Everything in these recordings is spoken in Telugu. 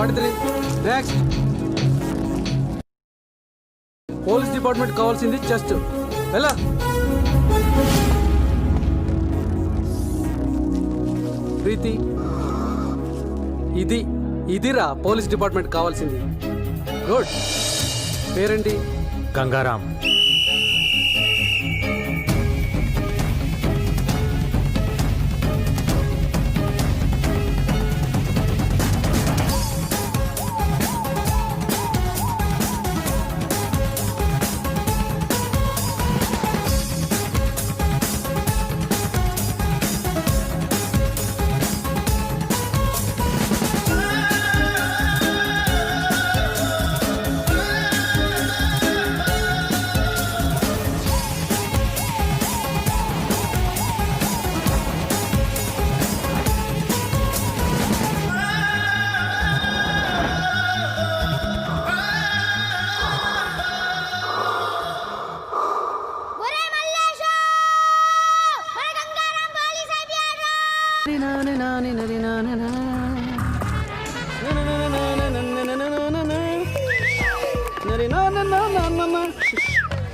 43. నెక్స్ట్. పోలీస్ డిపార్ట్మెంట్ కావాల్సింది చెస్ట్. ఎలా ప్రీతి, ఇదిరా పోలీస్ డిపార్ట్మెంట్ కావాల్సింది. గుడ్. పేరేంటి? గంగారాం.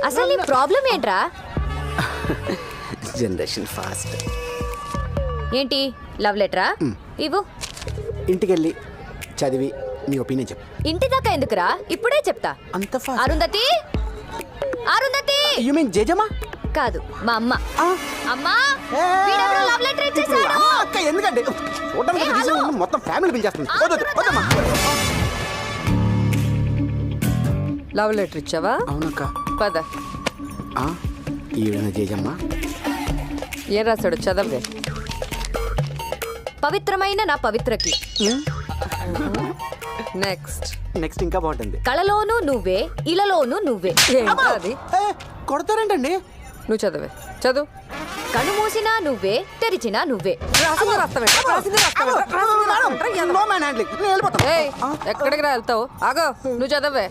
అసలు ప్రాబ్లం ఏంట్రా? Generation fast. ఏంటి లవ్ లెటరా? ఇవ్వు. ఇంటికెళ్ళి చదివి నీ ఒపీనియన్ చెప్పు. ఇంటి దాకా ఎందుకురా, ఇప్పుడే చెప్తా. అంత fast? Arundhati, Arundhati. You mean Jejamma? కాదు, మా అమ్మ. అమ్మా, వీడెవరో లవ్ లెటర్ ఇచ్చేసాడు. అక్క ఎందుకంటే మొత్తం ఫ్యామిలీ పిలిచేస్తుంది. లవ్ లెటర్ ఇచ్చావా? అవునక్క. పద. ఈవిడ జేజమ్మా. ఏం రాశాడు చదవే. పవిత్రమైన నా పవిత్రకి. నెక్స్ట్ ఇంకా బాగుంటుంది. కళలోనూ నువ్వే, ఇలలోనూ నువ్వే. అది కొడతారేంటండి? నువ్వు చదవే. చదువు. కను మూసినా నువ్వే, తెరిచినా నువ్వే. ఎక్కడికి వెళ్తావు? ఆగో, నువ్వు చదవే.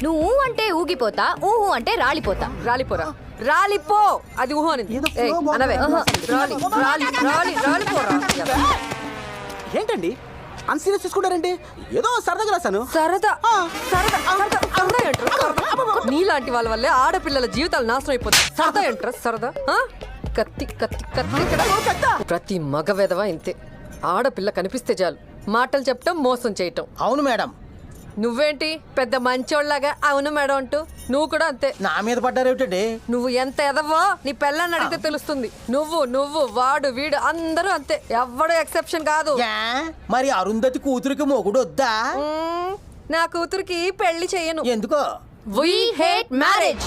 నువ్వు అంటే ఊగిపోతా, ఊహు అంటే రాలిపోతా. రాలిపోరా. రాలిపో. అది ఊహు అని అనవే. రాలిపోరా. ఏంటండి అంత సీరియస్ తీసుకుంటారండి? ఏదో సరదాగా రాశాను. సరదా నీలాంటి వాళ్ళ వల్లే ఆడపిల్లల జీవితాలు నాశనం అయిపోతాయి. సరదా ఏంట్రా సరదా? కత్తి కత్తి కత్తి. ప్రతి మగ వెధవ ఇంతే. ఆడపిల్ల కనిపిస్తే చాలు మాటలు చెప్పటం, మోసం చేయటం. అవును మేడం. నువ్వేంటి పెద్ద మంచోళ్ళగా అవును మేడం అంటూ? నువ్వు కూడా అంతే. నా మీద పడ్డారేమిటండి? నువ్వు ఎంత ఎదవో నీ పెళ్ళాన్ని అడిగితే తెలుస్తుంది. నువ్వు వాడు వీడు అందరూ అంతే. ఎవ్వడు ఎక్సెప్షన్ కాదు. మరి అరుంధతి కూతురికి మొగుడు వద్దా? నా కూతురికి పెళ్లి చెయ్యను. ఎందుకో? We hate marriage.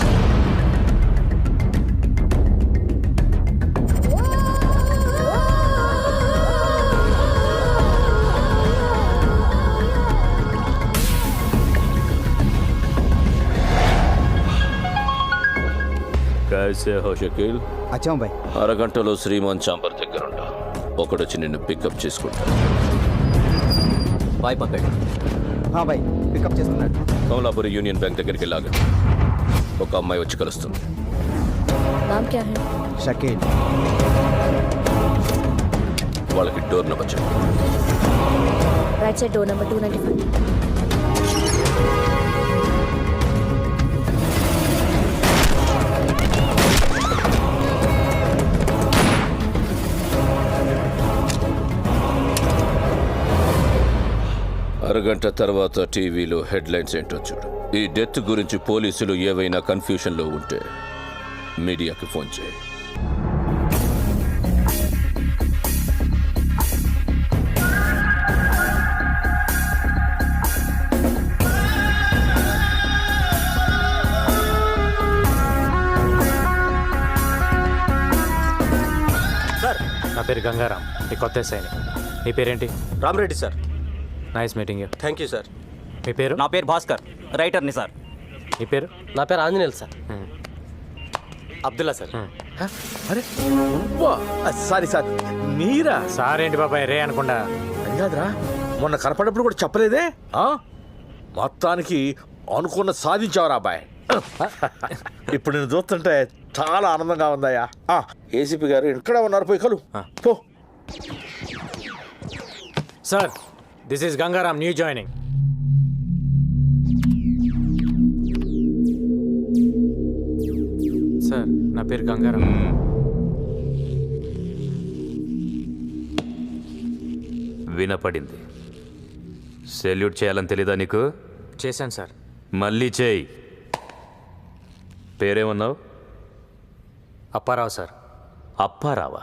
कैसे हो शकील? అచ్చా బాయ్. అరగంటలో శ్రీమాన్ చాంబర్ దగ్గర ఉంటా. ఒకడొచ్చి నిన్ను పికప్ చేసుకుంటా. బాయ్ పక్కడ్. బాయ్ పికప్ చేస్తున్నాడు. కమలాపురి యూనియన్ బ్యాంక్ దగ్గరికి వెళ్ళాలి. ఒక అమ్మాయి వచ్చి కలుస్తుంది. नाम क्या है? షకీల్. వాళ్ళకి డోర్ నెంబర్ చెప్పు. Right side door number 295. అరగంట తర్వాత టీవీలో హెడ్లైన్స్ ఏంటో చూడు. ఈ డెత్ గురించి పోలీసులు ఏవైనా కన్ఫ్యూషన్లో ఉంటే మీడియాకి ఫోన్ చేయి. సార్, నా పేరు గంగారాం. ఈ కొత్త ఎస్ఐని. నీ పేరేంటి? Ramareddy sir. Nice meeting you. Thank you sir. మీ పేరు? నా పేరు భాస్కర్, రైటర్ని సార్. మీ పేరు? నా పేరు ఆంజనేయులు సార్. అబ్దుల్లా సార్. అరే సారీ సార్, మీరా? సార్ ఏంటి బాబాయ్ రే అనకుండా? కాదురా, మొన్న కనపడినప్పుడు కూడా చెప్పలేదే. మొత్తానికి అనుకున్న సాధించావురా అబ్బాయి. ఇప్పుడు నేను చూస్తుంటే చాలా ఆనందంగా ఉందయ్యా. ఏసీపీ గారు ఇక్కడ ఉన్నారు, పోయి కలు పో. Sir, this is Gangaram, new joining. Sir, నా పేరు గంగారాం. వినపడింది. సెల్యూట్ చేయాలని తెలీదా నీకు? చేశాను సార్. మళ్ళీ చేయి. పేరేమన్నావు? అప్పారావు సార్. అప్పారావా?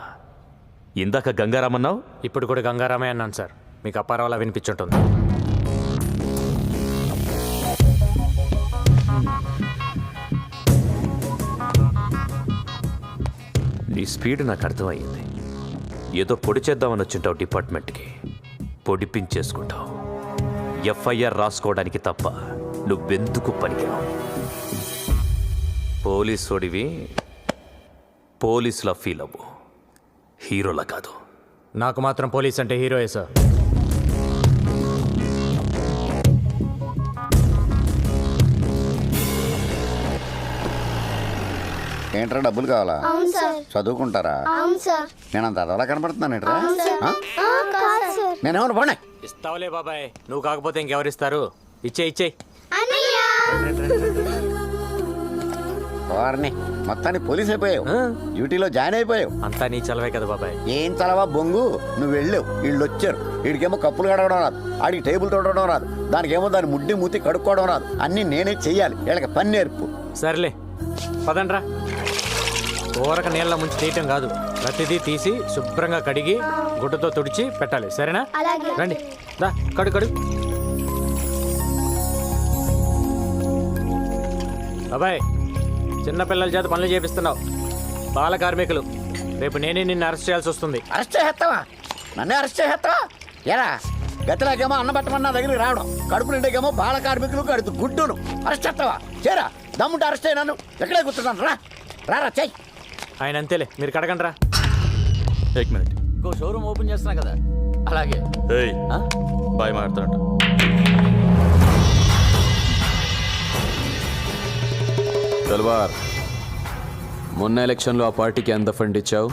ఇందాక గంగారామన్నావు. ఇప్పుడు కూడా గంగారామే అన్నాను సార్. మీకు అప్పారావులా వినిపించుంటుంది. నీ స్పీడ్ నాకు అర్థమయ్యింది. ఏదో పొడి చేద్దామని వచ్చింటావు డిపార్ట్మెంట్కి. పొడిపించేసుకుంటావు. ఎఫ్ఐఆర్ రాసుకోవడానికి తప్ప నువ్వెందుకు పనికిరావు. పోలీసోడివి పోలీసులా ఫీల్ అవ్వు, హీరోలా కాదు. నాకు మాత్రం పోలీస్ అంటే హీరోయే సార్. ఏంట్రా డబ్బులు కావాలా? చదువుకుంటారా? నేను అంత అదలా కనపడుతున్నాను ఏంట్రా? నేనేమన్నా పోనీ. ఇస్తావులే బాబాయ్, నువ్వు కాకపోతే ఇంకెవరిస్తారు? ఇచ్చే వారిని మొత్తాన్ని పోలీస్ అయిపోయావు. డ్యూటీలో జాయిన్ అయిపోయావు. అంతా నీ చలవే కదా బాబాయ్. ఏం చలవా బొంగు, నువ్వు వెళ్ళావు, వీళ్ళు వచ్చారు. వీడికేమో కప్పులు కడగడం రాదు, ఆడికి టేబుల్ తోడడం రాదు, దానికేమో దాని ముడ్డి మూతి కడుక్కోవడం రాదు. అన్నీ నేనే చెయ్యాలి. వీళ్ళకి పని నేర్పు. సర్లే పదండ్రా. ఊరక నీళ్ళ ముంచి తీయటం కాదు, ప్రతిదీ తీసి శుభ్రంగా కడిగి గుడ్డతో తుడిచి పెట్టాలి. సరేనా? రండి, దా కడు. బాబాయ్, చిన్నపిల్లల చేత పనులు చేపిస్తున్నావు. బాల కార్మికులు. రేపు నేనే నిన్ను అరెస్ట్ చేయాల్సి వస్తుంది. అరెస్ట్ చేస్తావా? నన్నే అరెస్ట్ చేస్తావా? ఎరా గతిలాగేమో అన్న పెట్టమని నా దగ్గరికి రావడం, కడుపు నిండేకేమో బాల కార్మికులు కడుతు గుడ్డును. అరెస్ట్ చేస్తావా? చేరా, దమ్ముంటే అరెస్ట్ అయినాను. ఎక్కడే కూర్చున్నాను. రారా చెయ్యి. ఆయన అంతేలే, మీరు కడగండి రా. एक मिनट. ఇంకో షోరూమ్ ఓపెన్ చేస్తున్నా కదా. అలాగే ఏయ్, బాయ్ మాట్లాడతాడు. తల్వార్, మొన్న ఎలక్షన్లో ఆ పార్టీకి ఎంత ఫండ్ ఇచ్చావు?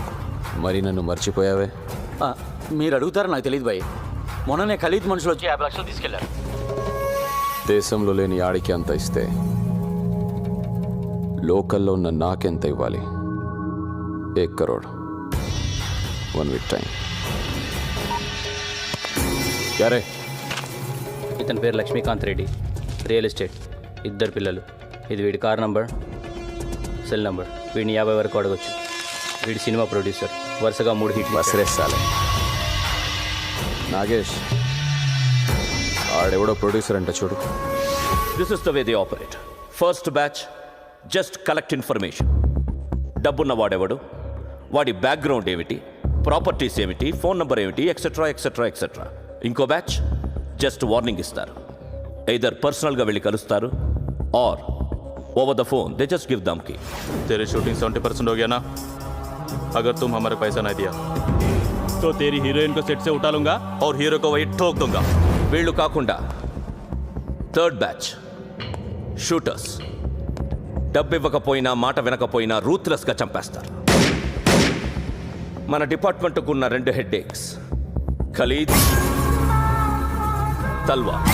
మరి నన్ను మర్చిపోయావే. మీరు అడుగుతారా నాకు తెలియదు భయ్. మొన్ననే ఖలీద్ మనుషులు వచ్చి 50 లక్షలు తీసుకెళ్లారు. దేశంలో లేని ఆడికి అంత ఇస్తే లోకల్లో ఉన్న నాకెంత ఇవ్వాలి? 1 crore. 1 week time. యారే, ఇతని పేరు లక్ష్మీకాంత్ రెడ్డి, రియల్ ఎస్టేట్, 2 పిల్లలు. ఇది వీడి కార్ నంబర్, సెల్ నంబర్. వీడిని 50 వరకు అడగొచ్చు. వీడి సినిమా ప్రొడ్యూసర్, వరుసగా 3 హిట్లు. వసరేసాలే. నాగేష్, ఆడెవడో ప్రొడ్యూసర్ అంట చూడు. This is the way they operate. First batch just collect information. డబ్బున్న వాడెవడు, వాడి బ్యాక్గ్రౌండ్ ఏమిటి, ప్రాపర్టీస్ ఏమిటి, ఫోన్ నెంబర్ ఏమిటి, ఎక్సెట్రా ఎక్సెట్రా ఎక్సెట్రా. ఇంకో బ్యాచ్ జస్ట్ వార్నింగ్ ఇస్తారు. ఎయిదర్ పర్సనల్గా వెళ్ళి కలుస్తారు और over the phone they just give धमकी. तेरी शूटिंग 70% हो गया ना? अगर तुम हमारे पैसा नहीं दिया तो तेरी हीरोइन को सेट से उठा लूंगा और हीरो को वही ठोक दूंगा. వీళ్ళు కాకుండా థర్డ్ బ్యాచ్ షూటర్స్. డబ్బు ఇవ్వకపోయినా మాట వినకపోయినా రూత్లెస్గా చంపేస్తారు. మన డిపార్ట్మెంట్కు ఉన్న 2 హెడ్ఏక్స్, ఖలీద్, తల్వార్.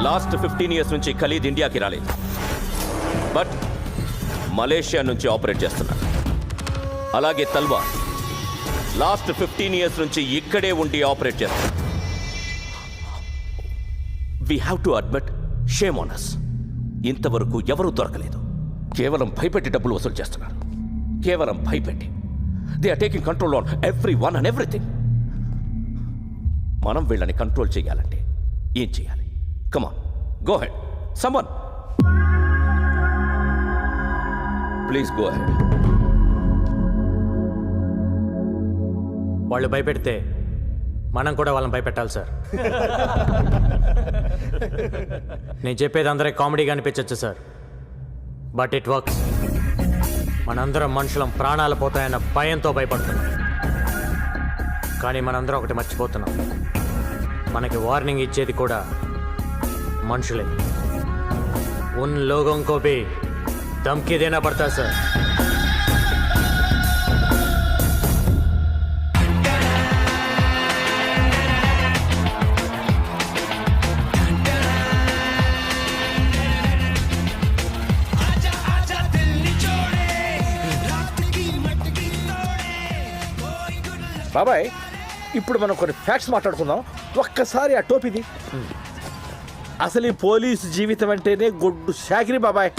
లాస్ట్ 15 years నుంచి ఖలీద్ ఇండియాకి రాలేదు, బట్ మలేషియా నుంచి ఆపరేట్ చేస్తున్నారు. అలాగే తల్వార్ లాస్ట్ 15 years నుంచి ఇక్కడే ఉండి ఆపరేట్ చేస్తున్నారు. We have to admit, shame on us. ఇంతవరకు ఎవరూ దొరకలేదు. కేవలం భయపెట్టి డబ్బులు వసూలు చేస్తున్నారు. కేవలం భయపెట్టి. They are taking control on every one and everything. మనం వీళ్ళని కంట్రోల్ చేయాలంటే ఏం చేయాలి? Come on, go ahead. Someone. Please go ahead. వాళ్ళు భయపెడితే మనం కూడా వాళ్ళని భయపెట్టాలి సార్. నేను చెప్పేది అందరికీ కామెడీగా అనిపించచ్చు సార్, బట్ ఇట్ వర్క్స్. మనందరం మనుషులం ప్రాణాలు పోతాయన్న భయంతో భయపడుతున్నాం. కానీ మనందరం ఒకటి మర్చిపోతున్నాం, మనకి వార్నింగ్ ఇచ్చేది కూడా మనుషులే. उन लोगों को भी धमकी देना पड़ता है सर. బాబాయ్ ఇప్పుడు మనం కొన్ని ఫ్యాక్ట్స్ మాట్లాడుకుందాం. ఒక్కసారి ఆ టోపీది. అసలు ఈ పోలీసు జీవితం అంటేనే గొడ్డు శాకిరి బాబాయ్.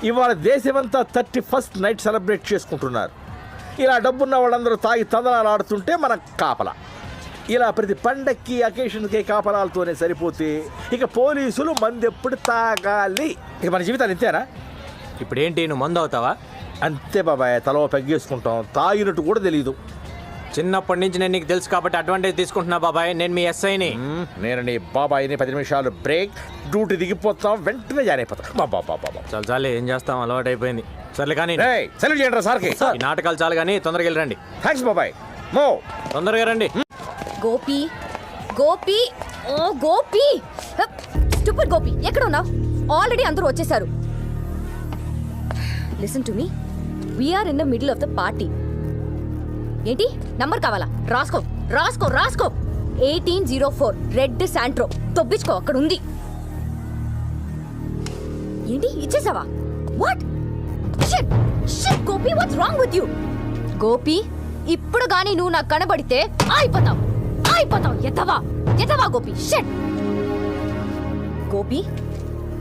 ఇవాళ దేశమంతా 31st నైట్ సెలబ్రేట్ చేసుకుంటున్నారు. ఇలా డబ్బున్న వాళ్ళందరూ తాగి తందనాలు ఆడుతుంటే మన కాపలా. ఇలా ప్రతి పండక్కి అకేషన్కి కాపలాలతోనే సరిపోతే ఇక పోలీసులు మందెప్పుడు తాగాలి? ఇక మన జీవితాలు ఇంతేనా? ఇప్పుడేంటి నువ్వు మందు అవుతావా? అంతే బాబాయ్, తలో పెగ్గేసుకుంటాం, తాగినట్టు కూడా తెలియదు. చిన్నప్పటి నుంచి నేను నీకు తెలుసు కాబట్టి అడ్వాంటేజ్ తీసుకుంటున్నా బాబాయ్. నేను మీ ఎస్ఐని. నేను నీ బాబాయిని 10 నిమిషాలు బ్రేక్, డ్యూటీ దిగిపోతాం, వెంటనే జాయిన్ అయిపోతాం. బాబా చాలు చాలు, ఏం చేస్తాం, అలవాటు అయిపోయింది. సర్లే కానీ సెలవు చేయండి రా సార్కి. ఈ నాటకాలు చాలు కానీ తొందరగా వెళ్ళరండి. థ్యాంక్స్ బాబాయ్. మో తొందరగా రండి. గోపి గోపి ఓ గోపి, స్టూపిడ్ గోపి, ఎక్కడ ఉన్నావు? ఆల్రెడీ అందరూ వచ్చేసారు. Listen to me, we're in the middle of the party. ఏంటి నంబర్ కావాలా? రాసుకో రాసుకో రాసుకో. 1804 రెడ్ శాంట్రో. తొబ్బించుకో, అక్కడ ఉంది. ఏంటి ఇచ్చేసావా? What shit shit Gopi, what's wrong with you? Gopi, ఇప్పుడు గానీ నువ్వు నాకు కనబడితే అయిపోతావు అయిపోతావు. ఎత్తవా ఎత్తవా గోపి. షిట్ గోపి,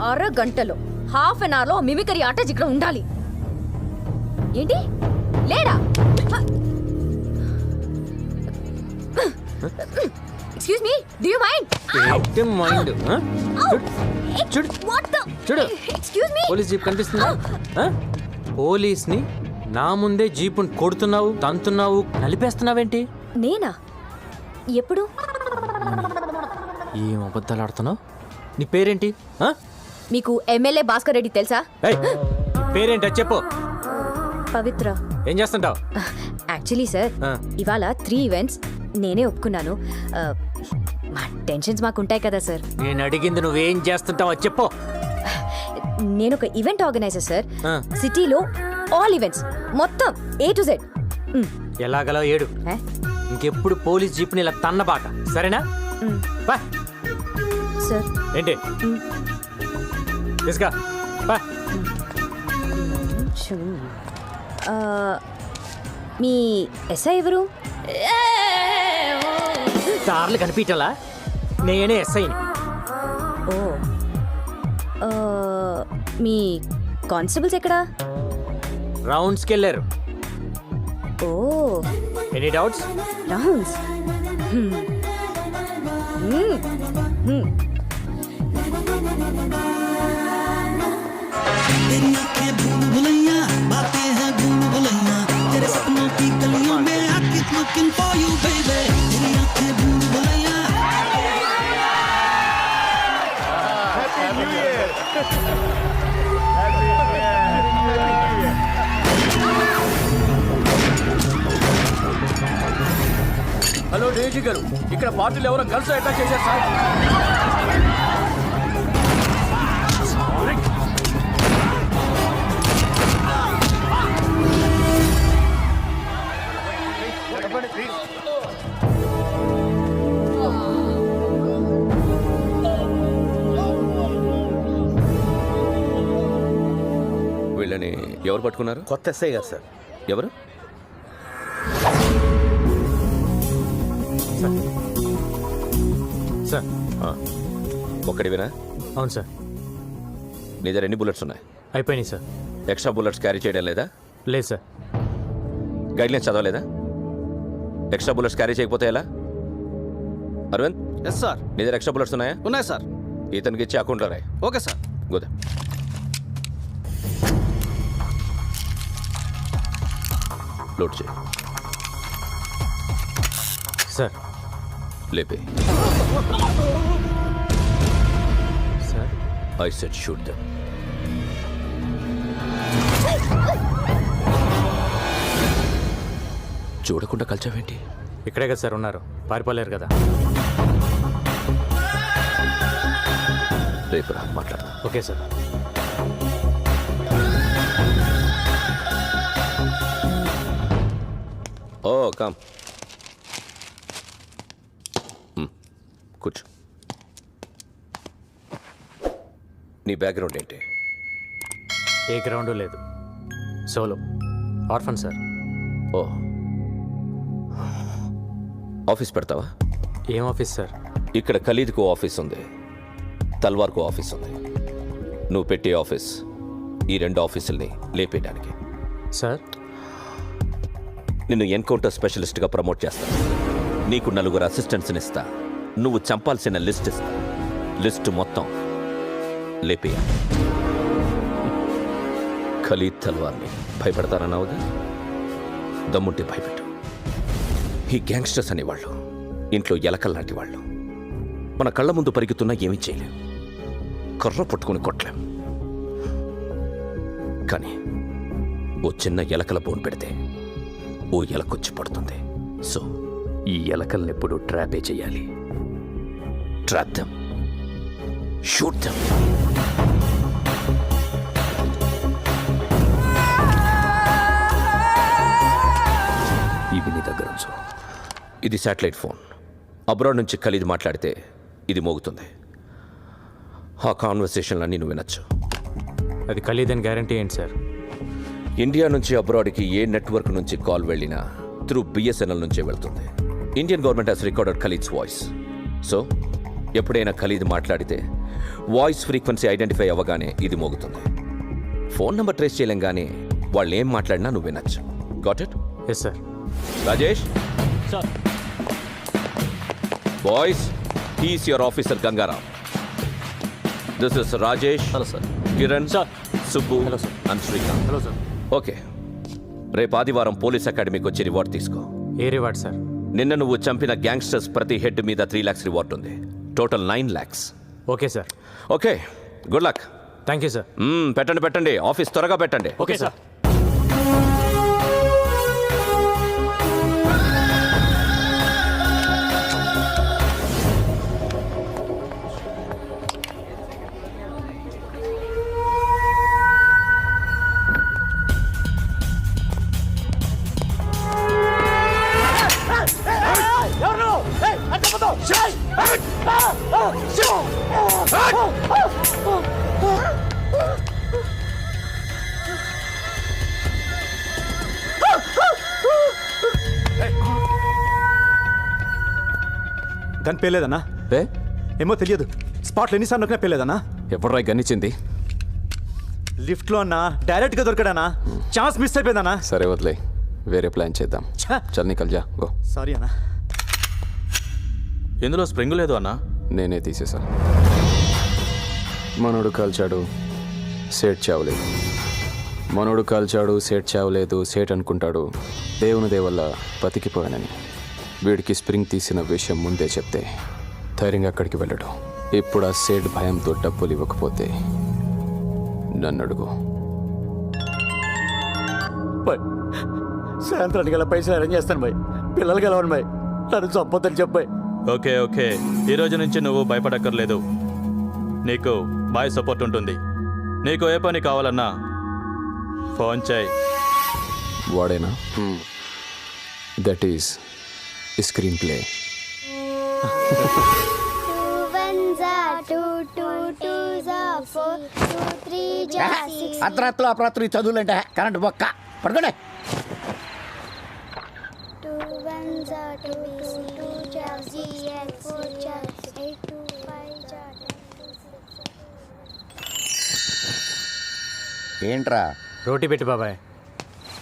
అరగంటలో హాఫ్ అన్ అవర్లో మిమికరీ ఆర్టిస్ట్ ఇక్కడ ఉండాలి. ఏంటి లేడా? Excuse me, do you mind? Mind చూడు చూడు, ఎక్స్క్యూజ్ మీ, పోలీస్ జీప్ కనిపిస్తుందా? పోలీస్ని నా ముందే జీపుని కొడుతున్నావు, తంతున్నావు, నలిపేస్తున్నావేంటి? నేనా? ఎప్పుడు? ఏం అబద్ధాలు ఆడుతున్నావు? నీ పేరేంటి? మీకు ఎమ్మెల్యే భాస్కర్ రెడ్డి తెలుసా? పేరేంటి అది చెప్పు. పవిత్ర. ఏం చేస్తుంటావు? యాక్చువల్లీ సార్, ఇవాళ 3 ఈవెంట్స్ నేనే ఒప్పుకున్నాను. మా టెన్షన్స్ మాకుంటాయి కదా సార్. నేను అడిగింది నువ్వేం చేస్తుంటావు అది చెప్పు. నేను ఒక ఈవెంట్ ఆర్గనైజర్ సార్. సిటీలో ఆల్ ఈవెంట్స్ మొత్తం A to Z. ఎలాగలా ఏడు. ఇంకెప్పుడు పోలీస్ జీప్ని ఇలా తన్నబాక, సరేనా? బా సార్. ఏంటి తీసుకా బా. మీ ఎస్ఐ ఎవరు? దారులు కనిపించలా? నేనే ఎస్ఐని. ఓ, మీ కానిస్టేబుల్స్ ఎక్కడా? రౌండ్స్కి వెళ్ళారు. Oh, any doubts? Rounds. Hello Daisy గారు, ఇక్కడ పార్టీలు ఎవరో కలిసి అటాక్ చేశారు సార్. వీళ్ళని ఎవరు పట్టుకున్నారు? కొత్త ఎస్ఐ గారు సార్. ఎవరు? సార్. ఒక్కడివేనా? అవును సార్. నీ దగ్గర ఎన్ని బుల్లెట్స్ ఉన్నాయి? అయిపోయినాయి సార్. ఎక్స్ట్రా బుల్లెట్స్ క్యారీ చేయడం లేదా? లేదు సార్. గైడ్లైన్స్ చదవలేదా? ఎక్స్ట్రా బుల్లెట్స్ క్యారీ చేయకపోతే ఎలా? అరవింద్. Yes sir. నీ దగ్గర ఎక్స్ట్రా బుల్లెట్స్ ఉన్నాయా? ఉన్నాయి సార్. ఇతనికి ఇచ్చి అకౌంట్లో రాయి. Okay sir. గోదా లోడ్ చేయి. సార్. లేపే. Sir. I said shoot them. చూడకుండా కలిచావేంటి? ఇక్కడే కదా సార్ ఉన్నారు, పారిపోలేరు కదా. రేపు రా మాట్లాడదాం. Okay sir. Oh come. కూర్చో. నీ బ్యాక్గ్రౌండ్ ఏంటి? ఏ గ్రౌండ్ లేదు, solo orphan sir. Oh office పెడతావా? ఏం ఆఫీస్ సార్? ఇక్కడ ఖలీద్కు ఆఫీస్ ఉంది, తల్వార్కు ఆఫీస్ ఉంది. నువ్వు పెట్టే ఆఫీస్ ఈ 2 ఆఫీసుల్ని లేపేయడానికి. సార్ నిన్ను ఎన్కౌంటర్ స్పెషలిస్ట్గా ప్రమోట్ చేస్తాను. నీకు 4 అసిస్టెంట్స్ని ఇస్తా. నువ్వు చంపాల్సిన లిస్ట్ ఇస్తా. లిస్ట్ మొత్తం లేపేయాలి. ఖలీద్ తల్వార్ని భయపడతారన్నావుగా, దమ్ముంటే భయపెట్టు. ఈ గ్యాంగ్స్టర్స్ అనేవాళ్ళు ఇంట్లో ఎలకల్లాంటి వాళ్ళు. మన కళ్ళ ముందు పరిగెత్తున్నా ఏమీ చేయలేం, కర్ర పట్టుకుని కొట్టలేం. కానీ ఓ చిన్న ఎలకల బోన్ పెడితే ఓ ఎలకొచ్చి పడుతుంది. సో ఈ ఎలకల్నెప్పుడు ట్రాపే చేయాలి. Trap them, shoot them. ఇవి నీ దగ్గర ఉంచు. ఇది శాటిలైట్ ఫోన్. అబ్రాడ్ నుంచి ఖలీద్ మాట్లాడితే ఇది మోగుతుంది. ఆ కాన్వర్సేషన్లన్నీ నువ్వు వినొచ్చు. అది ఖలీద్ అని గ్యారంటీ ఏంటి సార్? ఇండియా నుంచి అబ్రాడ్కి ఏ నెట్వర్క్ నుంచి కాల్ వెళ్ళినా త్రూ BSNL నుంచే వెళ్తుంది. Indian government has recorded Khalid's voice. So ఎప్పుడైనా ఖలీద్ మాట్లాడితే వాయిస్ ఫ్రీక్వెన్సీ ఐడెంటిఫై అవ్వగానే ఇది మోగుతుంది. ఫోన్ నెంబర్ ట్రేస్ చేయలేం, కానీ వాళ్ళు ఏం మాట్లాడినా నువ్వు వినొచ్చు. Got it? Yes sir. Rajesh, sir. Boys, he's your officer Gangaram. This is Rajesh. Hello sir. Kiran sir. Subbu. Hello sir. And Srikanth. Hello sir. Okay, రేపు ఆదివారం పోలీస్ అకాడమీకి వచ్చి రివార్డ్ తీసుకో. ఏ రివార్డ్ సార్? నిన్న నువ్వు చంపిన గ్యాంగ్స్టర్స్ ప్రతి హెడ్ మీద 3 lakhs రివార్డ్ ఉంది. Total 9 lakhs. Okay sir. Okay, good luck. Thank you sir. పెట్టండి, ఆఫీస్ త్వరగా పెట్టండి. Okay sir. గన్ పేలేదన్నా? ఏమో తెలియదు. స్పాట్లో ఎన్నిసార్లు నొక్కినా పేలేదన్నా? ఎప్పుడ్రా గన్నిచ్చింది? లిఫ్ట్లో అన్నా, డైరెక్ట్గా దొరికాడన్నా. Chance miss అయిపోయిందన్నా. సరే వదిలే, వేరే ప్లాన్ చేద్దాం. చల్ నికల్ జా, గో. సారీ అన్నా. ఇందులో స్ప్రింగ్ లేదు అన్నా. నేనే తీసేసా. మనోడు కాల్చాడు, సేట్ చావలేదు. మనోడు కాల్చాడు, సేట్ చావలేదు. సేట్ అనుకుంటాడు దేవుని దేవల్ల బతికిపోయానని. వీడికి స్ప్రింగ్ తీసిన విషయం ముందే చెప్తే ధైర్యంగా అక్కడికి వెళ్ళడు. ఇప్పుడు ఆ సేట్ భయంతో డబ్బులు ఇవ్వకపోతే నన్ను అడుగు. సాయంత్రానికి గల పైసలు అరేంజ్ చేస్తాను బాయ్. పిల్లలు గెలవను బాయ్. నన్ను చంపొద్దని చెప్పాయి. ఓకే, ఈ రోజు నుంచి నువ్వు భయపడక్కర్లేదు. నీకు బాయ్ సపోర్ట్ ఉంటుంది. నీకు ఏ పని కావాలన్నా ఫోన్ చేయి. వాడేనా? That is screenplay. అర్ధరాత్రులు అపరాత్రులు చదువులంటే కరెంట్ బొక్క పడుకోండి. ఏంట్రా? రోటీ పెట్టి బాబాయ్.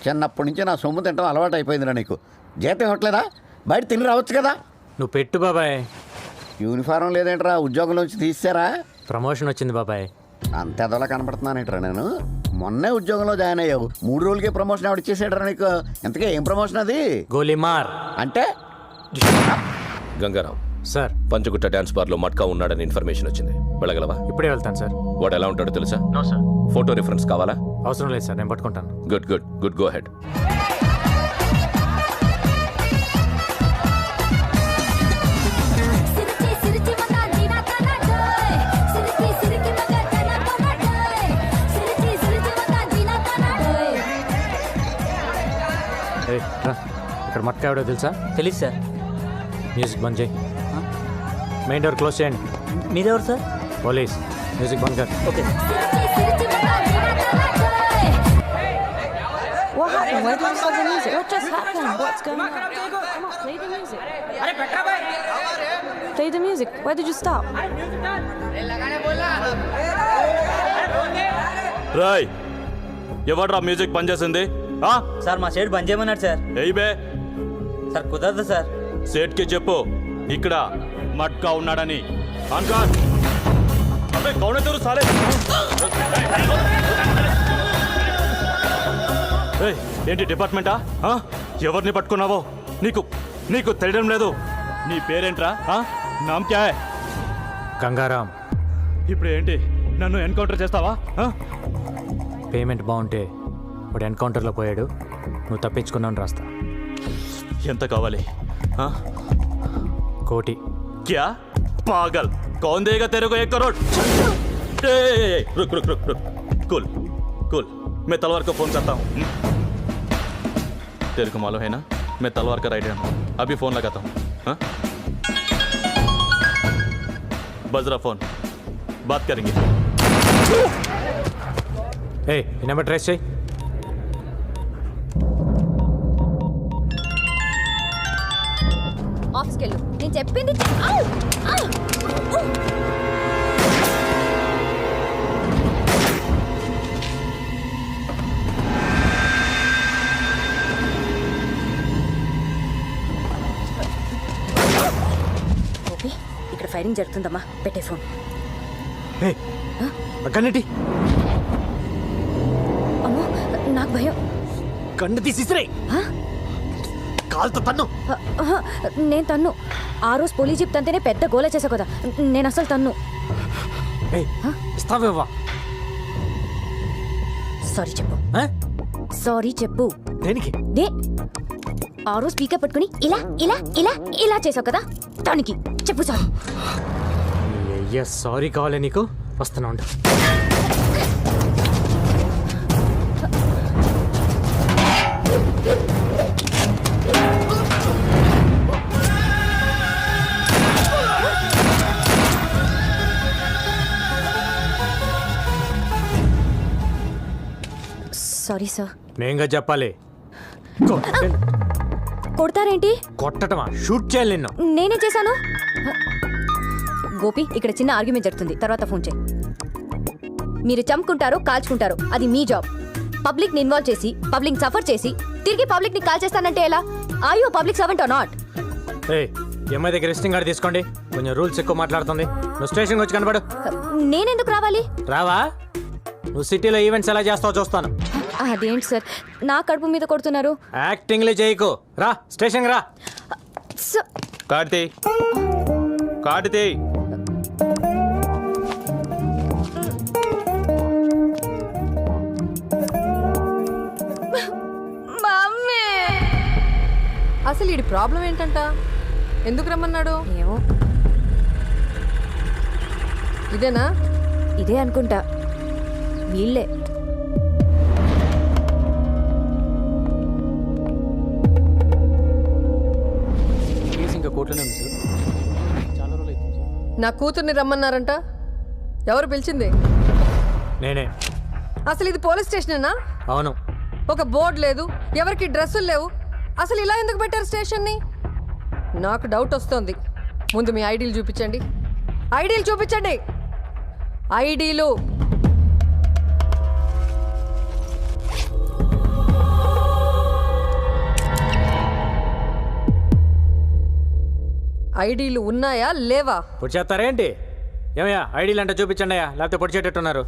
చిన్నప్పటి నుంచి నా సొమ్ము తింటాం అలవాటు అయిపోయిందిరా నీకు. జీతం ఇవ్వట్లేదా? బయట తిని రావచ్చు కదా. నువ్వు పెట్టు బాబాయ్. యూనిఫారం లేదేంట్రా? ఉద్యోగంలోంచి తీసారా? ప్రమోషన్ వచ్చింది బాబాయ్. అంత ఎదలా కనపడుతున్నానేట్రా నేను? మొన్నే ఉద్యోగంలో జాయిన్ అయ్యావు. 3 రోజులకే ప్రమోషన్ ఆవిడ ఇచ్చేసాడరా నీకు. ఎంతకే ఏం ప్రమోషన్ అది? గోలీమార్ అంటే గంగారాం సార్. పంచగుట్ట డాన్స్ బార్లో మట్కా ఉన్నాడని ఇన్ఫర్మేషన్ వచ్చింది. వెళ్ళగలవా? ఇప్పుడే వెళ్తాను సార్. వాడు ఎలా ఉంటాడో తెలుసా? No sir. ఫోటో రిఫరెన్స్ కావాలా? అవసరం లేదు సార్, నేను పట్టుకుంటాను. Good, go head. ఇక్కడ మట్కా ఎవడో తెలుసా? తెలీదు సార్. మ్యూజిక్ బంద్ చేయి. మెయిన్ డోర్ క్లోజ్ చేయండి. మీరెవరు సార్? పోలీస్. మ్యూజిక్ బంద్ కర్. Okay. What happened? Where did you stop the music? What just happened? What's going on? Come on, play the music. Play the music. Why did you stop? Roy ఎవడ్రా మ్యూజిక్ పనిచేసింది సార్ మా సైడ్ బంద్ చేయమన్నాడు సార్. ఎయ్ బే సార్ కుదరదు సార్. సేట్కి చెప్పు ఇక్కడ మట్కా ఉన్నాడని. అన్కాన్ అబే కౌనే తెరు సాలే. ఏయ్ ఏంటి డిపార్ట్మెంటా? ఎవరిని పట్టుకున్నావో నీకు నీకు తెలియడం లేదు. నీ పేరేంట్రా? నామ్ క్యా హై? గంగారాం. ఇప్పుడు ఏంటి నన్ను ఎన్కౌంటర్ చేస్తావా? పేమెంట్ బాగుంటే వాడు ఎన్కౌంటర్లో పోయాడు, నువ్వు తప్పించుకున్నాను రాస్తా. ఎంత కావాలి? కోటి. क्या पागल कौन देगा तेरे को 1 करोड़? रुक रुक रुक रुक कूल कूल मैं तलवार को फोन करता हूँ. तेरे को मालूम है ना मैं तलवार का राइडर हूँ. अभी फोन लगाता हूँ. बज रहा फोन, बात करेंगे. ఏ ఈ నెంబర్ ట్రేస్ చేయి. ఆఫీస్కి వెళ్ళు. నేను చెప్పింది ఓకే. ఇక్కడ ఫైరింగ్ జరుగుతుందమ్మా, పెట్టే ఫోన్. కన్నటి అమ్మో నాకు భయం. కన్ను తీసిరే కాల్తో తన్ను. నేను తన్ను. ఆ రోజు పోలీస్ జీప్ తంతేనే పెద్ద గోల చేసా కదా, నేను అసలు తన్ను. ఇస్తావేవా? సారీ చెప్పు. సారీ చెప్పు. దేనికి? ఆ రోజు స్పీకర్ పట్టుకుని ఇలా ఇలా ఇలా ఇలా చేసావు కదా, దానికి చెప్పు సారీ. అయ్యా సారీ కావాలి నీకు, వస్తున్నా ఉండు. Sorry sir. నేనుగా చెప్పాలి. కొడతారేంటి? కొట్టటమా? షూట్ చేయాలి నిన్ను. నేనే చేశాను. గోపి ఇక్కడ చిన్న ఆర్గ్యుమెంట్ జరుగుతుంది, తర్వాత ఫోన్ చేయి. మీరు చంపుకుంటారు, కాల్చుకుంటారు, అది మీ జాబ్. పబ్లిక్ ని ఇన్వాల్వ్ చేసి పబ్లిక్ సఫర్ చేసి తిరిగి పబ్లిక్ ని కాల్ చేస్తానంటే ఎలా? Are you public servant or not? MI దగ్గర రిజిస్టింగ్ కార్డు తీసుకోండి. కొంచెం రూల్స్ ఎక్కువ మాట్లాడుతుంది. నువ్వు స్టేషన్కి వచ్చి కనబడు. నేనెందుకు రావాలి? రావా? నువ్వు సిటీలో ఈవెంట్స్ ఎలా చేస్తావో చూస్తాను. అదేంటి సార్ నా కడుపు మీద కొడుతున్నారు? యాక్టింగ్లే చేయకు. రా స్టేషన్ రా. కార్తీ కార్తీ అసలు ఈ ప్రాబ్లం ఏంటంట? ఎందుకు రమ్మన్నాడు? ఏమో. ఇదేనా? ఇదే అనుకుంటా. వీళ్ళే. ఇంకా కోర్టులోనే ఉంది సార్. చాలా రోజులు అవుతుంది సార్. నా కూతుర్ని రమ్మన్నారంట. ఎవరు పిలిచింది? నేనే. అసలు ఇది పోలీస్ స్టేషనేనా? అవును. ఒక బోర్డు లేదు, ఎవరికి డ్రెస్సులు లేవు. అసలు ఇలా ఎందుకు పెట్టారు స్టేషన్ని? నాకు డౌట్ వస్తుంది. ముందు మీ ఐడీలు చూపించండి. ఐడీలు చూపించండి. ఐడీలు. ఐడీలు ఉన్నాయా లేవా? పొడి చేస్తారేంటి? ఏమయ్యా ఐడీలు అంటే చూపించండి అయ్యా, లేకపోతే పొడి చేటట్టున్నారు.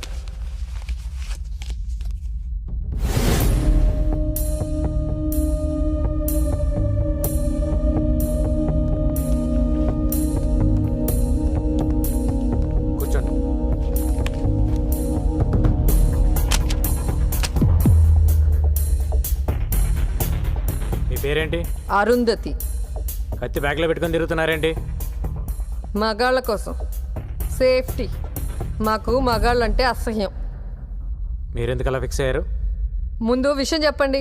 కూర్చోండి. మీ పేరేంటి? అరుంధతి. కత్తి బ్యాగ్లో పెట్టుకొని తిరుగుతున్నారేంటి? మగాళ్ళ కోసం సేఫ్టీ. మాకు మగాళ్ళంటే అసహ్యం. మీరెందుకు అలా ఫిక్స్ అయ్యారు? ముందు విషయం చెప్పండి.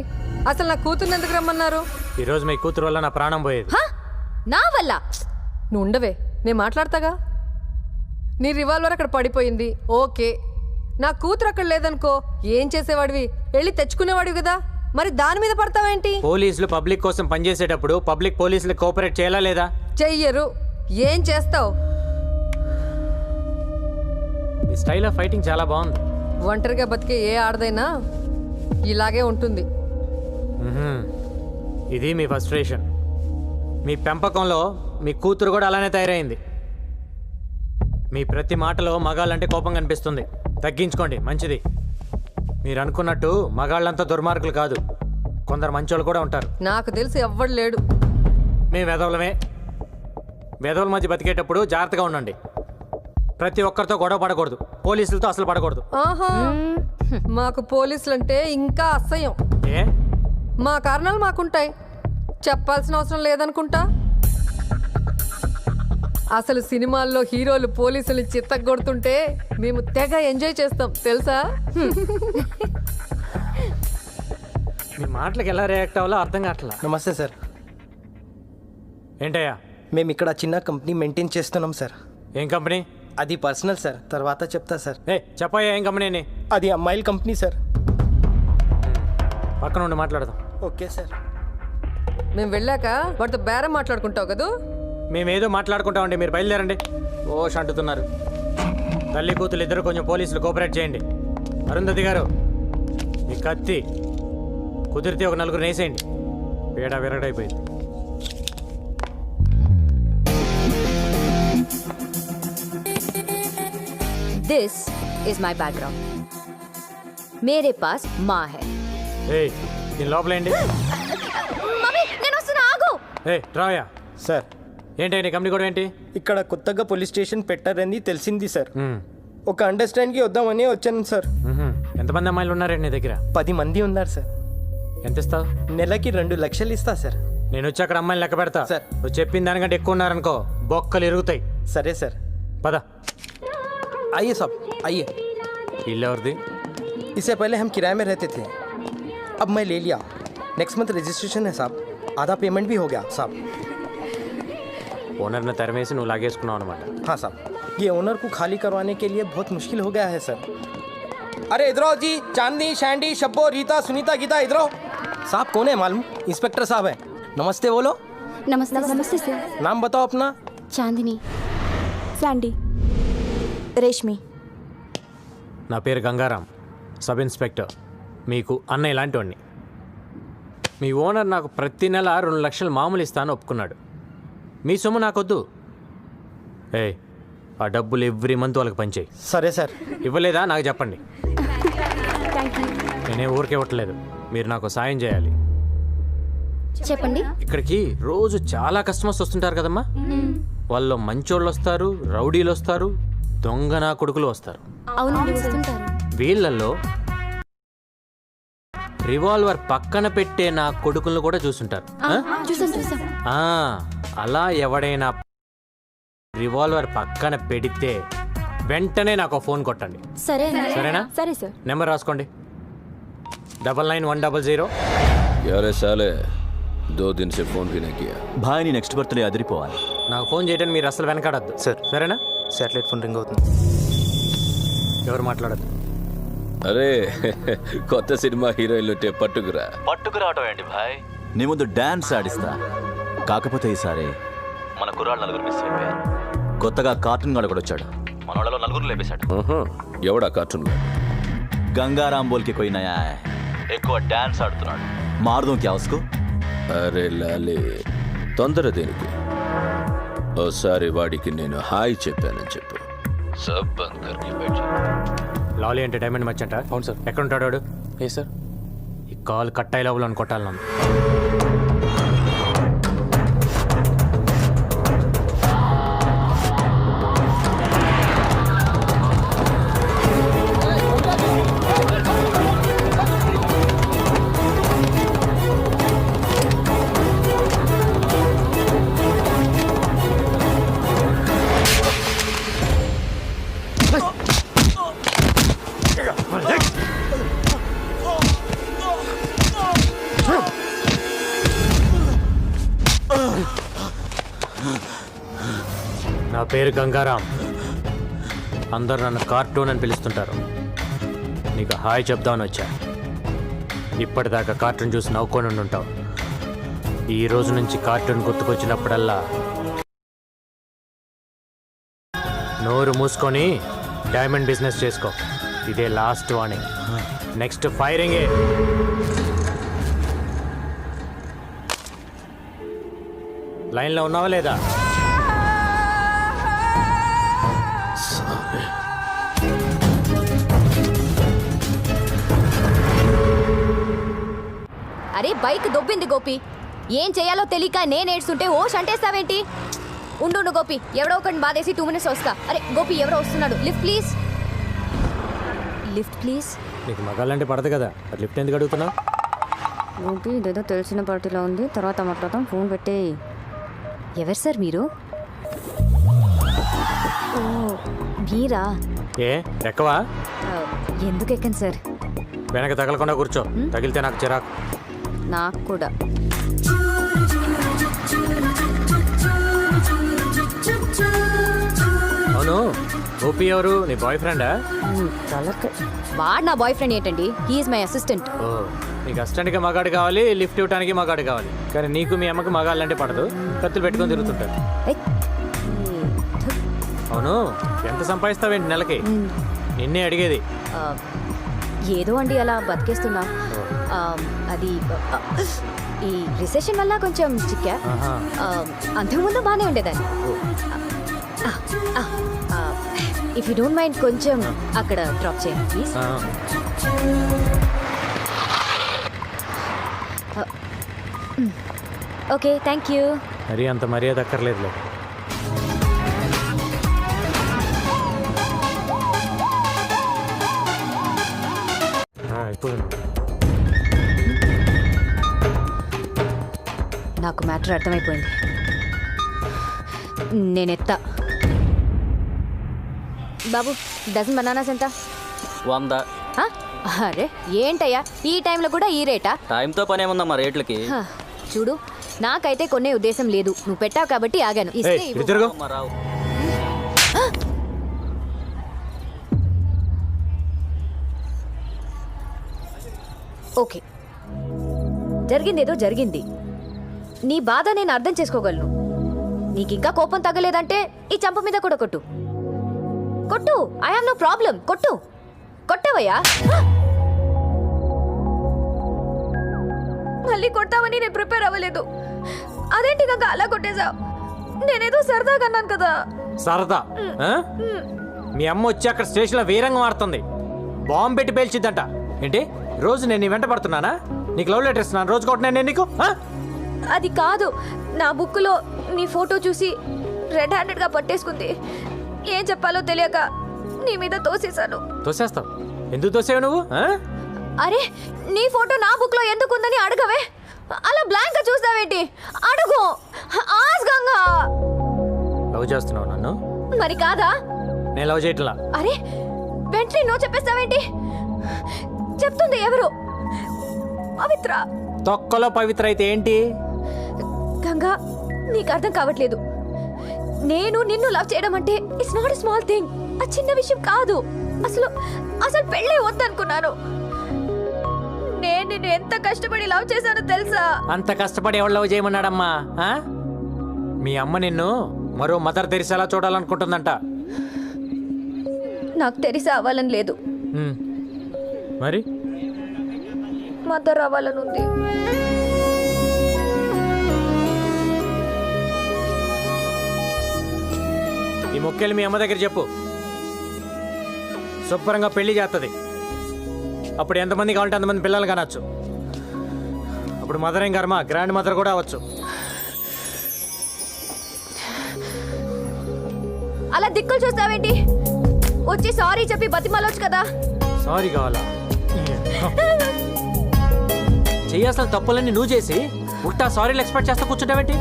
అసలు నా కూతుర్ని ఎందుకు రమ్మన్నారు? ఈరోజు మీ కూతురు వల్ల నా ప్రాణం పోయేది. నా వల్ల? నువ్వు ఉండవే, నేను మాట్లాడతాగా. నీ రివాల్వర్ అక్కడ పడిపోయింది, ఓకే. నా కూతురు అక్కడ లేదనుకో, ఏం చేసేవాడివి? వెళ్ళి తెచ్చుకునేవాడివి కదా. మరి దాని మీద పడతావేంటి? పోలీసులు పబ్లిక్ కోసం పనిచేసేటప్పుడు పబ్లిక్ పోలీసులు కోఆపరేట్ చేయాలా లేదా? చెయ్యరు. ఏం చేస్తావు? మీ స్టైల్ ఆఫ్ ఫైటింగ్ చాలా బాగుంది. ఒంటరిగా బతికే ఏ ఆడదైనా ఇలాగే ఉంటుంది. ఇది మీ ఫ్రస్ట్రేషన్. మీ పెంపకంలో మీ కూతురు కూడా అలానే తయారైంది. మీ ప్రతి మాటలో మగాళ్ళంటే కోపం కనిపిస్తుంది. తగ్గించుకోండి, మంచిది. మీరు అనుకున్నట్టు మగాళ్ళంతా దుర్మార్గులు కాదు, కొందరు మంచోళ్ళు కూడా ఉంటారు. నాకు తెలిసి ఎవ్వడు లేడు. మేము వెధవలమే. వెధవల మధ్య బతికేటప్పుడు జాగ్రత్తగా ఉండండి. ప్రతి ఒక్కరితో గొడవ పడకూడదు, పోలీసులతో అసలు పడకూడదు. ఆహా, మాకు పోలీసులంటే ఇంకా అసహ్యం. ఏ? మా కారణాలు మాకుంటాయి, చెప్పాల్సిన అవసరం లేదనుకుంటా. అసలు సినిమాల్లో హీరోలు పోలీసులు చిత్తగొడుతుంటే మేము తెగ ఎంజాయ్ చేస్తాం తెలుసా? మీ మాటలకు ఎలా రియాక్ట్ అవ్వాలో అర్థం కావట్లా. నమస్తే సార్. ఏంటయ్యా? మేము ఇక్కడ చిన్న కంపెనీ మెయింటైన్ చేస్తున్నాం సార్. ఏం కంపెనీ? అది పర్సనల్ సార్, తర్వాత చెప్తా సార్. చెప్పయ్యా, ఏం కంపెనీ? అది అమ్మాయిల కంపెనీ సార్. పక్కన ఉండి మాట్లాడదాం. Okay sir. మేము వెళ్ళాక వాటితో బేరం మాట్లాడుకుంటావు కదా. మేమేదో మాట్లాడుకుంటామండి, మీరు బయలుదేరండి. ఓష్ అంటున్నారు. తల్లి కూతురు ఇద్దరు కొంచెం పోలీసులు కోఆపరేట్ చేయండి. అరుంధతి గారు, మీ కత్తి కుదిరితే ఒక నలుగురు వేసేయండి. పేడ విరగడైపోయింది. This is my background. मेरे पास माँ है. దీని లోపలేండి. మమ్మీ నేను వస్తున్నా, ఆగు. రాయా సార్. ఏంటండి కంపెనీ కూడా ఏంటి? ఇక్కడ కొత్తగా పోలీస్ స్టేషన్ పెట్టారని తెలిసింది సార్. ఒక అండర్స్టాండ్కి వద్దామని వచ్చాను సార్. ఎంతమంది అమ్మాయిలు ఉన్నారండి నీ దగ్గర? 10 మంది ఉన్నారు సార్. ఎంత ఇస్తావు? నెలకి 2 లక్షలు ఇస్తా సార్. నేను వచ్చి అక్కడ అమ్మాయిలు లెక్క పెడతా సార్. నువ్వు చెప్పిన దానికంటే ఎక్కువ ఉన్నారనుకో బొక్కలు ఇరుగుతాయి. సరే సార్. పద. आइए साहब, आइए. ఇల్లు ఎవరిది? इससे पहले हम किराए में रहते थे, अब मैं ले लिया. नेक्स्ट मंथ रजिस्ट्रेशन है साहब. आधा पेमेंट भी हो गया साहब. ఓనర్ని తెరమేసి నువ్వు లాగేసుకున్నావు అనమాట. हाँ साहब, ये ओनर को खाली करवाने के लिए बहुत मुश्किल हो गया है सर. अरे इधर आओ जी. चांदनी, शैंडी, शब्बो, रीता, सुनीता, गीता, इधर आओ. साहब कौन है मालूम? इंस्पेक्टर साहब है. नमस्ते बोलो. नमस्ते. नमस्ते सर. नाम बताओ अपना. चांदनी. सैंडी. రేష్మి. నా పేరు గంగారాం, సబ్ ఇన్స్పెక్టర్. మీకు అన్నయ్య లాంటి వాడిని. మీ ఓనర్ నాకు ప్రతి నెల 2 లక్షలు మామూలు ఇస్తాను ఒప్పుకున్నాడు. మీ సొమ్ము నాకొద్దు. ఆ డబ్బులు ఎవ్రీ మంత్ వాళ్ళకి పంచేయి. సరే సార్. ఇవ్వలేదా నాకు చెప్పండి. నేనే ఊరికే ఇవ్వట్లేదు, మీరు నాకు సాయం చేయాలి. చెప్పండి. ఇక్కడికి రోజు చాలా కస్టమర్స్ వస్తుంటారు కదమ్మా. వాళ్ళు మంచోళ్ళు వస్తారు, రౌడీలు వస్తారు, దొంగ నా కొడుకులు వస్తారు. అవునండి, వస్తుంటారు. వీళ్ళల్లో రివాల్వర్ పక్కన పెట్టే నా కొడుకులను కూడా చూసుంటారు. అలా ఎవడైనా రివాల్వర్ పక్కన పెడితే వెంటనే నాకు ఫోన్ కొట్టండి. సరేనా? సరే సార్. నెంబర్ రాసుకోండి. 9910. यारे साले 2 दिन से फोन भी नहीं किया. భాయ్ నీ నెక్స్ట్ బర్త్డే అదిరిపోవాలి. నాకు ఫోన్ చేయడానికి మీరు అసలు వెనకాడద్దు సార్. సరేనా? శాటిలైట్ ఫోన్ రింగ్ అవుతుంది. ఎవరు మాట్లాడద్దు. అరే కొత్త సినిమా హీరోయిన్లు పట్టుకురా. పట్టుకురావటం ఏంటి భాయ్? నీ ముందు డాన్స్ ఆడిస్తా. కాకపోతే ఈసారి మన కుర్రాళ్ళు 4 మిస్ అయిపోయారు. కొత్తగా కార్టూన్ గాడు కూడా వచ్చాడు. మన వాళ్ళలో 4 లేపేశాడు. ఎవడా కార్టూన్? గంగారాం బోల్కి కోయి నయా హై. ఎక్కువ డాన్స్ ఆడుతున్నాడు. మారుదాం క్యా ఉస్కో? అరే లాలే, తొందర దేనికి? ఓసారి వాడికి నేను హాయ్ చెప్పానని చెప్పు. సబ్ బంద్ కర్కే బైఠ. లాలీ ఎంటర్టైన్మెంట్ మర్చెంట్. అవును సార్. ఎక్కడ ఉంటాడు వాడు? ఏ సార్, ఈ కాల్ కట్ అయ్యే లోపల కొట్టాలి నన్ను. నా పేరు గంగారాం. అందరూ నన్ను కార్టూన్ అని పిలుస్తుంటారు. నీకు హాయ్ చెప్దామని వచ్చా. ఇప్పటిదాకా కార్టూన్ చూసి నవ్వుకొని ఉంటావు. ఈ రోజు నుంచి కార్టూన్ గుర్తుకొచ్చినప్పుడల్లా నోరు మూసుకొని డైమండ్ బిజినెస్ చేసుకో. ఇదే లాస్ట్ వార్నింగ్. నెక్స్ట్ ఫైరింగే. లైన్లో ఉన్నావా లేదా? అరే బైక్ దొబ్బింది గోపి. ఏం చేయాలో తెలియక నేను ఏడ్చుంటే ఓష్ అంటేస్తావేంటి? ఉండు గోపి, ఎవడో ఒకటి బాధేసి 2 minutes వస్తా. అరే గోపి, ఎవరో వస్తున్నాడు. Lift please, lift please. నీకు మగాళ్ళంటే పడదు కదా, లిఫ్ట్ ఎందుకు అడుగుతున్నావు? గోపి, ఇదేదో తెలిసిన పార్టీలో ఉంది, తర్వాత మాట్లాడతాం. ఫోన్ పెట్టే. ఎవరు సార్ మీరు? ఓ మీరా? ఏ ఎక్కవా? ఎందుకు ఎక్కండి సార్? వెనక తగలకుండా కూర్చో, తగిలితే నాకు చిరాకు. నాకు కూడా. అవును, గోపి ఎవరు? నీ బాయ్ ఫ్రెండా? వాడు నా బాయ్ ఫ్రెండ్ ఏంటండి? He is my assistant. ఓ, నీకు అసిస్టెంట్కి మగాడు కావాలి, లిఫ్ట్ ఇవ్వడానికి మగాడు కావాలి. కానీ నీకు మీ అమ్మకి మగాళ్ళంటే పడదు, కత్తులు పెట్టుకొని తిరుగుతుంటారు. అవును, ఎంత సంపాదిస్తావేంటి నెలకి? నిన్నే అడిగేది. ఏదో అండి అలా బతికేస్తున్నా. అది ఈ రిసెషన్ వల్ల కొంచెం చిక్కా. అంతకుముందు బాగానే ఉండేదాన్ని. ఇఫ్ యూ డోంట్ మైండ్ కొంచెం అక్కడ డ్రాప్ చేయండి ప్లీజ్. Okay, thank you. మరి అంత మర్యాద అక్కర్లేదులే. అయిపోయింది. నాకు మ్యాటర్ అర్థమైపోయింది. నేనెత్తా. బాబు, డజన్ బనానాస్ ఎంత? 100. అరే ఏంటయ్యా, ఈ టైంలో కూడా ఈ రేటా? టైంతో పని ఏముందమ్మా రేట్లకి? చూడు, నాకైతే కొనే ఉద్దేశం లేదు. నువ్వు పెట్టావు కాబట్టి ఆగాను. ఇస్తే అమ్మా, రావు. ఓకే, జరిగిందేదో జరిగింది. నీ బాధ నేను అర్థం చేసుకోగలను. నీకింకా కోపం తగ్గలేదంటే ఈ చంప మీద కూడా కొట్టు. కొట్టు, ఐ హావ్ నో ప్రాబ్లం. కొట్టు, కొట్టవయ్యా. మళ్ళీ కొడతావని నేను ప్రిపేర్ అవ్వలేదు. అదేంటి గంగ అలా కొట్టేశావు? నేనేదో సరదాగా అన్నాను కదా. సరదా? మీ అమ్మ వచ్చి అక్కడ స్టేషన్లో వీరంగం ఆడుతుంది, బాంబు పెట్టి పేల్చిద్దంట. ఏంటి రోజు నేను నీ వెంట పడుతున్నానా? నీకు లవ్ లెటర్ ఇస్తున్నాను, రోజు కొట్టినా నేను నీకు? అది కాదు, నా బుక్లో నీ ఫోటో చూసి రెడ్ హ్యాండెడ్గా పట్టేసుకుంది. ఏం చెప్పాలో తెలియక నీ మీద తోసేశాను. తోసేస్తావు? ఎందుకు తోసేవు నువ్వు? అరే, నీ ఫోటో నా బుక్లో ఎందుకు ఉందని అడగవే. అలా బ్లాంక్గా చూస్తావేంటి? అడుగు, ఆస్గంగా. లవ్ చేస్తున్నావు నన్ను? మరి కాదా? నేను లవ్ చేయట్లా. అరే, వెంటనే నో చెప్పేస్తావేంటి? చెప్తుంది ఎవరు? పవిత్ర. తొక్కలో పవిత్ర అయితే ఏంటి? గంగా, నీకు అర్థం కావట్లేదు. నేను నిన్ను లవ్ చేయడం అంటే it's not a small thing. ఆ చిన్న విషయం కాదు. అసలు అసలు పెళ్ళే వద్దనుకున్నాను. నేను నిన్ను ఎంత కష్టపడి లవ్ చేశానో తెలుసా? అంత కష్టపడి ఎవరు లవ్ చేయమన్నాడమ్మా? మీ అమ్మ నిన్ను మరో మదర్ తెరిసేలా చూడాలనుకుంటుందంట. నాకు తెరిసే అవ్వాలని లేదు, మరి మదర్ అవ్వాలని ఉంది. ఈ మొక్కేలు మీ అమ్మ దగ్గర చెప్పు, శుభ్రంగా పెళ్లి చేస్తుంది. అప్పుడు ఎంతమంది కావాలంటే అంతమంది పిల్లలు కనొచ్చు. అప్పుడు మదర్ ఏం కర్మ, గ్రాండ్ మదర్ కూడా అవ్వచ్చు. అలా దిక్కులు చూస్తావేంటి? వచ్చి సారీ చెప్పి బతిమాలొచ్చు కదా. సారీ కావాలా? చెయ్యాల్సిన తప్పులన్నీ నువ్వు చేసి ఉల్టా సారీలు ఎక్స్పెక్ట్ చేస్తా కూర్చుంటావేంటి?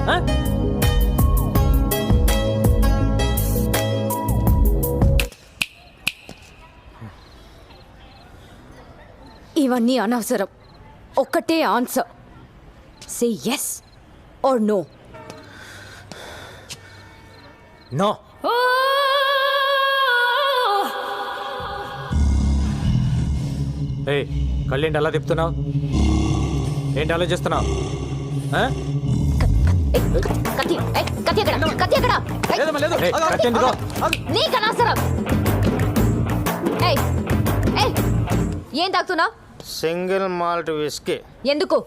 ఇవన్నీ అనవసరం. ఒక్కటే answer, say yes or no. No. ఏయ్, కళ్ళేంటి అలా తిప్పుతున్నావు? ఏంటి ఆలోచిస్తున్నావు? కత్తి కత్తి ఎక్కడ కత్తి ఎక్కడ కత్తి ఎందుకో? నీకు అనవసరం. ఏం తాగుతున్నావు? Single malt whisky. ఎందుకు?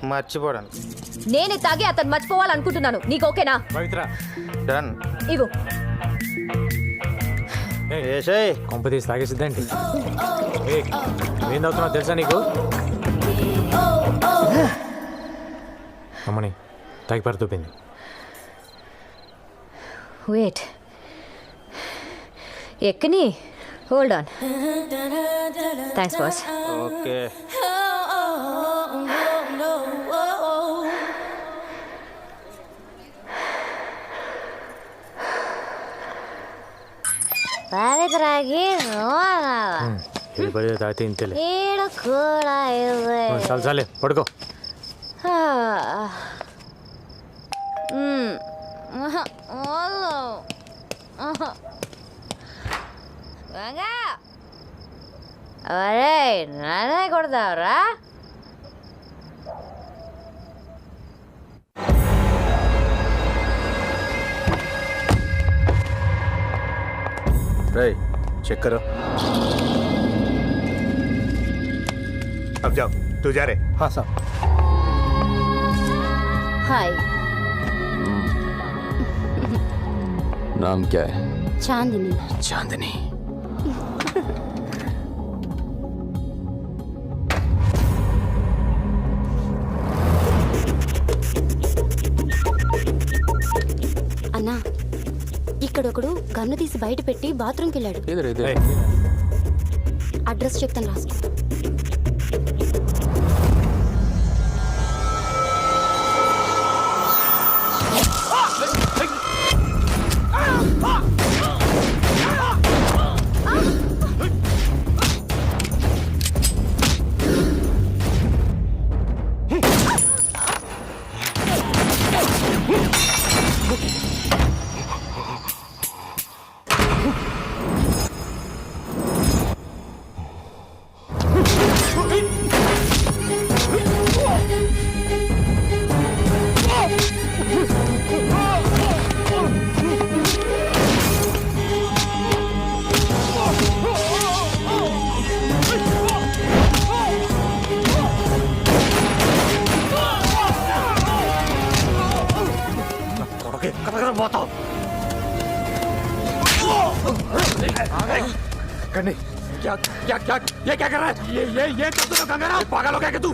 మర్చిపోవడానికి. నేనే తాగి అతను మర్చిపోవాలనుకుంటున్నాను. నీకు ఓకేనా? పవిత్ర డన్. ఇవ్వు. కొంప తీసి తాగేసిద్దండి. ఏం తాగుతున్నావు తెలుసా నీకు? అమ్మని తాగి పడుతుంది. వెయిట్, ఎక్కని. Hold on. Thanks boss. Okay. పవిత్రకి ఇది పడి తాగితే ఇంతలే. ఈడ కూడా చాలు చాలే పడుకో. అరే నానే కొడతావురా? रे चेक करो. अब जाओ, तू जा रहे. हाँ साहब. हाय. नाम क्या है? चांदनी. चांदनी. అన్నా, ఇక్కడ ఒకడు గన్ను తీసి బయట పెట్టి బాత్రూమ్కి వెళ్ళాడు. इधर इधर. అడ్రస్ చెప్తాను, రాసుకో. क्या क्या क्या ये क्या कर रहा है? ये कर दो गंगाराम. पागल हो गया क्या तू?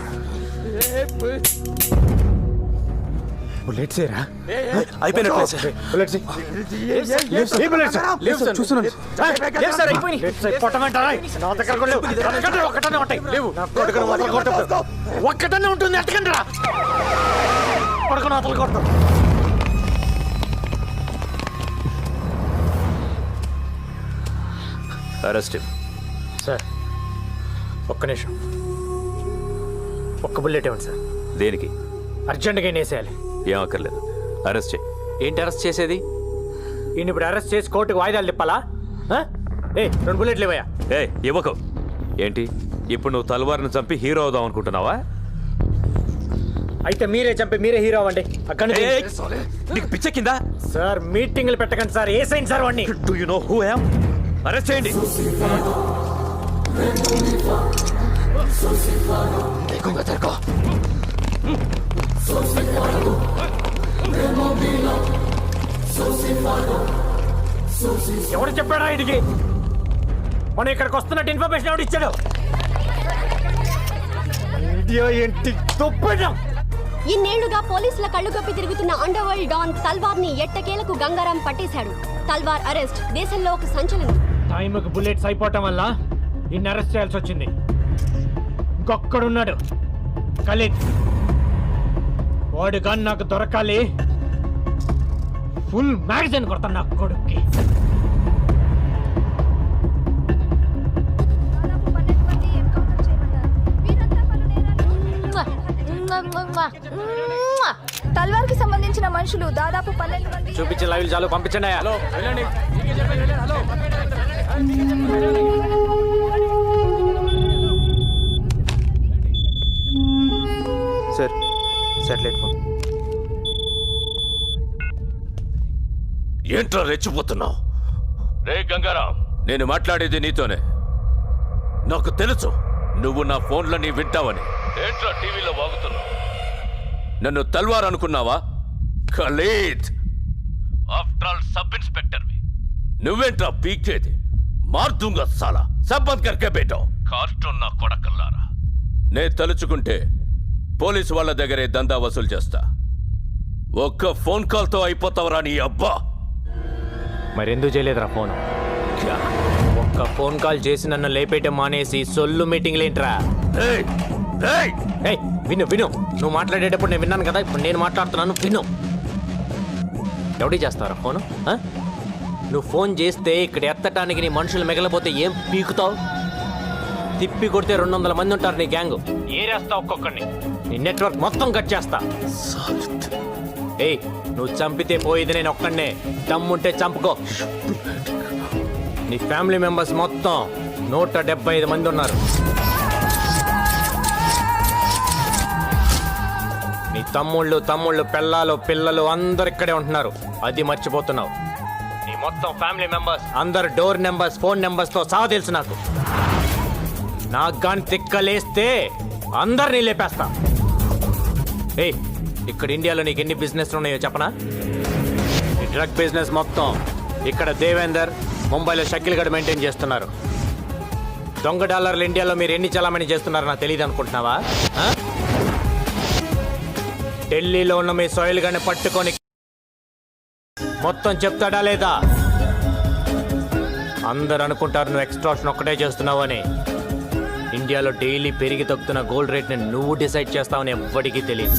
बुलेट से रहा. అయిపోయిన ప్లేస్. बुलेट से. ये बुलेट से. లేవు సార్ చూస్తున్నాను. లేదు సార్ అయిపోయింది. పొట్టమంటారా? నా దగ్గర కూడా లేవు. ఒక్కటనే ఉంటాయి. లేవు. ఒక్కటనే ఉంటుంది. ఎట్టకండి రా. పడుకుని అతలు కొడతాం. అరెస్ట్. సార్ ఒక్క నిమిషం, ఒక్క బుల్లెట్ ఇవ్వండి సార్. దేనికి? అర్జెంటుగా వేసేయాలి. ఏం అక్కర్లేదు, అరెస్ట్ చేయి. ఏంటి అరెస్ట్ చేసేది? ఈయన ఇప్పుడు అరెస్ట్ చేసి కోర్టుకు వాయిదాలు తిప్పాలా? ఏ 2 బుల్లెట్లు ఇవ్వయా? ఏ ఇవ్వకు. ఏంటి ఇప్పుడు నువ్వు తల్వార్ని చంపి హీరో అవుదాం అనుకుంటున్నావా? అయితే మీరే చంపి మీరే హీరో అవ్వండి. అక్కడ నీకు పిచ్చెక్కిందా? సార్ మీటింగ్లు పెట్టకండి సార్. ఏ సైన్ సార్ వాడిని? Do you know who I am? Arrest చేయండి. ఎవరు చెప్పాడా ఇంటికి? మనం ఇక్కడికి వస్తున్నట్టు ఇన్ఫర్మేషన్ ఎవడు ఇచ్చాడు? ఇండియా ఏంటి తొప్పడం? ఇన్నేళ్లుగా పోలీసుల కళ్ళు కప్పి తిరుగుతున్న అండర్ వరల్డ్ డాన్ తల్వార్ ని ఎట్టకేలకు గంగారాం పట్టేశాడు. తల్వార్ అరెస్ట్ దేశంలో ఒక సంచలనం. టైంకి బుల్లెట్స్ అయిపోవటం వల్ల ఇన్ని అరెస్ట్ చేయాల్సి వచ్చింది. ఇంకొక్కడున్నాడు, ఖలీద్. వాడు గన్ నాకు దొరకాలి. ఫుల్ మ్యాగజైన్ కొడతాను నా కొడుక్కి. తల్వార్ కి సంబంధించిన మనుషులు దాదాపు 12 మంది. చూపించిన లైవ్ చాలు, పంపించండి. హలో వెళ్ళండి. Sir satellite phone. ఏంట్రా రెచ్చిపోతున్నావు? రే గంగారాం, నేను మాట్లాడేది నీతోనే. నాకు తెలుసు నువ్వు నా ఫోన్లని వింటావని. ఏంట్రా టీవీలో వాగుతున్నావు? నన్ను తల్వార్ అనుకున్నావా? ఖలీద్, ఆఫ్టర్ ఆల్ సబ్ ఇన్స్పెక్టర్వి. నువ్వేంట్రా పీకేది? మార్దుంగా సాలా సబ్బంద్ కర్కే బేటో. కార్టూన్ నా కొడకల్లారా. నే తలుచుకుంటే పోలీసు వాళ్ళ దగ్గరే దందా వసూలు చేస్తా. ఒక్క ఫోన్ కాల్తో అయిపోతావరా నీ అబ్బా. మరెందుకు చేయలేదురా ఫోన్? ఒక్క ఫోన్ కాల్ చేసి నన్ను లేపేయటం మానేసి సొల్లు మీటింగ్లేంట్రా? ఏయ్, ఏయ్, ఏయ్, విను విను, నువ్వు మాట్లాడేటప్పుడు నేను విన్నాను కదా, ఇప్పుడు నేను మాట్లాడుతున్నాను విను. ఎవడి చేస్తారా ఫోను? ఆ? నువ్వు ఫోన్ చేస్తే ఇక్కడ ఎత్తటానికి నీ మనుషులు మిగలపోతే ఏం పీకుతావు? తిప్పి కొడితే 200 మంది ఉంటారు నీ గ్యాంగ్. ఏరేస్తా ఒక్కొక్కడిని, నీ నెట్వర్క్ మొత్తం కట్ చేస్తా. ఏయ్, నువ్వు చంపితే పోయేది నేను ఒక్కడనే. దమ్ముంటే చంపుకో. నీ ఫ్యామిలీ మెంబర్స్ మొత్తం 175 మంది ఉన్నారు. నీ తమ్ముళ్ళు పెళ్ళాలు పిల్లలు అందరు ఇక్కడే ఉంటున్నారు. అది మర్చిపోతున్నావు. నీ మొత్తం ఫ్యామిలీ మెంబర్స్ అందరు డోర్ నెంబర్స్ ఫోన్ నెంబర్స్తో సహా తెలుసు నాకు. నాకు కానీ తిక్కలేస్తే అందరినీ లేపేస్తా. ఏయ్, ఇక్కడ ఇండియాలో నీకు ఎన్ని బిజినెస్ ఉన్నాయో చెప్పనా? ఈ డ్రగ్ బిజినెస్ మొత్తం ఇక్కడ దేవేందర్, ముంబైలో షకిల్ గడ్ మెయింటైన్ చేస్తున్నారు. దొంగ డాలర్లు ఇండియాలో మీరు ఎన్ని చలామణి చేస్తున్నారో నాకు తెలియదు అనుకుంటున్నావా? ఆ? ఢిల్లీలో ఉన్న మీ సోయిల్ గడ్ని పట్టుకొని మొత్తం చెప్తాడా లేదా? అందరు అనుకుంటారు నువ్వు ఎక్స్ట్రాక్షన్ ఒక్కటే చేస్తున్నావు అని. ఇండియాలో డైలీ పెరిగి తగ్గుతున్న గోల్డ్ రేట్ని నువ్వు డిసైడ్ చేస్తావని ఎవ్వడికి తెలియదు.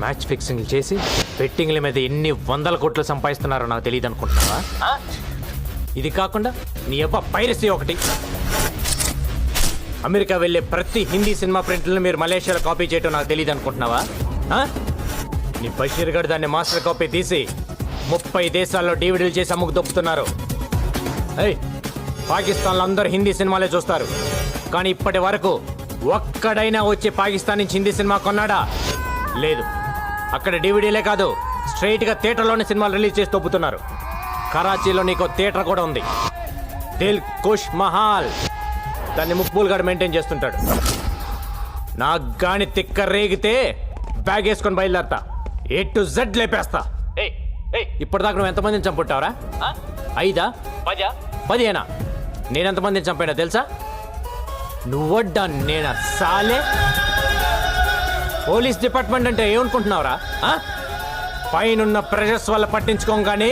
మ్యాచ్ ఫిక్సింగ్ చేసి బెట్టింగ్ల మీద ఎన్ని 100 కోట్లు సంపాదిస్తున్నారో నాకు తెలియదు అనుకుంటున్నావా? ఇది కాకుండా నీ అబ్బా పైరసీ ఒకటి. అమెరికా వెళ్ళే ప్రతి హిందీ సినిమా ప్రింట్లను మీరు మలేషియాలో కాపీ చేయటం నాకు తెలియదు అనుకుంటున్నావా? నీ బషీర్ గడ్ దాన్ని మాస్టర్ కాపీ తీసి 30 దేశాల్లో డివిడీలు చేసి అమ్ముకు దొప్పుతున్నారు. పాకిస్తాన్లో అందరూ హిందీ సినిమాలే చూస్తారు, కానీ ఇప్పటి వరకు ఒక్కడైనా వచ్చి పాకిస్తాన్ నుంచి హిందీ సినిమా కొన్నాడా? లేదు. అక్కడ డివిడీలే కాదు, స్ట్రైట్గా థియేటర్లోనే సినిమాలు రిలీజ్ చేసి దొప్పుతున్నారు. కరాచీలో నీకు థియేటర్ కూడా ఉంది, దిల్ కుష్ మహాల్. దాన్ని ముక్బూల్ గడ్ మెయింటైన్ చేస్తుంటాడు. నాకు గాని తిక్క రేగితే బ్యాగ్ వేసుకొని బయలుదేరతా, A to Z లేపేస్తా. ఇప్పటిదాకా నువ్వు ఎంతమందిని చంపుంటావరా? 5, 10, 15? నేనెంతమందిని చంపానో తెలుసా? నువ్వడ్డా నేనా సాలే? పోలీస్ డిపార్ట్మెంట్ అంటే ఏమనుకుంటున్నావురా? పైనున్న ప్రెషర్స్ వల్ల పట్టించుకోగానే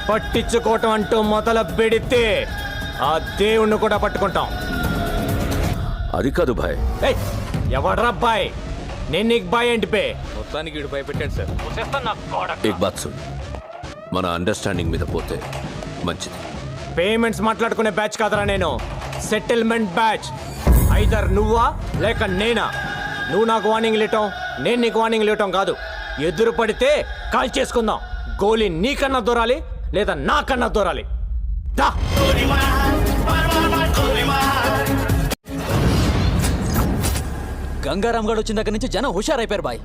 పట్టించుకోవటం అంటూ మొదలు పెడితే ఆ దేవుణ్ణి కూడా పట్టుకుంటాం. అది కాదు భాయ్. ఎవడ్రా బాయ్? నేను నీకు బాయ్ ఏంటి పే? మొత్తానికి వీడు భయపెట్టాడు సార్. ఏక్ బాత్ సున్, మన అండర్స్టాండింగ్ మీద పోతే మంచిది. పేమెంట్స్ మాట్లాడుకునే బ్యాచ్ కాదరా నేను, సెటిల్మెంట్ బ్యాచ్. ఐదర్ నువ్వా లేక నేనా. నువ్వు నాకు వార్నింగ్ ఇవ్వటం, నేను నీకు వార్నింగ్ ఇవ్వటం కాదు. ఎదురు పడితే కాల్ చేసుకుందాం. గోలీ నీకన్నా దూరాలి లేదా నాకన్నా దూరాలి. దా. గంగారాం గడు వచ్చిన దగ్గర నుంచి జనం హుషారైపోయారు బాయ్.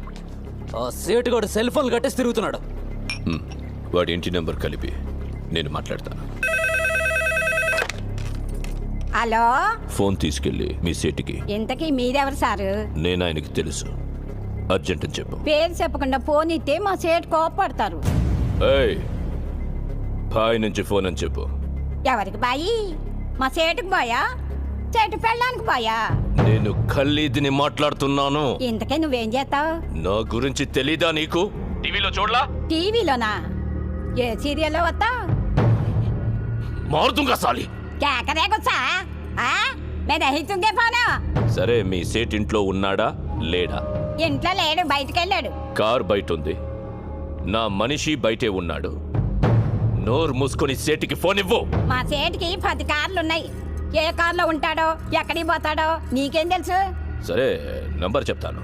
ఆ సేటుగాడు సెల్ ఫోన్ కట్టేసి తిరుగుతున్నాడు. వాడి ఇంటి నెంబర్ కలిపి నేను మాట్లాడతాను. హలో, ఫోన్ తీసుకెళ్ళి మీ సేటుకి. ఇంతకీ మీరెవరు సారు? నేను ఆయనకి తెలుసు, అర్జెంట్ అని చెప్పు. పేరు చెప్పకుండా ఫోన్ ఇస్తే మా సేటు కోపడతారు. ఏయ్, బాయ్ నుంచి ఫోన్ అని చెప్పు. ఎవరికి బాయి? మా సేటుకు బాయా, చెట్టు పెళ్ళడానికి బాయా? నేను ఖల్లీద్ని మాట్లాడుతున్నాను. ఇంతకే నువ్వేం చేస్తావు? నా గురించి తెలీదా నీకు? టీవీలో చూడలా? టీవీలోనా? ఏ సీరియల్లో వస్తావు? మారుతుంగా సాలి. కేకరే గుచ్చా? నేను అహితుంగే ఫోను. సరే, మీ సేట్ ఇంట్లో ఉన్నాడా లేడా? ఇంట్లో లేడు, బయటికి వెళ్ళాడు. కార్ బయట ఉంది, నా మనిషి బయటే ఉన్నాడు. నోరు మూసుకొని సేటికి ఫోన్ ఇవ్వు. మా సేటుకి 10 కార్లున్నాయి. ఏ కార్లో ఉంటాడో ఎక్కడికి పోతాడో నీకేం తెలుసు? సరే, నంబర్ చెప్తాను,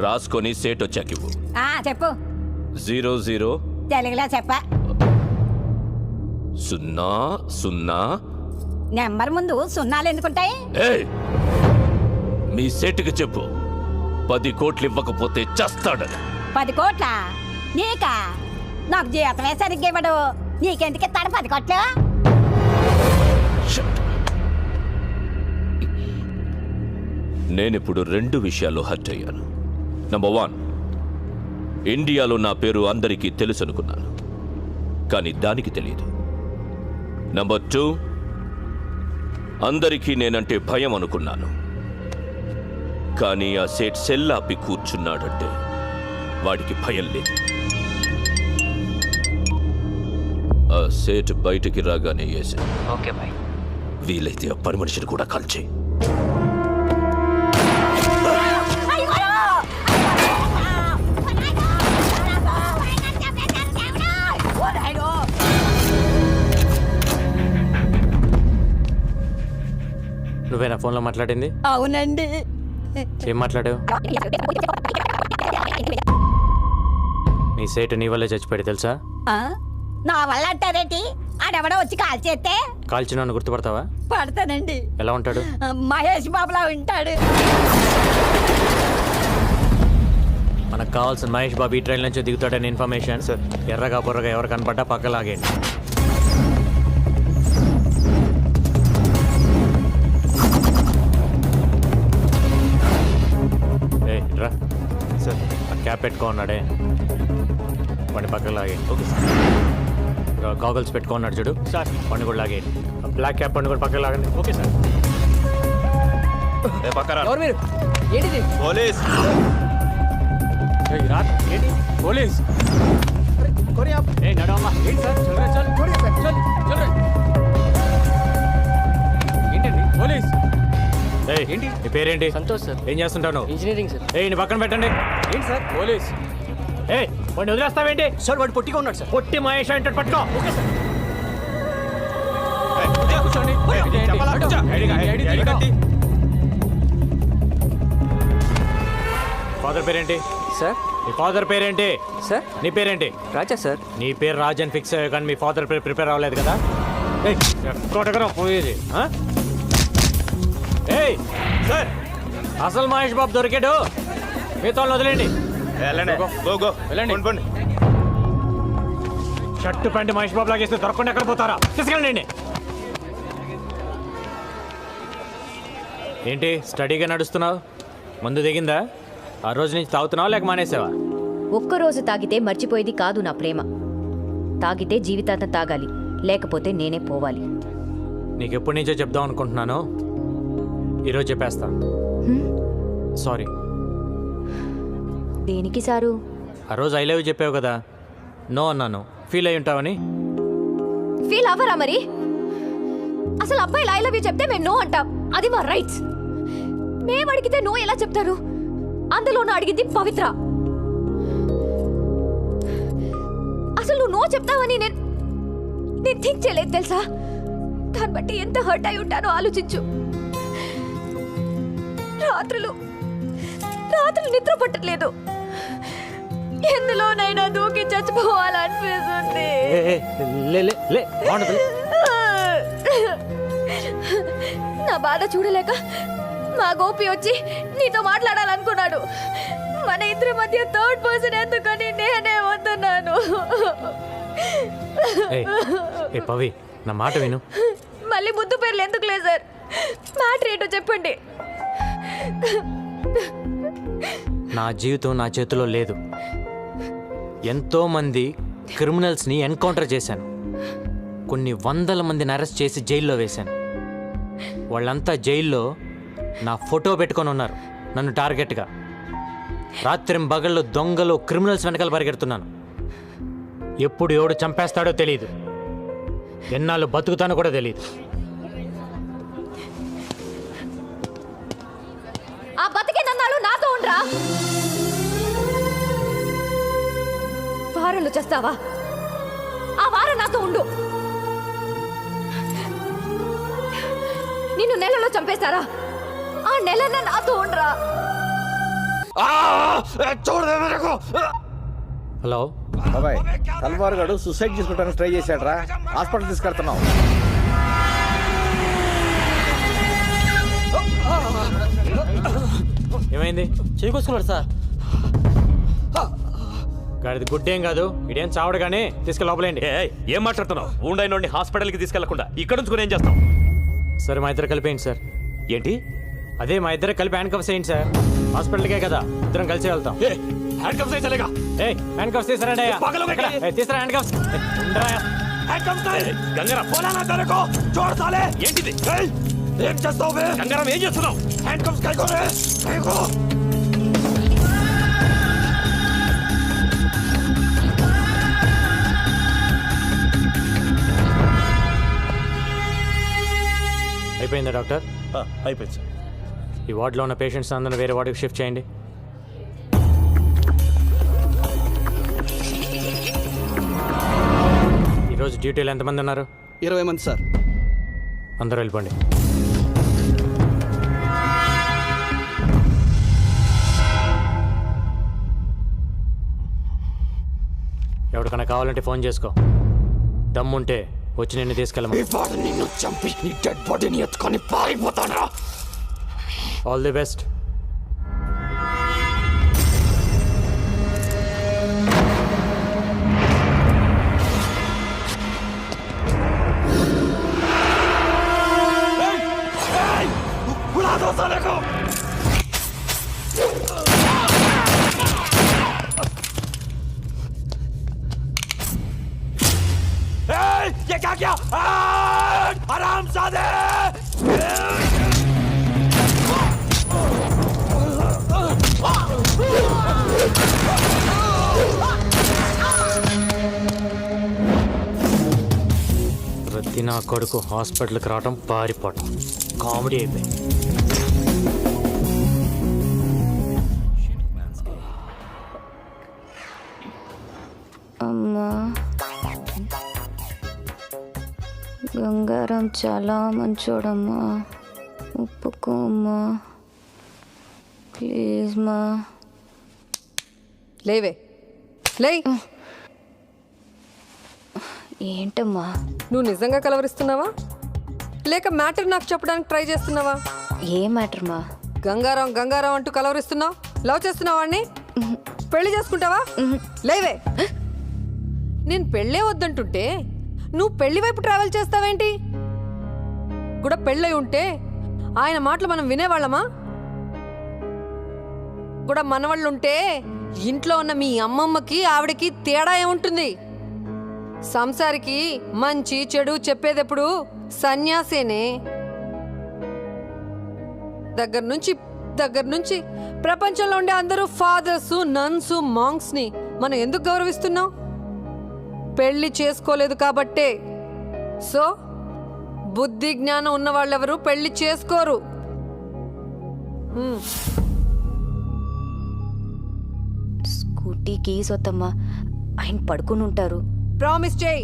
రాసుకొని సేట్ వచ్చాక ఇవ్వు. చెప్పు. 00 తెలుగులో చెప్ప. 00. నెంబర్ ముందు సున్నాలు ఎందుకుంటాయి? మీ సేటుకి చెప్పు 10 కోట్లు ఇవ్వకపోతే చస్తాడని. 10 కోట్ల నీకా? నాకు జీతమే సరిగ్గా ఇవ్వడు, నీకెందుకు ఇస్తాడు 10 కోట్లు? నేనిప్పుడు 2 విషయాల్లో హర్ట్ అయ్యాను. నంబర్ 1, ఇండియాలో నా పేరు అందరికీ తెలుసు అనుకున్నాను, కానీ దానికి తెలియదు. నంబర్ 2, అందరికీ నేనంటే భయం అనుకున్నాను, కానీ ఆ సేట్ సెల్లాపి కూర్చున్నాడంటే వాడికి భయం లేదు. ఆ సేట్ బయటికి రాగానే వేసాను. Okay bye. వీలైతే ఆ పని మనిషిని కూడా కాల్చేయి. నువ్వేనా ఫోన్లో మాట్లాడింది? అవునండి. ఏం మాట్లాడావు? మీ సేటు నీ వల్లే చచ్చిపోయాడు తెలుసా? ఆ? నా వల్ల అంటారేంటి? ఆడెవడో వచ్చి కాల్ చేస్తే కాల్చిన గుర్తుపడతావా? పడతానండి. ఎలా ఉంటాడు? మహేష్ బాబులా ఉంటాడు. మనకు కావాల్సిన మహేష్ బాబు ఈ ట్రైన్ నుంచి దిగుతాడని ఇన్ఫర్మేషన్. ఎర్రగా బుర్రగా ఎవరు కనపడ్డా పక్కలాగేయండి. రా సార్, ఆ క్యాప్ పెట్టుకో ఉన్నాడే వాడిని పక్కకు లాగేయండి. Okay sir. గాగల్స్ పెట్టుకో ఉన్నాడు చూడు సార్, వాడిని కూడా లాగేయండి. బ్లాక్ క్యాప్ వాడిని కూడా పక్కకు లాగండి. Okay sir. ఎవరు మీరు? ఏంటిది? పోలీస్. ఏంటి పోలీస్? నడవమ్మా. ఏంటి సార్? ఏంటండి పోలీస్? ఏంటి నీ పేరేంటి? సంతోష్ సార్. ఏం చేస్తుంటాను? Engineering sir. నీ పక్కన పెట్టండి. ఏంటి సార్ పోలీస్? వాడిని వదిలేస్తావేంటి? సార్ వాడు పొట్టిగా ఉన్నాడు సార్. పొట్టి మహేష్ అంటే పట్టుకో. ఫాదర్ పేరేంటి సార్? మీ ఫాదర్ పేరేంటి సార్? నీ పేరేంటి? రాజా సార్. నీ పేరు రాజ్ అని ఫిక్స్ అయ్యా, కానీ మీ ఫాదర్ పేరు ప్రిపేర్ అవ్వలేదు కదా? ఎక్కడెక్కడ పోయేది? సార్, అసలు మహేష్ బాబు దొరికాడు. మీతో వదిలేండి. వెళ్ళండి. షర్టు ప్యాంటు మహేష్ బాబు లాగేస్తే దొరకకుండా ఎక్కడ పోతారా? తీసుకెళ్ళండి. ఏంటి స్టడీగా నడుస్తున్నావు? ముందు దిగిందా? ఆ రోజు నుంచి తాగుతున్నావా లేక మానేసావా? ఒక్కరోజు తాగితే మర్చిపోయేది కాదు నా ప్రేమ. తాగితే జీవితాంతం తాగాలి, లేకపోతే నేనే పోవాలి. నీకు ఎప్పటి నుంచో చెప్దాం అనుకుంటున్నాను, ఈరోజు చెప్పేస్తా. సారీ. దేనికి సారు? ఆ రోజు ఐ లవ్ యూ చెప్పావు కదా, నో అన్నాను. ఫీల్ అయి ఉంటావని. ఫీల్ అవ్వరా మరి? అసలు అబ్బాయిలు ఐ లవ్ యూ చెప్తే మేము నో అంటాం, అది మా రైట్స్. మేము అడిగితే నో ఎలా చెప్తారు? అందులోనూ అడిగింది పవిత్ర. అసలు నువ్వు నో చెప్తావని నేను థింక్ చేయలేదు తెలుసా? దాన్ని బట్టి ఎంత హర్ట్ అయి ఉంటానో ఆలోచించు. రాత్రులు నిద్ర పట్టట్లేదు. ఎందులోనైనా దూకి చచ్చిపోవాలనిపిస్తుంది. నా బాధ చూడలేక మా గోపి వచ్చి నీతో మాట్లాడాలనుకున్నాడు. మన ఇద్దరి మధ్య థర్డ్ పర్సన్ ఎందుకని నేనే వస్తున్నాను. పవి, నా మాట విను. మళ్ళీ ముద్దు పేర్లు ఎందుకు లేదు సార్? మ్యాటర్ ఏంటో చెప్పండి. నా జీవితం నా చేతిలో లేదు. ఎంతోమంది క్రిమినల్స్ని ఎన్కౌంటర్ చేశాను. కొన్ని వందల మందిని అరెస్ట్ చేసి జైల్లో వేశాను. వాళ్ళంతా జైల్లో నా ఫోటో పెట్టుకొని ఉన్నారు నన్ను టార్గెట్గా. రాత్రింబగళ్ళు దొంగలు క్రిమినల్స్ వెనకాల పరిగెడుతున్నాను. ఎప్పుడు ఎవడు చంపేస్తాడో తెలియదు, ఎన్నాళ్ళు బతుకుతానో కూడా తెలియదు. ఆ బతికే నన్నాళ్ళు నాతో ఉండరా? వారంలో చేస్తావా? ఆ వారం నాతో ఉండు. నిన్ను నెలలో చంపేస్తారా? ఆ నెలన్న నాతో ఉండరా? హలో బాబాయ్, తల్వార్ గడు సూసైడ్ చేసుకోవడానికి ట్రై చేశాడు రా. హాస్పిటల్ తీసుకెళ్తున్నాం. ఏమైంది? చేకొచ్చుకున్నాడు సార్. గాడిది గుడ్డేం కాదు, ఇదేం చావడు కానీ తీసుకెళ్ళి లోపలేండి. ఏం మాట్లాడుతున్నావు? ఊండైన హాస్పిటల్కి తీసుకెళ్లకుండా ఇక్కడ నుంచి ఏం చేస్తాం? సరే మా ఇద్దరు కలిపేయండి సార్. ఏంటి? అదే మా ఇద్దరు కలిపి హ్యాండ్ కప్స్ వేయండి సార్. హాస్పిటల్కే కదా, ఇద్దరం కలిసి వెళ్తాం. హ్యాండ్ కప్స్ వేయలేగా? హ్యాండ్ కప్స్ తీసుకురండి. తీసుకురా హ్యాండ్ కప్స్. గంగారాం చూడు సాలే. ఏంటిది? ఏం చేస్తావు? గంగారాం ఏం చేస్తున్నావు? హ్యాండ్ కప్స్ అయిపోయిందా డాక్టర్? అయిపోయింది సార్. ఈ వార్డులో ఉన్న పేషెంట్స్ అందరిని వేరే వార్డుకి షిఫ్ట్ చేయండి. ఈరోజు డ్యూటీలో ఎంతమంది ఉన్నారు? 20 మంది సార్. అందరూ వెళ్ళిపోండి. ఎవరికైనా కావాలంటే ఫోన్ చేసుకో. దమ్ముంటే వచ్చి నిన్ను తీసుకెళ్ళమని. నిన్ను చంపి నీ డెడ్ బాడీని ఎత్తుకొని పారిపోతాడా? All the best. ये क्या किया? हरामजादे! ప్రతి నా కొడుకు హాస్పిటల్కి రావడం, పారిపోవటం కామెడీ అయిపోయింది. అమ్మా, గంగారాం చాలా మంచోడమ్మా, ఒప్పుకోమ్మా ప్లీజ్ మా. లేవే, లే. ఏంటమ్మా? నువ్వు నిజంగా కలవరిస్తున్నావా లేక మ్యాటర్ నాకు చెప్పడానికి ట్రై చేస్తున్నావా? ఏ మ్యాటర్ మా? గంగారాం గంగారాం అంటూ కలవరిస్తున్నావు. లవ్ చేస్తున్నావా వాడిని? పెళ్లి చేసుకుంటావా? లేవే. నేను పెళ్ళే వద్దంటుంటే నువ్వు పెళ్లి వైపు ట్రావెల్ చేస్తావేంటి? కూడా పెళ్ళై ఉంటే ఆయన మాటలు మనం వినేవాళ్ళమా? కూడా మనవాళ్ళుంటే ఇంట్లో ఉన్న మీ అమ్మమ్మకి ఆవిడకి తేడా ఏముంటుంది? సంసారికి మంచి చెడు చెప్పేదెప్పుడు సన్యాసేనే. దగ్గర నుంచి ప్రపంచంలో ఉండే అందరూ ఫాదర్స్, నన్స్, మాంగ్స్ ని మనం ఎందుకు గౌరవిస్తున్నాం? పెళ్లి చేసుకోలేదు కాబట్టే. సో బుద్ధి జ్ఞానం ఉన్న వాళ్ళెవరూ పెళ్లి చేసుకోరు. స్కూటీ కీస్ వద్దమ్మా, ఆయన పడుకుని ఉంటారు. ప్రామిస్ చేయి,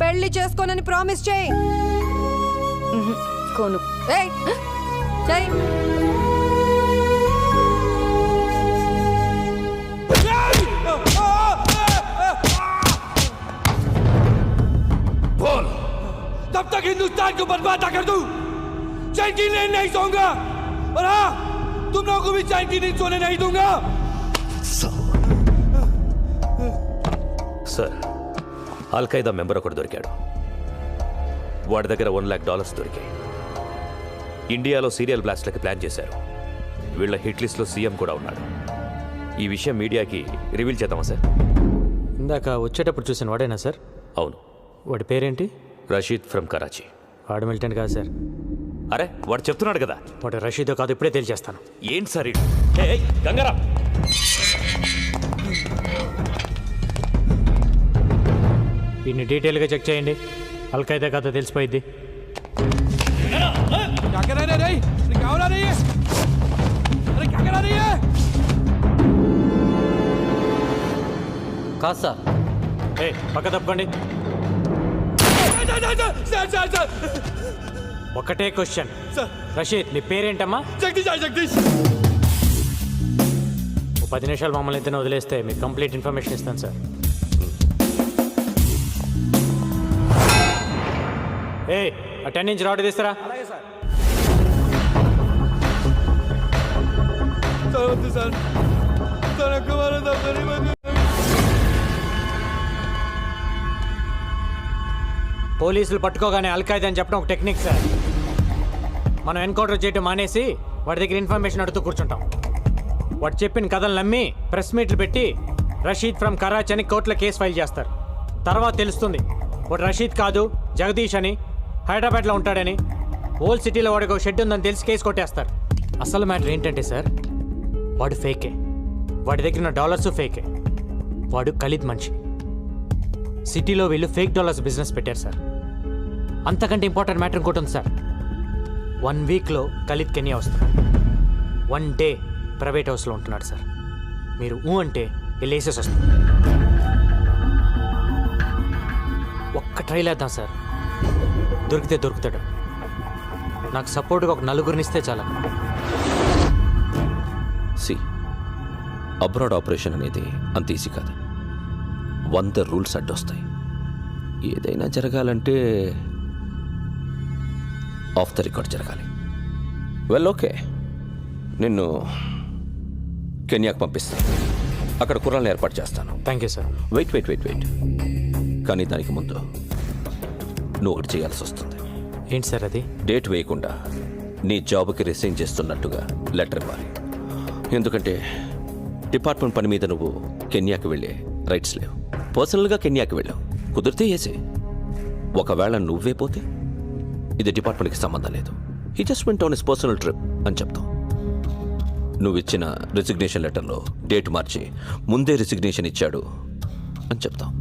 పెళ్లి చేసుకోనని ప్రామిస్ చేయి. కోను. ఏయ్ చేయి. बोल, तब तक हिंदुस्तान को बर्बाद ना कर दूं, चैन की नींद नहीं सोऊंगा। और हाँ, तुम लोगों को भी चैन की नींद सोने नहीं दूंगा। సార్, అల్ఖైదా మెంబర్ ఒకడు దొరికాడు. వాడి దగ్గర $1 lakh దొరికాయి. ఇండియాలో సీరియల్ బ్లాస్ట్లకి ప్లాన్ చేశారు. వీళ్ళ హిట్ లిస్ట్లో సీఎం కూడా ఉన్నాడు. ఈ విషయం మీడియాకి రివీల్ చేద్దామా సార్? ఇందాక వచ్చేటప్పుడు చూసిన వాడేనా సార్? అవును. వాడి పేరేంటి? రషీద్ ఫ్రమ్ కరాచీ. వాడు మిలిటెంట్ కాదు సార్. అరే, వాడు చెప్తున్నాడు కదా. వాడు రషీదో కాదు, ఇప్పుడే తేల్చేస్తాను. ఏంటి సార్ ఇది? గంగారాం, వీడిని డీటెయిల్గా చెక్ చేయండి. అల్ఖైదా కాదో తెలిసిపోయింది. కాదు సార్. పక్క తప్పుకోండి. ఒకటే క్వశ్చన్. రషీద్, నీ పేరేంటమ్మా? జగదీష్. 10 నిమిషాలు మమ్మల్ని ఇద్దరిని వదిలేస్తే మీకు కంప్లీట్ ఇన్ఫర్మేషన్ ఇస్తాను సార్. ఆ 10 ఇంచ్ రాడ్ తీస్తారా? వద్దు సార్, తనకు మన తప్పని వద్దు. పోలీసులు పట్టుకోగానే అల్ఖైదా అని చెప్పడం ఒక టెక్నిక్ సార్. మనం ఎన్కౌంటర్ చేయడం మానేసి వాడి దగ్గర ఇన్ఫర్మేషన్ అడుగుతూ కూర్చుంటాం. వాడు చెప్పిన కథలు నమ్మి ప్రెస్ మీట్లు పెట్టి రషీద్ ఫ్రమ్ కరాచీ అని కోర్టులో కేసు ఫైల్ చేస్తారు. తర్వాత తెలుస్తుంది వాడు రషీద్ కాదు జగదీష్ అని, హైదరాబాద్లో ఉంటాడని. ఓల్డ్ సిటీలో వాడికి ఒక షెడ్ ఉందని తెలిసి కేసు కొట్టేస్తారు. అసలు మ్యాటర్ ఏంటంటే సార్, వాడు ఫేకే. వాడి దగ్గర ఉన్న డాలర్స్ ఫేకే. వాడు ఖలీద్ మనిషి. సిటీలో వీళ్ళు ఫేక్ డాలర్స్ బిజినెస్ పెట్టారు సార్. అంతకంటే ఇంపార్టెంట్ మ్యాటర్ ఇంకోటి ఉంది సార్. 1 వీక్లో ఖలీద్ కెన్యా వస్తున్నాడు. 1 డే ప్రైవేట్ హౌస్లో ఉంటున్నాడు సార్. మీరు అంటే వెళ్ళేసేసి వస్తుంది. ఒక్క ట్రైల్ వేద్దాం సార్, దొరికితే దొరుకుతాడు. నాకు సపోర్ట్గా ఒక 4 ఇస్తే చాలా. సి అబ్రాడ్ ఆపరేషన్ అనేది అంత ఈజీ కాదు. 100 రూల్స్ అడ్డొస్తాయి. ఏదైనా జరగాలంటే ఆఫ్ ద రికార్డ్ జరగాలి. వెల్ ఓకే, నిన్ను కెన్యాకు పంపిస్తాను. అక్కడ కుర్రాలను ఏర్పాటు చేస్తాను. Thank you sir. వెయిట్. కానీ దానికి ముందు నువ్వు ఒకటి చేయాల్సి వస్తుంది. ఏంటి సార్ అది? డేట్ వేయకుండా నీ జాబ్కి రిసైన్ చేస్తున్నట్టుగా లెటర్ ఇవ్వాలి. ఎందుకంటే డిపార్ట్మెంట్ పని మీద నువ్వు కెన్యాకి వెళ్ళే రైట్స్ లేవు. పర్సనల్గా కెన్యాకి వెళ్ళావు, కుదిరితే వేసే. ఒకవేళ నువ్వే పోతే ఇది డిపార్ట్మెంట్కి సంబంధం లేదు. He just went on his personal trip అని చెప్తావు. నువ్వు ఇచ్చిన రిజిగ్నేషన్ లెటర్లో డేట్ మార్చి ముందే రిజిగ్నేషన్ ఇచ్చాడు అని చెప్తాం.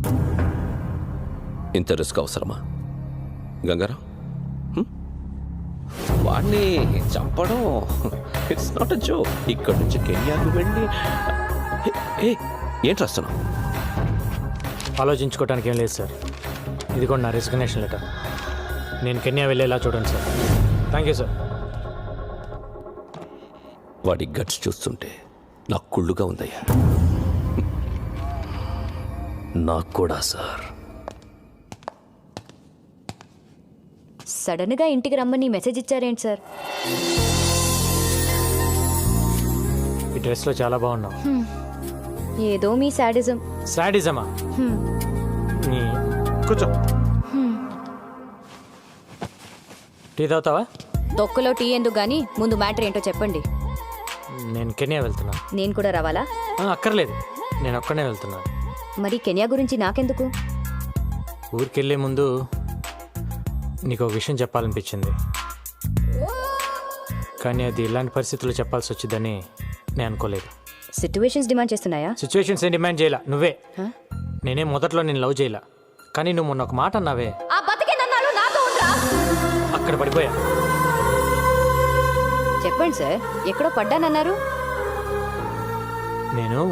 ఇంత రిస్క్ అవసరమా గంగారాం? వాడిని చంపడం ఇట్స్ నాట్ అ జోక్. ఇక్కడ నుంచి కెన్యాకు వెళ్ళి ఏంటి రాస్తున్నావు? ఆలోచించుకోవడానికి ఏం లేదు సార్. ఇది కూడా నా రిజిగ్నేషన్ లెటర్. నేను కెన్యా వెళ్ళేలా చూడండి సార్. Thank you sir. వాడి గట్స్ చూస్తుంటే నాకు కుళ్ళుగా ఉందయ్యా. నాకు కూడా సార్. సడన్గా ఇంటికి రమ్మని మెసేజ్ ఇచ్చారేంటి సార్? ఈ డ్రెస్లో చాలా బాగున్నావు. ఏదో మీ సాడిజం. సాడిజమా? కూర్చో. టీ తాగుతావా? తొక్కలో టీ ఎందుకు గానీ ముందు మ్యాటర్ ఏంటో చెప్పండి. నేను కెన్యా వెళ్తున్నా. నేను కూడా రావాలా? అక్కర్లేదు, నేను ఒక్కనే వెళ్తున్నాను. మరి కెన్యా గురించి నాకెందుకు? ఊరికి వెళ్ళే ముందు నీకు ఒక విషయం చెప్పాలనిపించింది. కానీ అది ఇలాంటి పరిస్థితుల్లో చెప్పాల్సి వచ్చిందని నేను అనుకోలేదు. సిచ్యువేషన్స్ డిమాండ్ చేస్తున్నాయా? సిచ్యువేషన్స్ ఏం డిమాండ్ చేయలా, నువ్వే. నేనే మొదట్లో నేను లవ్ చేయలా, కానీ నువ్వు మొన్న ఒక మాట అన్నావే, అక్కడ పడిపోయా. చెప్పండి సార్, ఎక్కడో పడ్డానన్నారు. నేను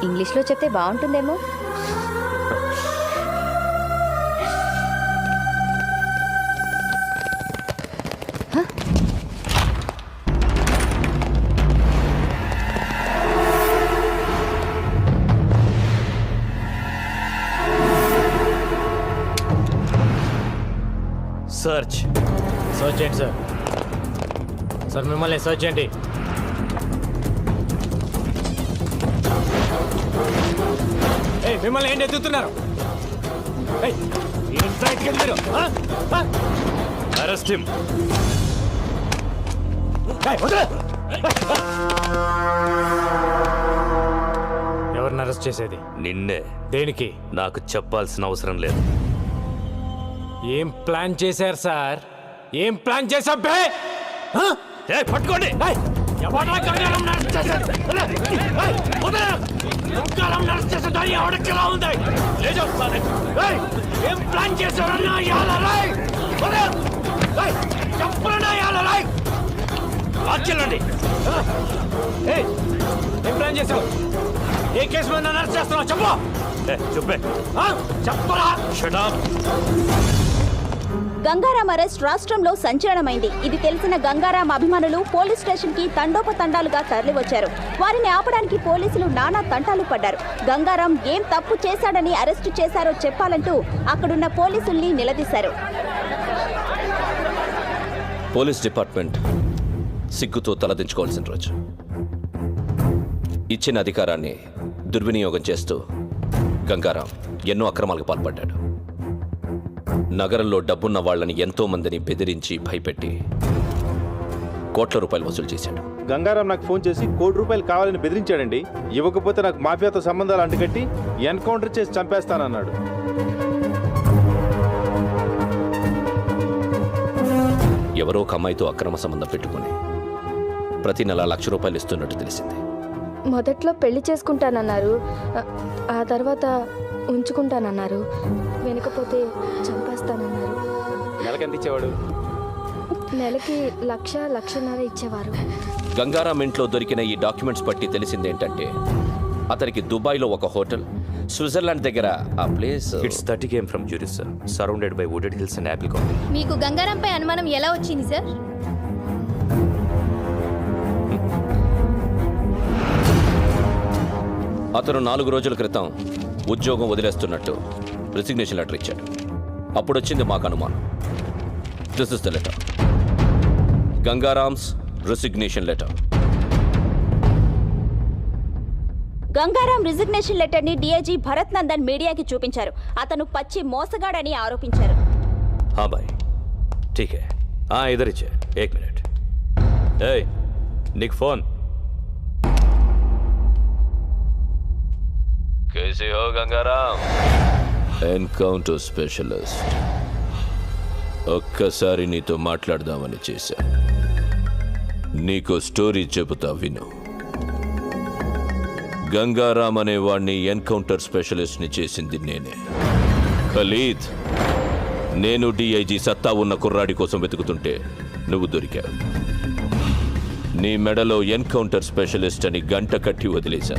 ఇంగ్లీష్లో చెప్తే బాగుంటుందేమో. సర్చ్ చేయండి సార్. సార్ మిమ్మల్ని సర్చ్ చేయండి. మిమ్మల్ని ఏంటి ఎత్తుతున్నారు? Arrest him. ఎవరిని అరెస్ట్ చేసేది? నిన్నే. దేనికి? నాకు చెప్పాల్సిన అవసరం లేదు. ఏం ప్లాన్ చేశారు సార్? ఏం ప్లాన్ చేశా? పట్టుకోండి. ఏం ప్లాన్ చేశారన్నా? వాక్యండి. ఏం ప్లాన్ చేశావు? ఏ కేసు మీద నన్ను అరెస్ట్ చేస్తున్నావు? చెప్పు. చెప్పే. చెప్పరా? Shut up. గంగారాం అరెస్ట్ రాష్ట్రంలో సంచలనమైంది. ఇది తెలిసిన గంగారాం అభిమానులు పోలీస్ స్టేషన్ కి తండోపతండాలుగా తరలివచ్చారు. వారిని ఆపడానికి పోలీసులు నానా తంటాలు పడ్డారు. గంగారాం ఏం తప్పు చేశాడని అరెస్టు చేశారో చెప్పాలంటూ అక్కడున్న పోలీసుల్ని నిలదీశారు. పోలీస్ డిపార్ట్మెంట్ సిగ్గుతో తలదించుకోవాల్సిన రోజు. ఇచ్చిన అధికారాన్ని దుర్వినియోగం చేస్తూ గంగారాం ఎన్నో అక్రమాలకు పాల్పడ్డాడు. నగరంలో డబ్బున్న వాళ్ళని ఎంతో మందిని బెదిరించి భయపెట్టి కోట్ల రూపాయలు వసూలు చేశాడు. గంగారాం నాకు ఫోన్ చేసి ₹1,00,00,000 కావాలని బెదిరించాడండి. ఇవ్వకపోతే నాకు మాఫియాతో సంబంధాలు అంటుకట్టి ఎన్కౌంటర్ చేసి చంపేస్తానన్నాడు. ఎవరో ఒక అమ్మాయితో అక్రమ సంబంధం పెట్టుకుని ప్రతి నెల ₹1,00,000 ఇస్తున్నట్టు తెలిసింది. మొదట్లో పెళ్లి చేసుకుంటానన్నారు, ఆ తర్వాత ఉంచుకుంటానన్నారు, వెనకపోతే చంపేస్తానన్నారు. నెలకి ఎంత ఇచ్చేవాడు? నెలకి 1,00,000-1,50,000 ఇచ్చేవారు. గంగారాం ఇంట్లో దొరికిన ఈ డాక్యుమెంట్స్ బట్టి తెలిసిందేంటంటే అతనికి దుబాయ్లో ఒక హోటల్, స్విట్జర్లాండ్ దగ్గర ఆ place. It's 30 km from Zurich, sir. Surrounded by wooded hills and apple coffee. మీకు గంగారాంపై అనుమానం ఎలా వచ్చింది సార్? అతను 4 రోజుల క్రితం ఉద్యోగం వదిలేస్తున్నట్టు రిసిగ్నేషన్ లెటర్ ఇచ్చాడు. అప్పుడు వచ్చింది మాకు అనుమానం. This is the letter, Gangaram's resignation letter. Gangaram resignation letter ని డీఐజీ భరత్ నందన్ మీడియాకి చూపించారు. అతను పచ్చి మోసగాడని ఆరోపించారు. हाँ भाई, ठीक है. हाँ, इधर ही 1 मिनट. ए, निक फोन. कैसे हो गंगाराम? Encounter specialist. ఒక్కసారి నీతో మాట్లాడదామని చేశా. నీకో స్టోరీ చెబుతా విను. గంగారాం అనే వాణ్ణి ఎన్కౌంటర్ స్పెషలిస్ట్ని చేసింది నేనే. ఖలీద్, నేను డిఐజీ సత్తా ఉన్న కుర్రాడి కోసం వెతుకుతుంటే నువ్వు దొరికావు. నీ మెడలో ఎన్కౌంటర్ స్పెషలిస్ట్ అని గంట కట్టి వదిలేశా.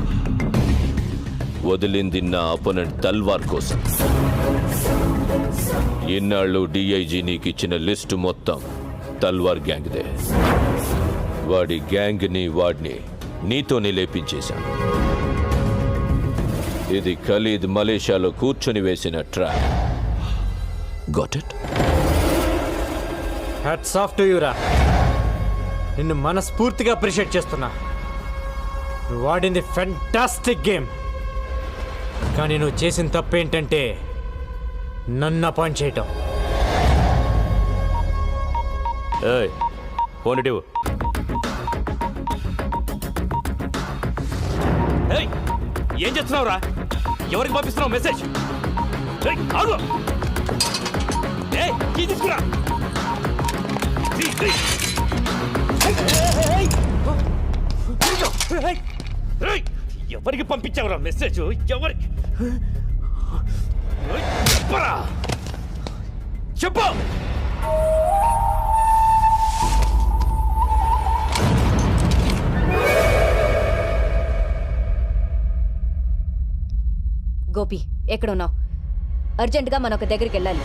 వదిలింది నా అపోనెంట్ తల్వార్ కోసం. ఇన్నాళ్ళు డిఐజీ నీకు ఇచ్చిన లిస్టు మొత్తం తల్వార్ గ్యాంగ్దే. వాడి గ్యాంగ్ని వాడిని నీతోనే లేపించేశాను. ఇది ఖలీద్ మలేషియాలో కూర్చొని వేసిన trap. Got it? Hats off to యూరా. నిన్ను మనస్ఫూర్తిగా అప్రిషియేట్ చేస్తున్నా. నువ్వు ఆడింది ఫెంటాస్టిక్ గేమ్. కానీ నువ్వు చేసిన తప్పేంటంటే నన్ను అపాయింట్ చేయటం. ఏయ్, ఫోన్ ఇటు. ఏయ్, ఏం చేస్తున్నావురా? ఎవరికి పంపిస్తున్నావు మెసేజ్? ఏయ్, ఆగు. ఏయ్, కీ తీసుకురా. ఎవరికి పంపించావురా మెసేజ్? ఎవరికి చెప్పరా? చెప్పు. గోపి, ఎక్కడున్నావు? అర్జెంటుగా మనం ఒక దగ్గరికి వెళ్ళాలి.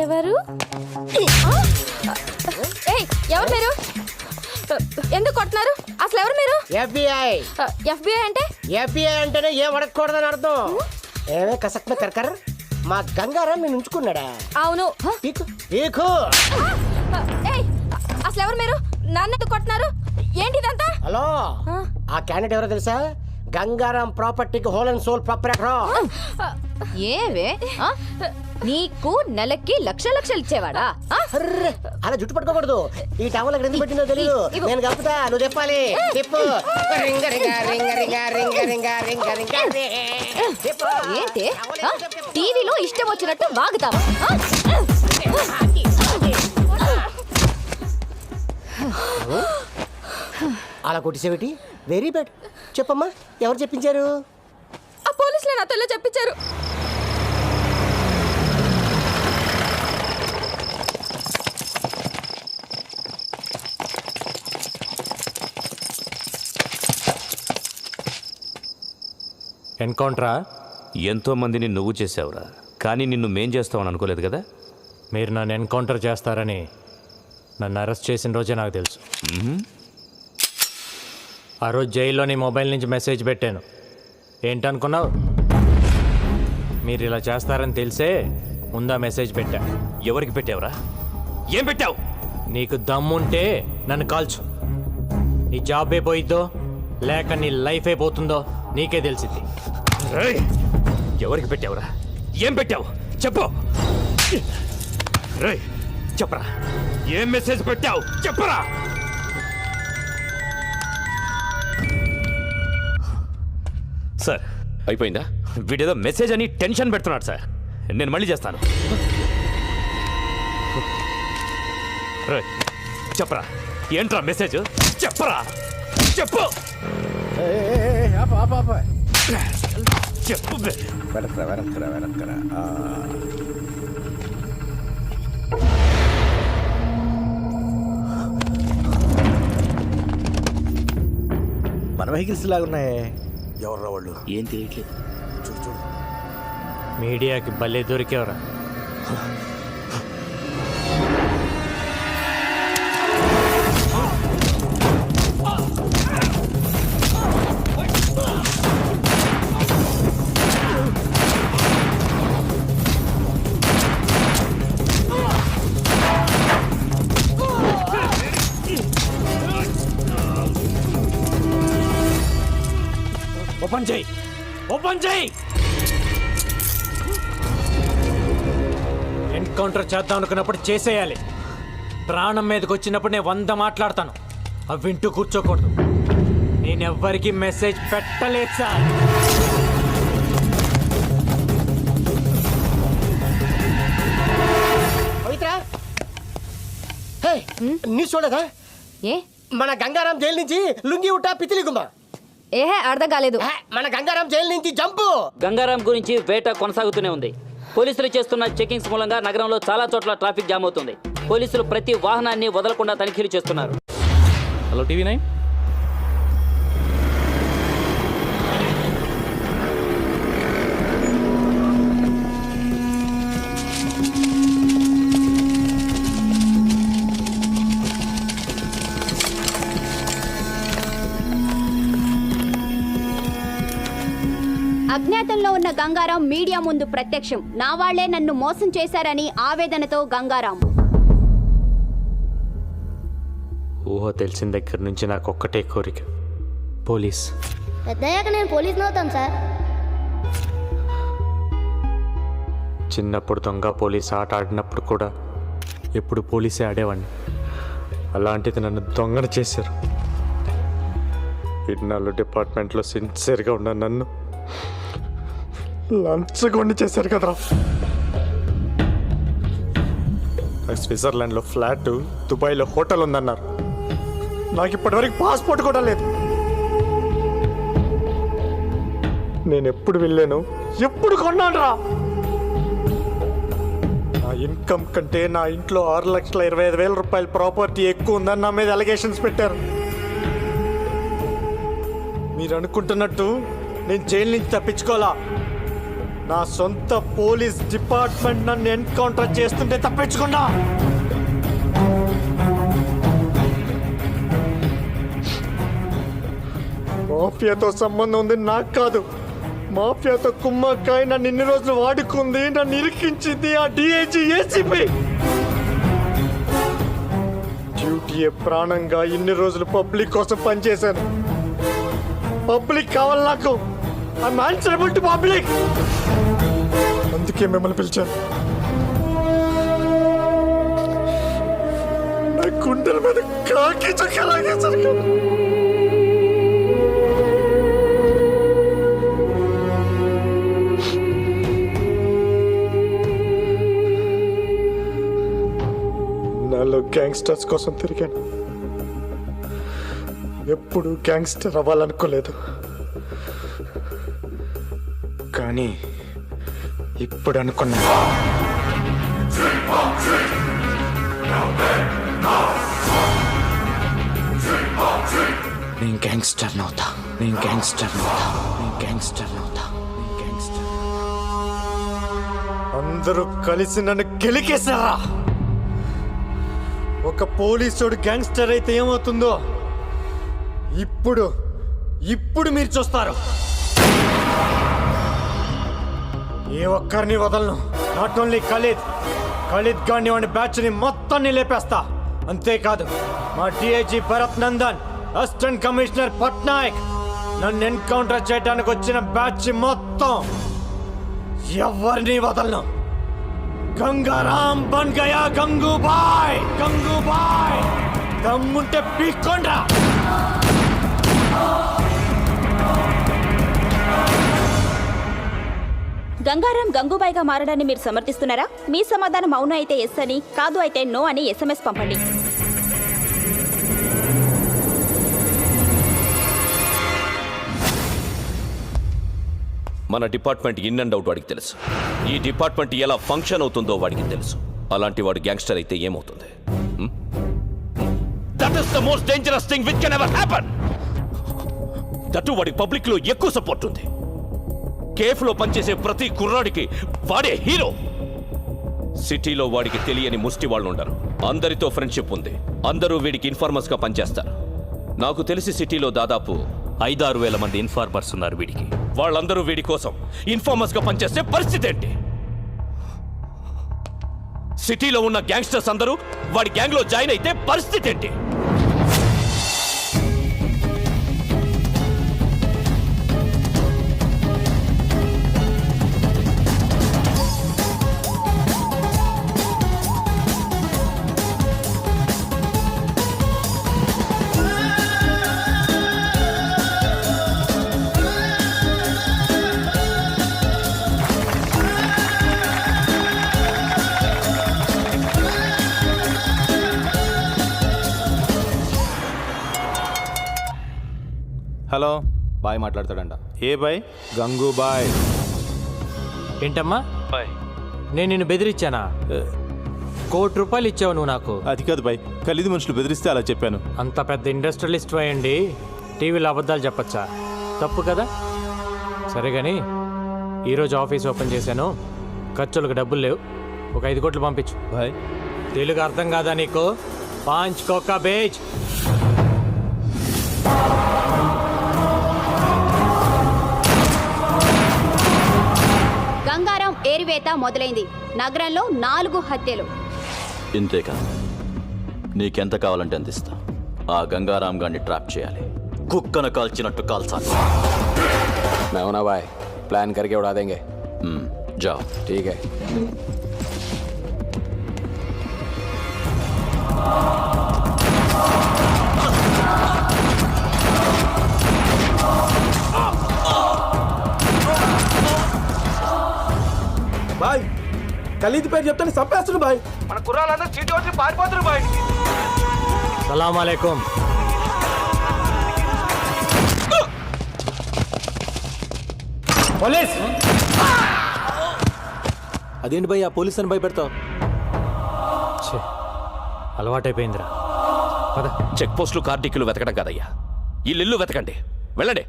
ఎవరు? ఎవరు మీరు? ఎందుకు కొడుతున్నారు? అసలు ఎవరు మీరు? FBI. FBI అంటే? FBI అంటేనే ఏం అడగకూడదని అర్థం. ఏమే కసక్ మే కర్కర్. మా గంగారాం నేను ఉంచుకున్నాడా? అవును. అసలు ఎవరు మీరు? నన్ను ఎందుకు కొడుతున్నారు? ఏంటి ఇదంతా? హలో, ఆ క్యాండిడేట్ ఎవరో తెలుసా? గంగారాం ప్రాపర్టీకి హోల్ అండ్ సోల్ ప్రాపరేటర్. ఏవే నీకు నెలకి లక్షలు ఇచ్చేవాడా? అలా జుట్టు పట్టుకోకూడదు. ఈ టవల్ ఎక్కడ ఎందుకు పెట్టిందో తెలియదు. నేను కలుపుతా, నువ్వు చెప్పాలి. చెప్పు. ఏంటి టీవీలో ఇష్టం వచ్చినట్టు వాగుతావా? అలా కొట్టిసేవిటి? Very bad. చెప్పమ్మా, ఎవరు చెప్పించారు? ఆ పోలీసులే నాతో ఇలా చెప్పించారు. ఎన్కౌంటరా? ఎంతో మందిని నువ్వు చేసావురా, కానీ నిన్ను మేం చేస్తావని అనుకోలేదు కదా. మీరు నన్ను ఎన్కౌంటర్ చేస్తారని నన్ను అరెస్ట్ చేసిన రోజే నాకు తెలుసు. ఆ రోజు జైల్లో నీ మొబైల్ నుంచి మెసేజ్ పెట్టాను. ఏంటనుకున్నావు? మీరు ఇలా చేస్తారని తెలిసే ముందా మెసేజ్ పెట్టా. ఎవరికి పెట్టావురా? ఏం పెట్టావు? నీకు దమ్ముంటే నన్ను కాల్చు. నీ జాబ్ అయిపోయిద్దో లేక నీ లైఫ్ అయిపోతుందో నీకే తెలిసింది. ఎవరికి పెట్టావురా? ఏం పెట్టావు చెప్పు. రేయ్ చెప్పరా, ఏం మెసేజ్ పెట్టావు చెప్పరా. సార్ అయిపోయిందా? వీడేదో మెసేజ్ అని టెన్షన్ పెడుతున్నాడు సార్. నేను మళ్ళీ చేస్తాను. రేయ్ చెప్పరా, ఏంట్రా మెసేజ్ చెప్పరా, చెప్పు చెప్పు. మన వెహికల్స్ లాగా ఉన్నాయి. ఎవర్రా వాళ్ళు? ఏం తెలియట్లేదు. చూడు చూడు. మీడియాకి భలే దొరికేవరా. ఓపెన్ చేయి, ఓపెన్ చేయి. ఎన్కౌంటర్ చేద్దాం అనుకున్నప్పుడు చేసేయాలి. ప్రాణం మీదకి వచ్చినప్పుడు నేను 100 మాట్లాడతాను. అవి వింటూ కూర్చోకూడదు. నేనెవ్వరికి మెసేజ్ పెట్టలేదు సార్. పవిత్ర, హే న్యూస్ చూడదా? ఏ మన గంగారాం జైలు నుంచి లుంగి ఉట్టా పితిలి గుమ్మ. ఏహే అర్థం కాలేదు. మన గంగారాం జైలు నుంచి జంపు. గంగారాం గురించి వేట కొనసాగుతూనే ఉంది. పోలీసులు చేస్తున్న చెకింగ్స్ మూలంగా నగరంలో చాలా చోట్ల ట్రాఫిక్ జామ్ అవుతుంది. పోలీసులు ప్రతి వాహనాన్ని వదలకుండా తనిఖీలు చేస్తున్నారు. Hello TV9. అజ్ఞాతంలో ఉన్న గంగారాం మీడియా ముందు ప్రత్యక్షం. నా వాళ్లే నన్ను మోసం చేశారని ఆవేదనతో గంగారాం. ఊహ తెలిసిన దగ్గర నుంచి నాకు ఒక్కటే కోరిక, పోలీస్. పెద్దయ్యాక నేను పోలీస్ అవుతాను సార్. చిన్నప్పుడు దొంగ పోలీస్ ఆట ఆడినప్పుడు కూడా ఎప్పుడు పోలీసే ఆడేవాడిని. అలాంటిది నన్ను దొంగను చేశారు. ఇన్నాళ్ళు డిపార్ట్మెంట్లో సిన్సియర్గా ఉన్న నన్ను లంచగొండి చేశారు కదరా. నాకు స్విట్జర్లాండ్లో ఫ్లాట్, దుబాయ్లో హోటల్ ఉందన్నారు. నాకు ఇప్పటివరకు పాస్పోర్ట్ కూడా లేదు. నేను ఎప్పుడు వెళ్ళాను, ఎప్పుడు కొన్నాను రా. నా ఇన్కమ్ కంటే నా ఇంట్లో 6,25,000 రూపాయల ప్రాపర్టీ ఎక్కువ ఉందని నా మీద అలిగేషన్స్ పెట్టారు. మీరు అనుకుంటున్నట్టు నేను జైలు నుంచి తప్పించుకోవాలా? నా సొంత పోలీస్ డిపార్ట్మెంట్ నన్ను ఎన్కౌంటర్ చేస్తుంటే తప్పించుకున్నా. మాఫియాతో సంబంధం ఉంది నాకు కాదు. మాఫియాతో కుమ్మక్కాయ నన్ను ఇన్ని రోజులు వాడుకుంది, నన్ను ఇరికించింది ఆ డిఐజీ ఏసీపీ. డ్యూటీయే ప్రాణంగా ఇన్ని రోజులు పబ్లిక్ కోసం పనిచేశాను. పబ్లిక్ కావాలి నాకు. I'm answerable to public. అందుకే మిమ్మల్ని పిలిచాను. నా గుండెల మీద కాకి చక్కలాగేశారు కదా. నాలో గ్యాంగ్స్టర్స్ కోసం తిరిగాను. ఎప్పుడు గ్యాంగ్స్టర్ అవ్వాలనుకోలేదు. కానీ ఇప్పుడు అనుకున్నా. నేను గ్యాంగ్స్టర్ అవుతా. నేను గ్యాంగ్స్టర్ అవుతా. నేను గ్యాంగ్స్టర్ అవుతా. నేను గ్యాంగ్స్టర్. అందరూ కలిసి నన్ను గెలికేశారా? ఒక పోలీసుడు గ్యాంగ్స్టర్ అయితే ఏమవుతుందో ఇప్పుడు ఇప్పుడు మీరు చూస్తారు. ఏ ఒక్కరిని వదలను. నాట్ ఓన్లీ ఖలీద్ గాని వాడి బ్యాచ్ని మొత్తాన్ని లేపేస్తా. అంతేకాదు మా DIG Bharat Nandan, assistant commissioner Patnaik, నన్ను ఎన్కౌంటర్ చేయడానికి వచ్చిన బ్యాచ్ మొత్తం ఎవరిని వదలను. గంగారాం బన్ గయా గంగూబాయ్. దమ్ముంటే పీక్కోండ్రా. గంగారాం గంగూబాయిగా మారడాన్ని మీరు సమర్థిస్తున్నారా? మీ సమాధానం అవును అయితే ఎస్ అని, కాదు అయితే నో అని SMS పంపండి. మన డిపార్ట్మెంట్ ఇన్ అండ్ అవుట్ వాడికి తెలుసు. ఈ డిపార్ట్మెంట్ ఎలా ఫంక్షన్ అవుతుందో వాడికి తెలుసు. అలాంటి వాడు గ్యాంగ్స్టర్ అయితే ఏమవుతుంది? That is the most dangerous thing which can ever happen. That వాడికి పబ్లిక్ లో ఎక్కువ సపోర్ట్ ఉంది. కేఫ్లో పనిచేసే ప్రతి కుర్రాడికి వాడే హీరో. సిటీలో వాడికి తెలియని ముష్టి వాళ్ళు ఉండరు. అందరితో ఫ్రెండ్షిప్ ఉంది. అందరూ వీడికి ఇన్ఫార్మర్స్ గా పనిచేస్తారు. నాకు తెలిసి సిటీలో దాదాపు 5-6 వేల మంది ఇన్ఫార్మర్స్ ఉన్నారు వీడికి. వాళ్ళందరూ వీడి కోసం ఇన్ఫార్మర్స్ గా పనిచేస్తే పరిస్థితి ఏంటి? సిటీలో ఉన్న గ్యాంగ్స్టర్స్ అందరూ వాడి గ్యాంగ్ లో జాయిన్ అయితే పరిస్థితి ఏంటి? హలో, బాయ్ మాట్లాడతాడంట. ఏ బాయ్? గంగూబాయ్. ఏంటమ్మా బాయ్? నేను నిన్ను బెదిరించానా? ₹1 కోటి ఇచ్చావు నువ్వు నాకు. అది కాదు బాయ్, ఖలీద్ మనుషులు బెదిరిస్తే అలా చెప్పాను. అంత పెద్ద ఇండస్ట్రియలిస్ట్ అయ్యండి టీవీలో అబద్ధాలు చెప్పచ్చా? తప్పు కదా. సరే కానీ ఈరోజు ఆఫీస్ ఓపెన్ చేశాను, ఖర్చులకు డబ్బులు లేవు. ఒక 5 కోట్లు పంపించు. బాయ్ తెలుగు అర్థం కాదా నీకు? 5 కోకా బేచ్. గంగారాం ఏరివేత మొదలైంది. నగరంలో 4 హత్యలు. ఇంతేకా, నీకెంత కావాలంటే అంత ఇస్తా. ఆ గంగారాం గారిని ట్రాప్ చేయాలి. కుక్కను కాల్చినట్టు కాల్చాలి. मैं ना भाई, प्लान करके उड़ा देंगे. जाओ. ठीक है. బాయ్ ఖలీద్ పేరు చెప్తాను చంపేస్తున్నారు బాయ్. మన కుర్రాళ్ళందరూ చీటి వచ్చి పారిపోతున్నారు బాయ్. సలాం అలైకుం. పోలీస్. అదేంటి భయ్యా పోలీస్ అని భయపెడతావు? అలవాటైపోయిందిరా. పద. చెక్ పోస్టులు, కార్డిక్యులు వెతకడం కాదయ్యా, ఇల్లు వెతకండి. వెళ్ళండి.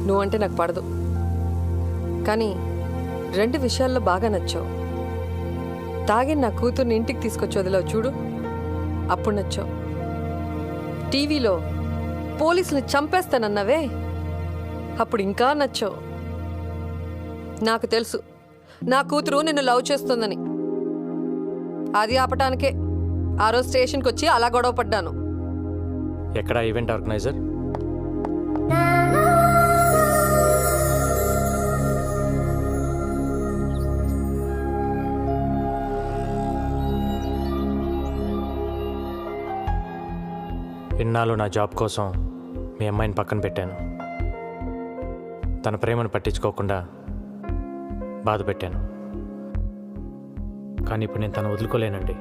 నువ్వంటే నాకు పడదు, కానీ 2 విషయాల్లో బాగా నచ్చావు. తాగి నా కూతుర్ని ఇంటికి తీసుకొచ్చి వదిలావు చూడు, అప్పుడు నచ్చావు. టీవీలో పోలీసుని చంపేస్తానన్నావే, అప్పుడు ఇంకా నచ్చావు. నాకు తెలుసు నా కూతురు నిన్ను లవ్ చేస్తుందని. అది ఆపటానికే ఆ రోజు స్టేషన్కి వచ్చి అలా గొడవ పడ్డాను. ఎక్కడ ఈవెంట్ ఆర్గనైజర్? ఇన్నాళ్ళు నా జాబ్ కోసం మీ అమ్మాయిని పక్కన పెట్టాను. తన ప్రేమను పట్టించుకోకుండా బాధ పెట్టాను. కానీ ఇప్పుడు నేను తను వదులుకోలేనండి.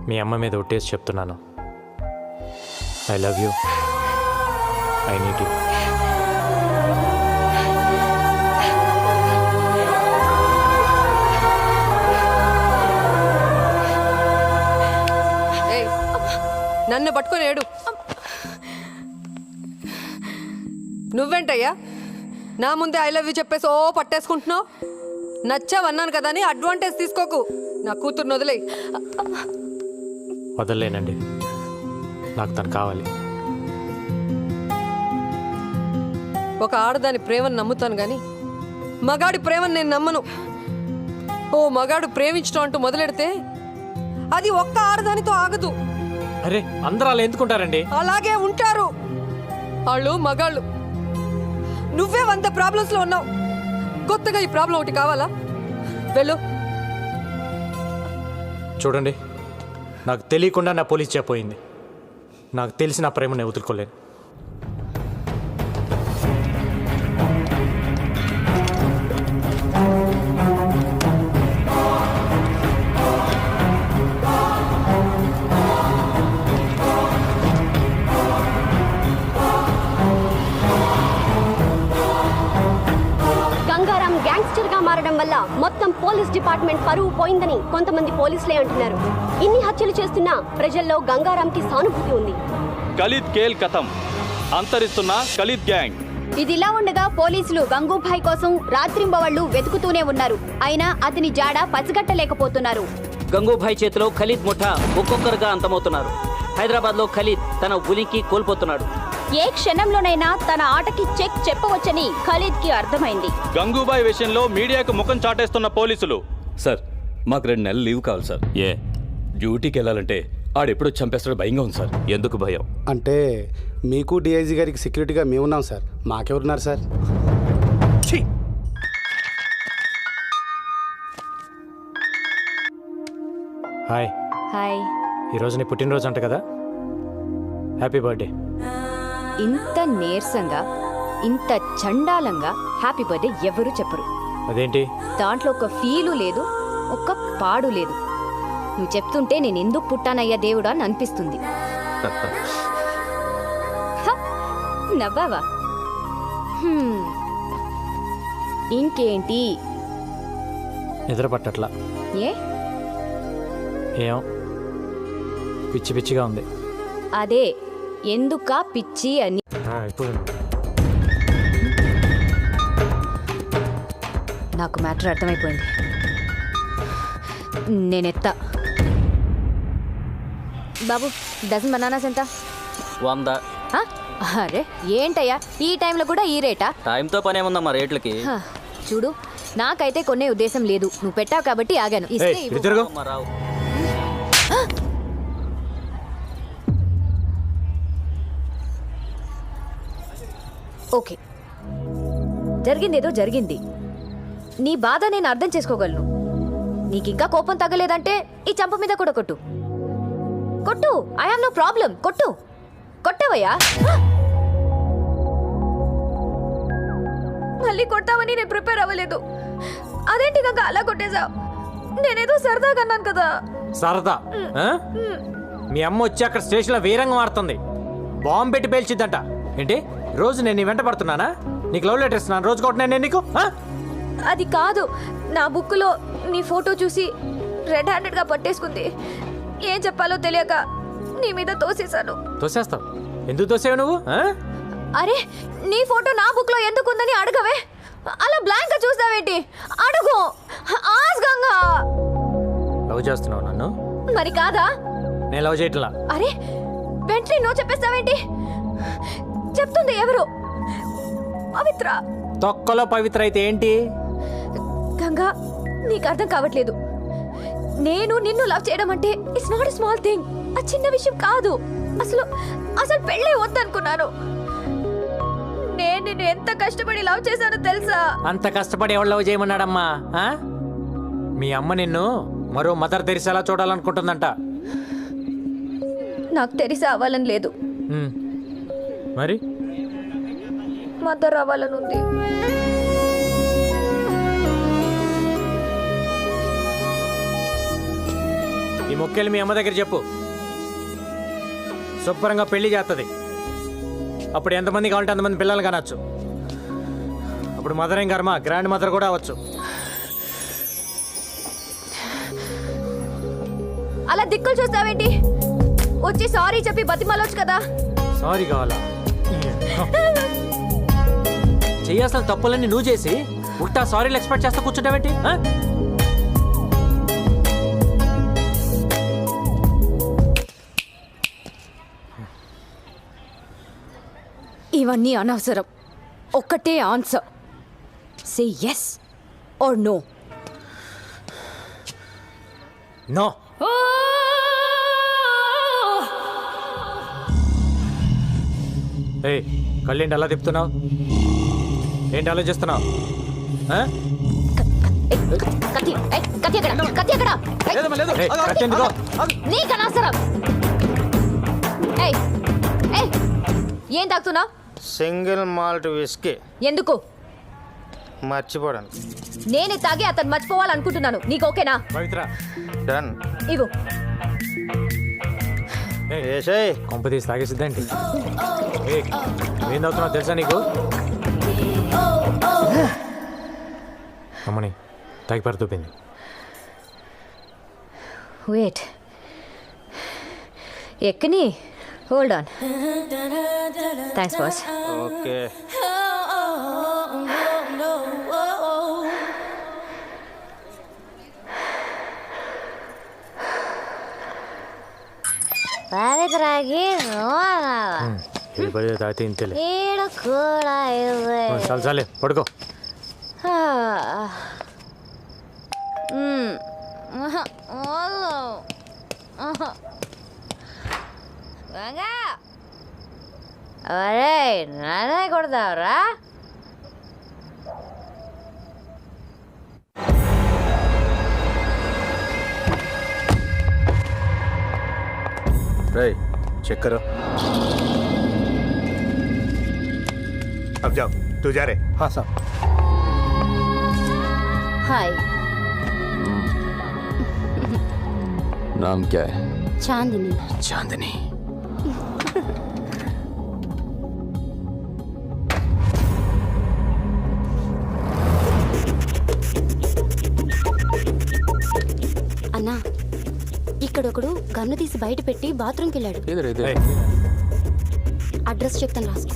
మీ అమ్మ మీద ఒట్టేసి చెప్తున్నాను, I love you, I need you. నన్ను పట్టుకొని ఏడు. నువ్వేంటయ్యా నా ముందే ఐ లవ్ యూ చెప్పేసి ఓ పట్టేసుకుంటున్నావు. నచ్చావన్నాను కదా అని అడ్వాంటేజ్ తీసుకోకు. నా కూతుర్ని వదిలేయి. వదలలేనండి, నాకు తను కావాలి. ఒక ఆడదాని ప్రేమను నమ్ముతాను కానీ మగాడి ప్రేమను నేను నమ్మను. ఓ మగాడు ప్రేమించడం అంటూ మొదలెడితే అది ఒక్క ఆడదానితో ఆగదు. అరే అందరూ అలా ఎందుకుంటారండి? అలాగే ఉంటారు వాళ్ళు మగాళ్ళు. నువ్వే 100 ప్రాబ్లమ్స్లో ఉన్నావు. కొత్తగా ఈ ప్రాబ్లం ఒకటి కావాలా? వెళ్ళు. చూడండి, నాకు తెలియకుండా నా పోలీస్ చెప్పోయింది. నాకు తెలిసి నా ప్రేమ నేను వదులుకోలేను. గంగారాం గ్యాంగ్స్టర్ గా మారడం వల్ల మొత్తం పోలీస్ డిపార్ట్మెంట్ పరువు పోయిందని కొంతమంది పోలీసులే అంటున్నారు. ఇన్ని హత్యలు చేస్తున్నా ప్రజల్లో గంగారాంకి సానుభూతి ఉంది. ఖలీద్ కేల్ కథం, అంతరిస్తున్న ఖలీద్ గ్యాంగ్. ఇదిలా ఉండగా పోలీసులు గంగూభాయ్ కోసం రాత్రింబవళ్లు వెతుకుతూనే ఉన్నారు. అయినా అతని జాడ పసిగట్టలేకపోతున్నారు. గంగూభాయ్ చేతిలో ఖలీద్ ముఠా ఒక్కొక్కరుగా అంతమవుతున్నారు. హైదరాబాద్లో ఖలీద్ తన ఉనికి కోల్పోతున్నాడు. ఏ క్షణంలోనైనా తన ఆటకి చెక్ చెప్పవచ్చని ఖలీద్ కి అర్థమైంది. గంగూబాయ్ విషయంలో మీడియాకు ముఖం చాటేస్తున్న పోలీసులు. సార్ మాకు 2 నెలలు లీవ్ కావాలి సార్. ఏ డ్యూటీకి వెళ్ళాలంటే ఆడెప్పుడో చంపేస్తాడు, భయంగా ఉంది సార్. ఎందుకు భయం? అంటే మీకు డిఐజీ గారికి సెక్యూరిటీగా మేమున్నాం సార్, మాకెవరున్నారు సార్? హాయ్. హాయ్. ఈరోజు నీ పుట్టినరోజు అంట కదా, హ్యాపీ బర్త్డే. ఇంత నీరసంగా ఇంత చండాలంగా హ్యాపీ బర్త్డే ఎవరు చెప్పరు. అదేంటి? దాంట్లో ఒక ఫీలు లేదు, ఒక్క పాడు లేదు. నువ్వు చెప్తుంటే నేను ఎందుకు పుట్టానయ్యా దేవుడా అని అనిపిస్తుంది. హ, నవ్వావా? ఇంకేంటి? నిద్ర పట్టట్లా. ఏ? ఏం పిచ్చి పిచ్చిగా ఉంది. అదే ఎందుకా పిచ్చి అని. ఇప్పుడు నాకు మ్యాటర్ అర్థమైపోయింది. నేనెత్తా. బాబు, డజన్ బనానాస్ ఎంత? 100. అరే ఏంటయ్యా ఈ టైంలో కూడా ఈ రేటా? టైంతో పని ఏముందమ్మా రేట్లకి. చూడు, నాకైతే కొనే ఉద్దేశం లేదు. నువ్వు పెట్టావు కాబట్టి ఆగాను. ఇస్తే ఇవ్వు. రావు. ఓకే, జరిగిందేదో జరిగింది. నీ బాధ నేను అర్థం చేసుకోగలను. నీకింకా కోపం తగ్గలేదంటే ఈ చంప మీద కూడా కొట్టు. కొట్టు, ఐ హావ్ నో ప్రాబ్లం. కొట్టు. కొట్టవయ్యా. మళ్ళీ కొట్టావని నేను ప్రిపేర్ అవ్వలేదు. అదేంటి కాక అలా కొట్టేశావు? నేనేదో సరదాగా అన్నాను కదా. సరదా? మీ అమ్మ వచ్చి అక్కడ స్టేషన్లో వీరంగం ఆడుతుంది, బాంబు పెట్టి పేల్చిద్దంట. ఏంటి రోజు నేను నీ వెంట పడుతున్నానా? నీకు లవ్ లెటర్ ఇస్తున్నాను, రోజు కొట్టినా నేను నీకు? అది కాదు, నా బుక్లో నీ ఫోటో చూసి రెడ్ హ్యాండెడ్గా పట్టేసుకుంది. ఏం చెప్పాలో తెలియక నీ మీద తోసేశాను. తోసేస్తావు? ఎందుకు తోసేవు నువ్వు? అరే, నీ ఫోటో నా బుక్లో ఎందుకు ఉందని అడగవే. అలా బ్లాంక్గా చూస్తావేంటి? అడుగు. ఆస్గంగా లవ్ చేస్తున్నావు నన్ను? మరి కాదా? నేను లవ్ చేయట్లా. అరే, వెంటనే నో చెప్పేస్తావేంటి? చెప్తుంది ఎవరు? పవిత్ర. తొక్కలో పవిత్ర అయితే ఏంటి? గంగా, నీకు అర్థం కావట్లేదు. నేను నిన్ను లవ్ చేయడం అంటే it's not a small thing. ఆ చిన్న విషయం కాదు. అసలు అసలు పెళ్ళే వద్దనుకున్నాను. నేను నిన్ను ఎంత కష్టపడి లవ్ చేశానో తెలుసా? అంత కష్టపడి ఎవరు లవ్ చేయమన్నాడమ్మా? మీ అమ్మ నిన్ను మరో మదర్ తెరిసేలా చూడాలనుకుంటుందంట. నాకు తెరిసే అవ్వాలని లేదు, మరి మదర్ అవ్వాలని ఉంది. ఈ మొక్కెళ్ళి మీ అమ్మ దగ్గర చెప్పు, శుభ్రంగా పెళ్లి చేస్తుంది. అప్పుడు ఎంతమంది కావాలంటే అంతమంది పిల్లలు కానొచ్చు. అప్పుడు మదర్ ఏం కర్మ, గ్రాండ్ మదర్ కూడా అవ్వచ్చు. అలా దిక్కులు చూస్తావేంటి? వచ్చి సారీ చెప్పి బతిమాలొచ్చు కదా. సారీ కావాలా? చేయాల్సిన తప్పులన్నీ నువ్వు చేసి ఉట్టా సారీలు ఎక్స్పెక్ట్ చేస్తా కూర్చుంటావేంటి? ఇవన్నీ అనవసరం. ఒక్కటే answer. Say yes or no. No. ఏయ్, కళ్ళేంటి అలా తిప్పుతున్నావు? ఏంటి ఆలోచిస్తున్నావు? కత్తి కత్తి ఎక్కడ? కత్తి ఎక్కడ? నీకు అనవసరం. ఏయ్ ఏయ్, ఏం తాగుతున్నావు? Single malt whisky. ఎందుకు? మర్చిపోవడానికి. నేనే తాగి అతను మర్చిపోవాలనుకుంటున్నాను. నీకు ఓకేనా? డన్. ఇగో. కొంపతీసి తాగేసిద్దేంటి? ఏం తాగుతున్నావు తెలుసా నీకు? అమ్మని తాగి పరుతూపింది. వెయిట్, ఎక్కని. Hold on. Thanks boss. Okay. తాగితే ఇంతలే. కూడా చాలు చాలే, పడుకో. అరే నానే కొడతావరా? चेक करो. अब जाओ, तू जा रहे? हाँ साहब. हाय. नाम क्या है? चांदनी. चांदनी. అన్నా, ఇక్కడొకడు గన్ను తీసి బయట పెట్టి బాత్రూమ్కి వెళ్ళాడు. అడ్రస్ చెప్తాను, రాసుకో.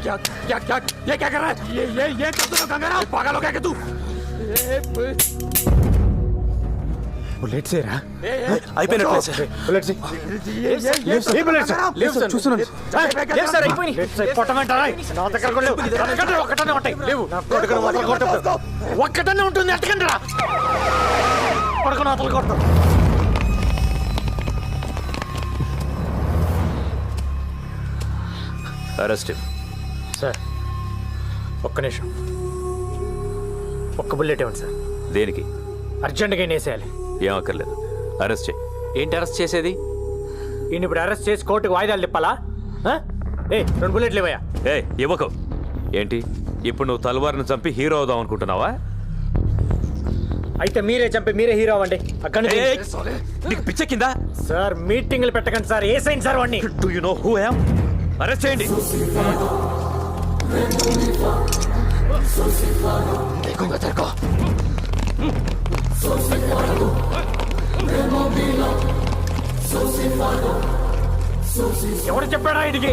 क्या क्या क्या ये क्या कर रहा है? ये कर दो गंगाराम, पागल हो गया क्या तू? बुलेट से रहा అయిపోయినట్లే సార్. बुलेट से ये बुलेट से లేవు సార్, చూస్తున్నాను లేవు సార్. అయిపోయి పొట్టమంటారా? నా దగ్గర కూడా లేవు. ఒక్కటనే ఉంటాయి. లేవు. నా కొడుకుని వదలు కొట్టదు. ఒక్కటనే ఉంటుంది. ఎట్టకండిరా కొడుకుని వదలు కొడతాం. అరెస్ట్. సార్ ఒక్క నిమిషం, ఒక్క బుల్లెట్ ఇవ్వండి సార్. దేనికి? అర్జెంట్గా వేసేయాలి. ఏం అక్కర్లేదు, అరెస్ట్ చేయి. ఏంటి అరెస్ట్ చేసేది? ఈయన ఇప్పుడు అరెస్ట్ చేసి కోర్టుకు వాయిదాలు తిప్పాలా? ఏ 2 బుల్లెట్లు ఇవ్వయా. ఇవ్వకు. ఏంటి ఇప్పుడు నువ్వు తల్వార్ని చంపి హీరో అవుదాం అనుకుంటున్నావా? అయితే మీరే చంపి మీరే హీరో అవ్వండి. అక్కడ నీకు పిచ్చెక్కిందా? సార్ మీటింగ్లు పెట్టకండి సార్. ఏ సైన్ సార్ వాడిని? Do you know who I am? Arrest చేయండి. ఎవరు చెప్పాడా ఇదికి?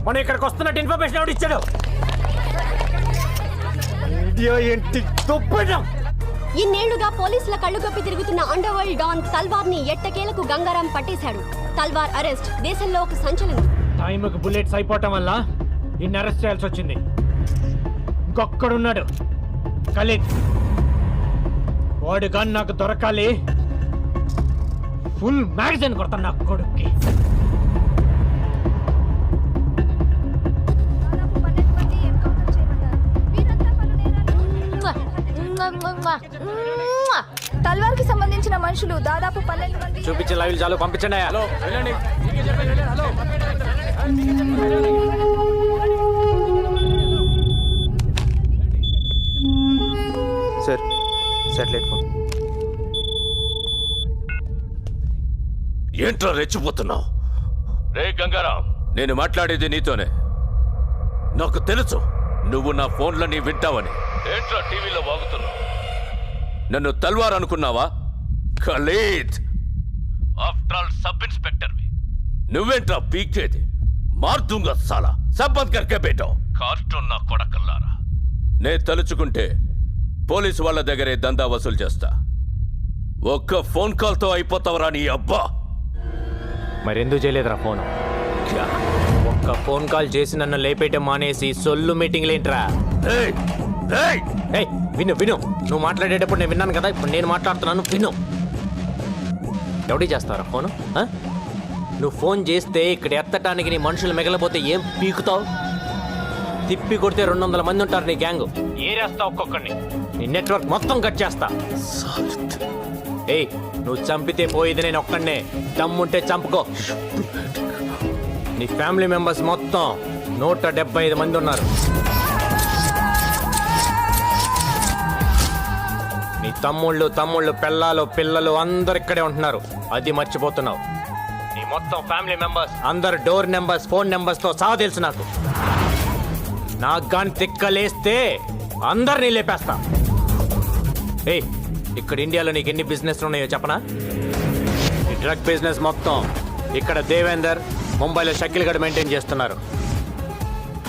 మనం ఇక్కడికి వస్తున్నట్టు ఇన్ఫర్మేషన్ ఎవడు ఇచ్చాడు? ఇన్నేళ్లుగా పోలీసుల కళ్ళు కప్పి తిరుగుతున్న అండర్ వరల్డ్ డాన్ తల్వార్ ని ఎట్టకేలకు గంగారాం పట్టేశాడు. తల్వార్ అరెస్ట్ దేశంలో ఒక సంచలనం. టైంకి బుల్లెట్స్ అయిపోవటం వల్ల ఇన్ని అరెస్ట్ చేయాల్సి వచ్చింది. ఇంకొక్కడున్నాడు, ఖలీద్ వాడు కానీ నాకు దొరకాలి. ఫుల్ మ్యాగజైన్ కొడతాను నా కొడుక్కి. తల్వార్ కి సంబంధించిన మనుషులు దాదాపు 12 మంది. చూపించే లైవ్ చాలు, పంపించండి. హలో వెళ్ళండి. Sir satellite phone. ఏంట్రా రెచ్చిపోతున్నావు? రే గంగారాం, నేను మాట్లాడేది నీతోనే. నాకు తెలుసు నువ్వు నా ఫోన్లని వింటావని. ఏంట్రా టీవీలో వాగుతున్నావు? నన్ను తల్వార్ అనుకున్నావా? ఖలీద్, ఆఫ్టర్ ఆల్ సబ్ ఇన్స్పెక్టర్వి. నువ్వేంట్రా పీకేది? మార్దుంగా సాలా సబ్బంద్ కర్కే బేటో. కార్టూన్ నా కొడకల్లారా. నే తలుచుకుంటే పోలీసు వాళ్ళ దగ్గరే దందా వసూలు చేస్తా. ఒక్క ఫోన్ కాల్తో అయిపోతావరా నీ అబ్బా. మరెందుకు చేయలేదురా ఫోన్? ఒక్క ఫోన్ కాల్ చేసి నన్ను లేపేయటం మానేసి సొల్లు మీటింగ్లేంట్రా? విను విను, నువ్వు మాట్లాడేటప్పుడు నేను విన్నాను కదా, ఇప్పుడు నేను మాట్లాడుతున్నాను విను. ఎవడి చేస్తారా ఫోను? నువ్వు ఫోన్ చేస్తే ఇక్కడ ఎత్తటానికి నీ మనుషులు మిగలపోతే ఏం పీకుతావు? తిప్పి కొడితే 200 మంది ఉంటారు నీ గ్యాంగ్. ఏరేస్తా ఒక్కొక్కడిని, నీ నెట్వర్క్ మొత్తం కట్ చేస్తా. ఏయ్, నువ్వు చంపితే పోయేది నేను ఒక్కడనే. దమ్ముంటే చంపుకో. నీ ఫ్యామిలీ మెంబర్స్ మొత్తం 175 మంది ఉన్నారు. నీ తమ్ముళ్ళు పెళ్ళాలు పిల్లలు అందరు ఇక్కడే ఉంటున్నారు. అది మర్చిపోతున్నావు. నీ మొత్తం ఫ్యామిలీ మెంబర్స్ అందరు డోర్ నెంబర్స్ ఫోన్ నెంబర్స్తో సహా తెలుసు నాకు. నాకు గాని తిక్కలేస్తే అందరినీ లేపేస్తా. ఏయ్, ఇక్కడ ఇండియాలో నీకు ఎన్ని బిజినెస్లు ఉన్నాయో చెప్పనా? ఈ డ్రగ్ బిజినెస్ మొత్తం ఇక్కడ దేవేందర్, ముంబైలో షకిల్ గడ్ మెయింటైన్ చేస్తున్నారు.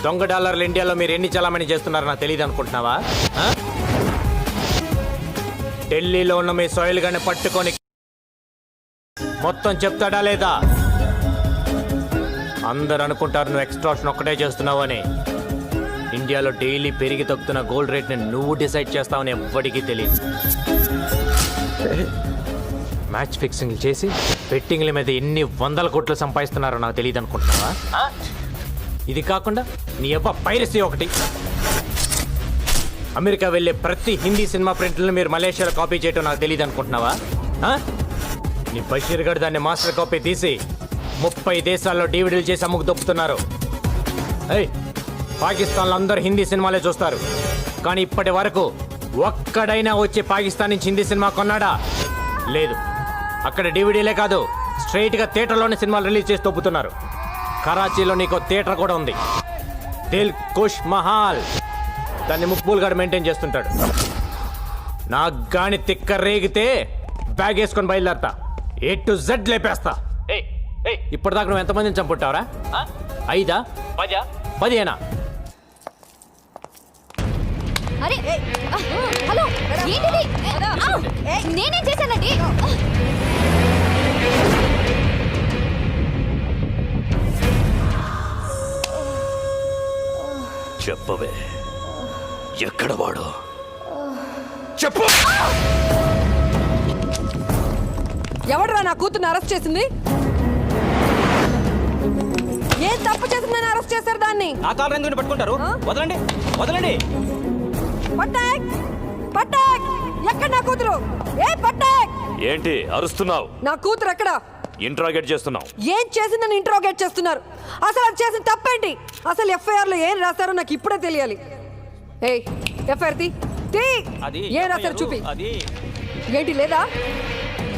దొంగ డాలర్లు ఇండియాలో మీరు ఎన్ని చలామణి చేస్తున్నారో నాకు తెలియదు అనుకుంటున్నావా? ఢిల్లీలో ఉన్న మీ సోయిల్ గాని పట్టుకొని మొత్తం చెప్తాడా లేదా? అందరు అనుకుంటారు నువ్వు ఎక్స్ట్రాక్షన్ ఒక్కటే చేస్తున్నావు అని. ఇండియాలో డైలీ పెరిగి తగ్గుతున్న గోల్డ్ రేట్ని నువ్వు డిసైడ్ చేస్తావని ఎవ్వడికి తెలియదు. మ్యాచ్ ఫిక్సింగ్ చేసి బెట్టింగ్ల మీద ఎన్ని 100 కోట్లు సంపాదిస్తున్నారో నాకు తెలియదు అనుకుంటున్నావా? ఇది కాకుండా నీ అబ్బా పైరసీ ఒకటి. అమెరికా వెళ్ళే ప్రతి హిందీ సినిమా ప్రింట్లను మీరు మలేషియాలో కాపీ చేయటం నాకు తెలియదు అనుకుంటున్నావా? నీ బషీర్ గడ్ దాన్ని మాస్టర్ కాపీ తీసి 30 దేశాల్లో డివిడీలు చేసి అమ్ముకు దొప్పుతున్నారు. పాకిస్తాన్లో అందరూ హిందీ సినిమాలే చూస్తారు, కానీ ఇప్పటి వరకు ఒక్కడైనా వచ్చి పాకిస్తాన్ నుంచి హిందీ సినిమా కొన్నాడా? లేదు. అక్కడ డివిడీలే కాదు, స్ట్రైట్గా థియేటర్లోనే సినిమాలు రిలీజ్ చేసి తొప్పుతున్నారు. కరాచీలో నీకు థియేటర్ కూడా ఉంది, దిల్ కుష్ మహాల్. దాన్ని ముక్బూల్ గారు మెయింటైన్ చేస్తుంటాడు. నాకు గాని తిక్క రేగితే బ్యాగ్ వేసుకొని బయలుదేరతా, A to Z లేపేస్తా. ఇప్పటిదాకా నువ్వు ఎంతమందిని చంపుంటావరా? 5, 10, 10 అరే హలో, ఏంటిది? నేనేం చేశానండి? చెప్పవే, ఎక్కడ వాడు? చెప్పు. ఎవడరా నా కూతుర్ని అరెస్ట్ చేసింది? ఏం తప్పు చేసిందని అరెస్ట్ చేశారు దాన్ని? ఆ కాల్ రంగుని పట్టుకుంటారు. వదలండి వదలండి. పట్టాక్ పట్టాక్, ఎక్కడ నా కూతురు? ఏ పట్టాక్, ఏంటి అరుస్తున్నావు? నా కూతురు ఎక్కడ? ఇంట్రాగేట్ చేస్తున్నావు. ఏం చేసిందని ఇంట్రోగేట్ చేస్తున్నారు? అసలు అది చేసిన తప్పేంటి? అసలు ఎఫ్ఐఆర్ లో ఏం రాశారో నాకు ఇప్పుడే తెలియాలి. ఏయ్, ఎఫ్ఐఆర్ తీ. ఏం రాశారు చూపి. ఏంటి లేదా?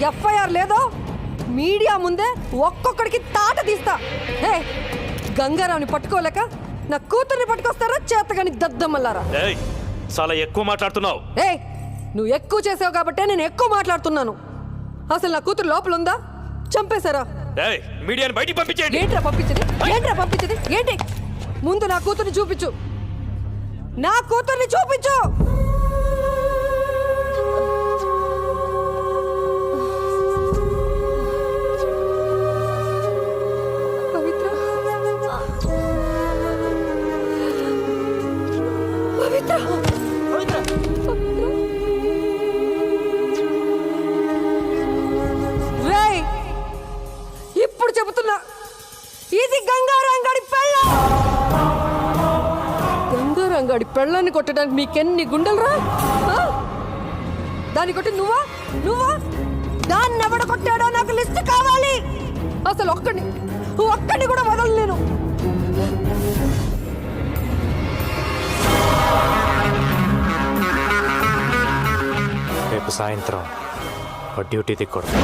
ఎఫ్ఐఆర్ లేదో మీడియా ముందే ఒక్కొక్కడికి తాట తీస్తా. హే, గంగారావుని పట్టుకోలేక నా కూతుర్ని పట్టుకొస్తారా చేతగాని దద్దమ్మలారా? చాలా ఎక్కువ మాట్లాడుతున్నావు. ఏయ్, నువ్వు ఎక్కువ చేసావు కాబట్టే నేను ఎక్కువ మాట్లాడుతున్నాను. అసలు నా కూతురు లోపల ఉందా? చంపేశారా? మీడియాని బయటికి పంపించండి. ఏంట్రా పంపించది? ఏంట్రా పంపించది? ఏంటి? ముందు నా కూతుర్ని చూపించు, నా కూతుర్ని చూపించు. పవిత్ర, పవిత్ర, పెళ్ళాన్ని కొట్టడానికి మీకెన్ని గుండెలరా? దాన్ని కొట్టి నువ్వా నువ్వా దాన్ని ఎవడ కొట్టాడో నాకు లిస్ట్ కావాలి. అసలు ఒక్కడిని కూడా వదలలేను. రేపు సాయంత్రం డ్యూటీ దిక్కూడదు.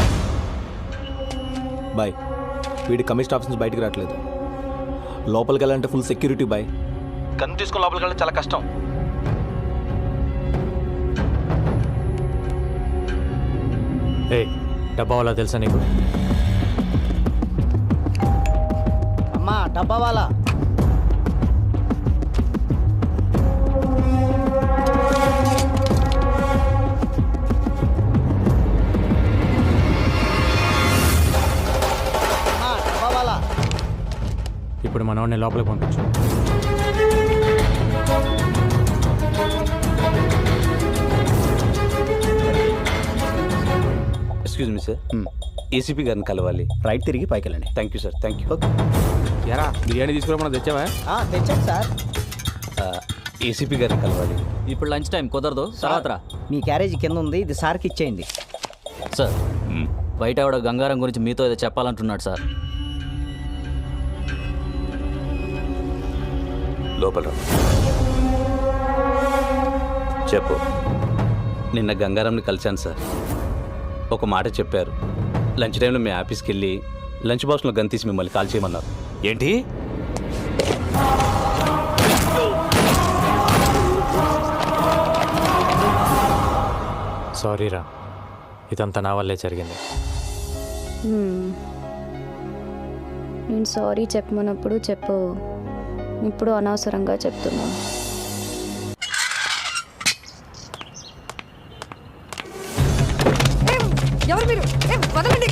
బాయ్, వీడి కమిషన్ ఆఫీస్ నుంచి బయటికి రావట్లేదు. లోపలికి వెళ్ళాలంటే ఫుల్ సెక్యూరిటీ బాయ్. కన్ను తీసుకుని లోపలికి వెళ్ళడం చాలా కష్టం. ఏ డబ్బా వాళ్ళ తెలుసా నీకు? అమ్మా డబ్బా వాళ్ళ ఇప్పుడు మనవాడిని లోపలికి పంపించు. ఎక్స్క్యూజ్ మీ సార్, ఏసీపీ గారిని కలవాలి. రైట్ తిరిగి పైకి వెళ్ళండి. Thank you sir. Thank you. ఎరా బిర్యానీ తీసుకురామన్నా తెచ్చావా? తెచ్చాను సార్. ఏసీపీ గారిని కలవాలి. ఇప్పుడు లంచ్ టైం కుదరదు, తర్వాత రా. మీ క్యారేజీ కింద ఉంది, ఇది సార్కి ఇచ్చేయండి. సార్, బయట ఆవిడ గంగారం గురించి మీతో ఏదో చెప్పాలంటున్నాడు సార్. లోపల చెప్పు. నిన్న గంగారంని కలిశాను సార్. ఒక మాట చెప్పారు. లంచ్ టైంలో మీ ఆఫీస్కి వెళ్ళి లంచ్ బాక్స్లో గన్ తీసి మిమ్మల్ని కాల్ చేయమన్నారు. ఏంటి? సారీరా, ఇదంతా నా వల్లే జరిగింది. నేను సారీ చెప్పమన్నప్పుడు చెప్పు, ఇప్పుడు అనవసరంగా చెప్తున్నా. ఎవరు మీరు? వదలండి.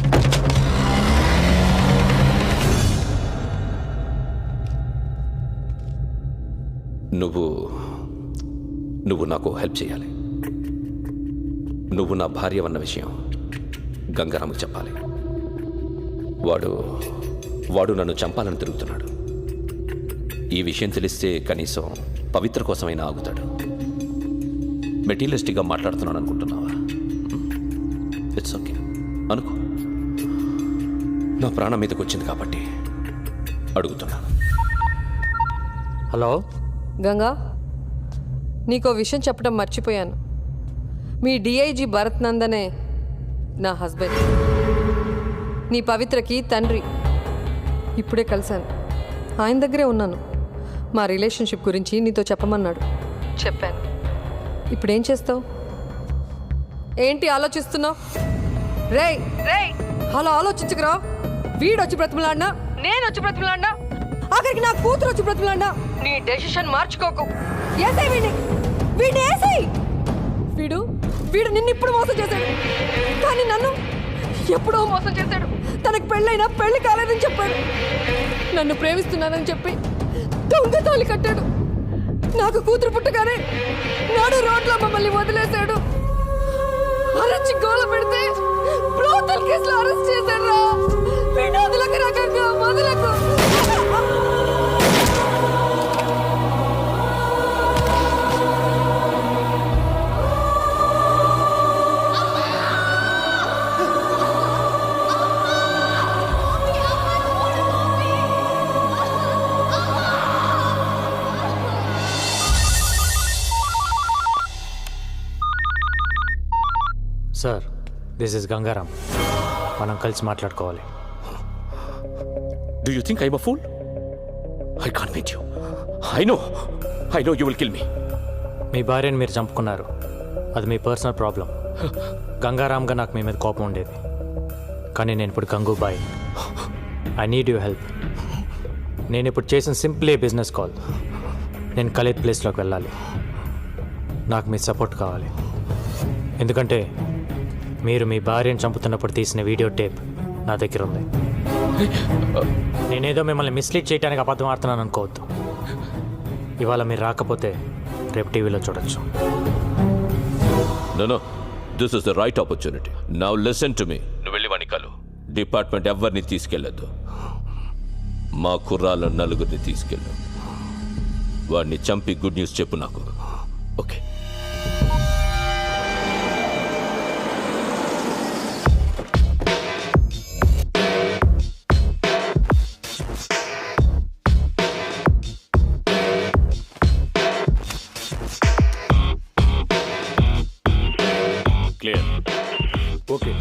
నువ్వు నాకు హెల్ప్ చేయాలి. నువ్వు నా భార్య అన్న విషయం గంగారాముకి చెప్పాలి. వాడు నన్ను చంపాలని తిరుగుతున్నాడు. ఈ విషయం తెలిస్తే కనీసం పవిత్ర కోసమైనా ఆగుతాడు. మెటీరియలిస్టిక్గా మాట్లాడుతున్నాను అనుకుంటున్నావా? ఇట్స్ ఓకే అనుకో. నా ప్రాణం మీదకి వచ్చింది కాబట్టి అడుగుతున్నాను. హలో గంగా, నీకో విషయం చెప్పడం మర్చిపోయాను. మీ డిఐజీ భరత్ నందనే నా హస్బెండ్, నీ పవిత్రకి తండ్రి. ఇప్పుడే కలిశాను, ఆయన దగ్గరే ఉన్నాను. మా రిలేషన్షిప్ గురించి నీతో చెప్పమన్నాడు. చెప్పాను. ఇప్పుడేం చేస్తావు? ఏంటి ఆలోచిస్తున్నావు? రేయ్ రేయ్, అలా ఆలోచించుకురా. వీడొచ్చి బ్రతిమలాడినా, నేను వచ్చి బ్రతిమలాడినా, ఆఖరికి నా కూతురు వచ్చి బ్రతిమలాడినా నీ డెసిషన్ మార్చుకోకు. ఏసై వీడిని ఏసై. వీడు నిన్ను ఇప్పుడు మోసం చేశాడు, కానీ నన్ను ఎప్పుడో మోసం చేశాడు. తనకు పెళ్ళైనా పెళ్లి కాలేదని చెప్పాడు. నన్ను ప్రేమిస్తున్నానని చెప్పి దొంగ తాళి కట్టాడు. నాకు కూతురు పుట్టగానే నాడు రోడ్లో మమ్మల్ని వదిలేశాడు. అరచి గోల పెడితే బ్రోతల్ కేసులో అరెస్ట్ చేశాడు. వీడు వదలకు రకంగా వదలకు. Sir, this is Gangaram. మనం కలిసి మాట్లాడుకోవాలి. Do you think I'm a fool? I can't meet you. I know you will kill me. మీ భార్యని మీరు చంపుకున్నారు, అది మీ పర్సనల్ ప్రాబ్లం. గంగారాంగా నాకు మీ మీద కోపం ఉండేది, కానీ నేను ఇప్పుడు Gangubai. I need you help. నేను ఇప్పుడు చేసిన సింప్లీ బిజినెస్ కాల్. నేను ఖలీద్ ప్లేస్లోకి వెళ్ళాలి. నాకు మీ సపోర్ట్ కావాలి. ఎందుకంటే మీరు మీ భార్యను చంపుతున్నప్పుడు తీసిన వీడియో టేప్ నా దగ్గర ఉంది. నేనేదో మిమ్మల్ని మిస్లీడ్ చేయడానికి అబద్ధం ఆడుతున్నాను అనుకోవద్దు. ఇవాళ మీరు రాకపోతే రేపు టీవీలో చూడొచ్చు. No, this is the right opportunity. Now listen to me. నువ్వు వెళ్ళి వాణ్ణి కలు. డిపార్ట్మెంట్ ఎవరిని తీసుకెళ్ళొద్దు. మా కుర్రాళ్ళ నలుగురిని తీసుకెళ్ళు. వాడిని చంపి గుడ్ న్యూస్ చెప్పు నాకు. ఓకే. క్లియర్. ఓకే.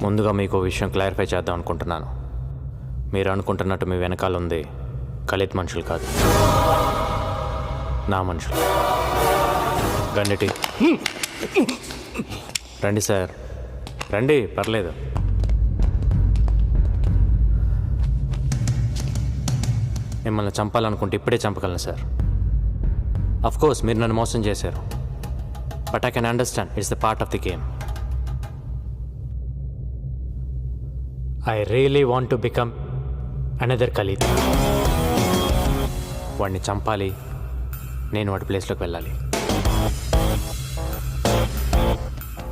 ముందుగా మీకు విషయం క్లారిఫై చేద్దాం అనుకుంటున్నాను. మీరు అనుకుంటున్నట్టు మీ వెనకాల ఉంది ఖలీద్ మనుషులు కాదు, నా మనుషులు. గండిటి రండి సార్, రండి, పర్లేదు. మిమ్మల్ని చంపాలనుకుంటే ఇప్పుడే చంపగలను సార్. కోర్స్ మీరు నన్ను మోసం చేశారు, but I can understand it's the part of the game. I really want to become another Khalid. వాడిని చంపాలి, నేను వాడి ప్లేస్లోకి వెళ్ళాలి.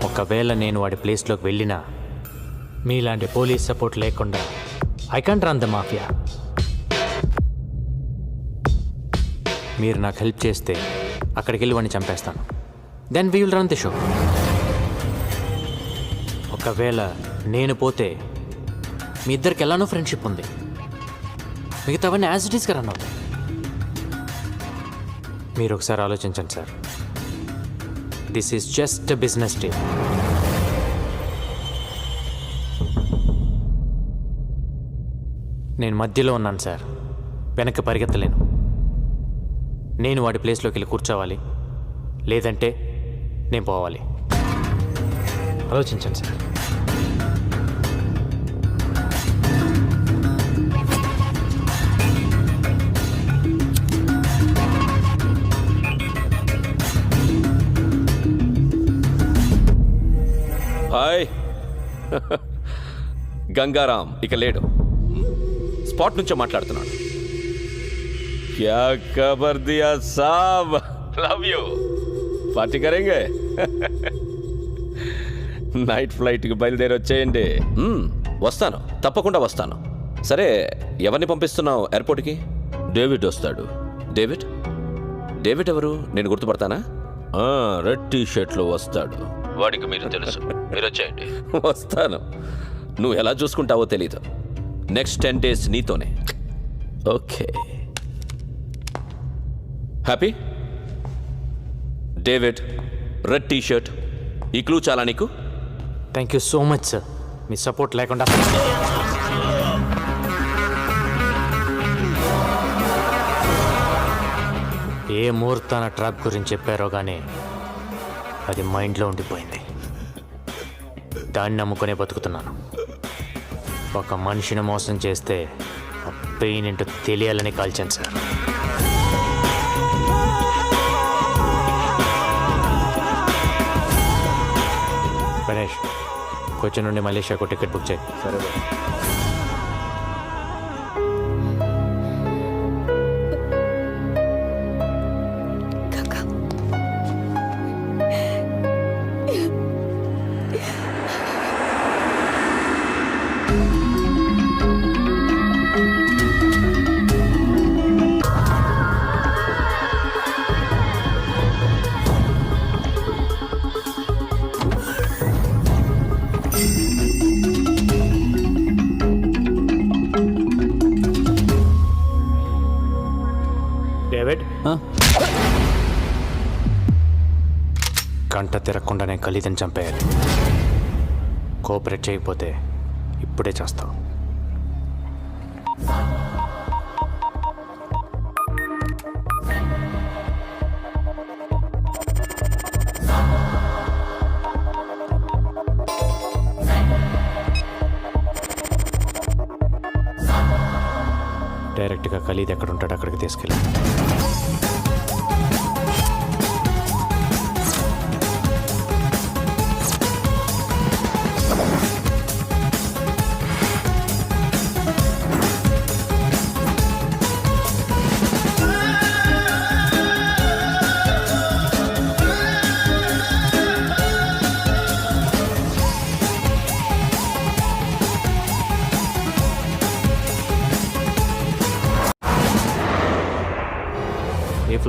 ఒకవేళ నేను వాడి ప్లేస్లోకి వెళ్ళినా మీలాంటి పోలీస్ సపోర్ట్ లేకుండా I can't run the mafia. మీరు నాకు హెల్ప్ చేస్తే అక్కడికి వెళ్ళి వాడిని చంపేస్తాను. Then we will run the show. ఒకవేళ నేను పోతే మీ ఇద్దరికి ఎలానో ఫ్రెండ్షిప్ ఉంది, మిగతావన్నీ యాజ్ ఇట్ ఈస్గా రన్ అవుతాయి. మీరు ఒకసారి ఆలోచించండి sir. This is just business deal. నేను మధ్యలో ఉన్నాను సార్, వెనక్కి పరిగెత్తలేను. నేను వాడి ప్లేస్లోకి వెళ్ళి కూర్చోవాలి, లేదంటే నేను పోవాలి. ఆలోచించండి సార్. హాయ్. గంగారాం ఇక లేడు, స్పాట్ నుంచే మాట్లాడుతున్నాడు. క్యా ఖబర్ దియా సాబ్, లవ్ యూ. పార్టీ కరేంగే. నైట్ ఫ్లైట్కి బయలుదేరి వచ్చేయండి. వస్తాను, తప్పకుండా వస్తాను. సరే, ఎవరిని పంపిస్తున్నావు ఎయిర్పోర్ట్కి? డేవిడ్ వస్తాడు. డేవిడ్? డేవిడ్ ఎవరు? నేను గుర్తుపడతానా? రెడ్ టీ షర్ట్లో వస్తాడు. వాడికి మీరు తెలుసు. మీరు వచ్చేయండి. వస్తాను. నువ్వు ఎలా చూసుకుంటావో తెలీదు. నెక్స్ట్ 10 days నీతోనే. Okay. Happy? David, red T shirt, ఈ క్లూ చాలా నీకు? Thank you so much sir. Me support లేకుండా ఏ ముహూర్తాన ట్రాప్ గురించి చెప్పారో కానీ అది మైండ్లో ఉండిపోయింది. దాన్ని నమ్ముకునే బతుకుతున్నాను. ఒక మనిషిని మోసం చేస్తే ఆ పెయిన్ ఏంటో తెలియాలని కాల్చాను సార్. గణేష్, కొచ్చి నుండి మలేషియాకు టికెట్ బుక్ చేయి. సరే. డేవిడ్, కంట తిరగకుండానే ఖలీదని చంపేయాలి. కోఆపరేట్ చేయకపోతే ఇప్పుడే చేస్తావు. డైరెక్ట్గా ఖలీద్ ఎక్కడ ఉంటాడో అక్కడికి తీసుకెళ్ళి.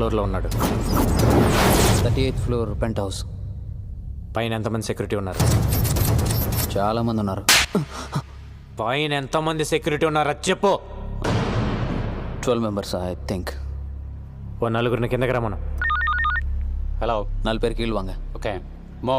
ఫ్లోర్లో ఉన్నాడు. 38th floor pent house. పైన ఎంతమంది సెక్యూరిటీ ఉన్నారు? చాలామంది ఉన్నారు. పైన ఎంతమంది సెక్యూరిటీ ఉన్నారా చెప్పు. 12 మెంబర్స్ ఐ థింక్. ఓ నలుగురిని కిందకి రమ్మను. హలో, 4 పేరు కీళ్ళు వాంగ. ఓకే మో.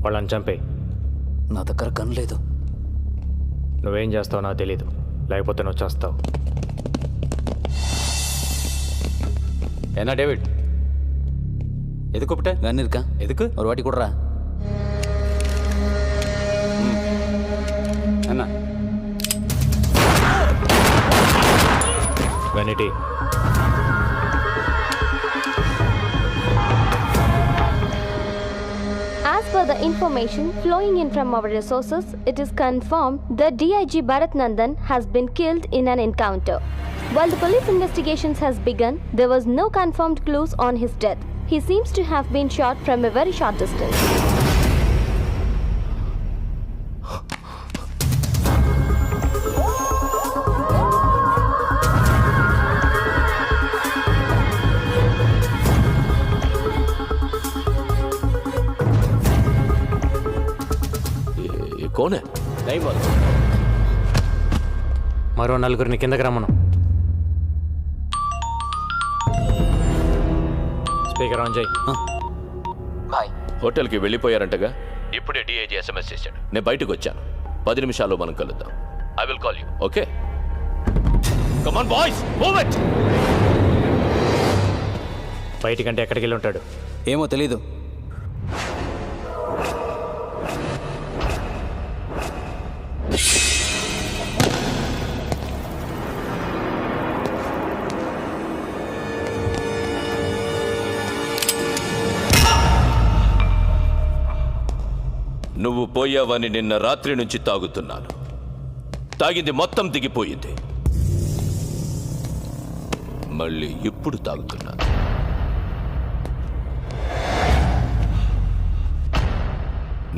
వాళ్ళని చంపే. నా దగ్గర గన్ లేదు. నువ్వేం చేస్తావు నాకు తెలీదు, లేకపోతే నువ్వు చేస్తావు. என்ன டேவிட், எதுக்கு கூப்பிட்ட? கன் இருக்கா? எதுக்கு? ஒரு வாட்டி கொடுறா. என்ன vanity, As per the information flowing in from our resources, it is confirmed that DIG Bharat Nandan has been killed in an encounter. While the police investigations has begun, there was no confirmed clues on his death. He seems to have been shot from a very short distance. కోనే మరో నలుగురిని కిందకి రమ్మను. స్పీకర్ ఆన్ చేయి. హోటల్కి వెళ్ళిపోయారంటగా. ఇప్పుడే డిఐజీ ఎస్ఎంఎస్ చేశాడు. నేను బయటకు వచ్చాను. 10 నిమిషాల్లో మనం కలుద్దాం. I will call you. Okay, come on boys, move it. బయటికంటే ఎక్కడికి వెళ్ళి ఉంటాడు? ఏమో తెలీదు. నువ్వు పోయావని నిన్న రాత్రి నుంచి తాగుతున్నాను. తాగింది మొత్తం దిగిపోయింది. మళ్ళీ ఇప్పుడు తాగుతున్నాను.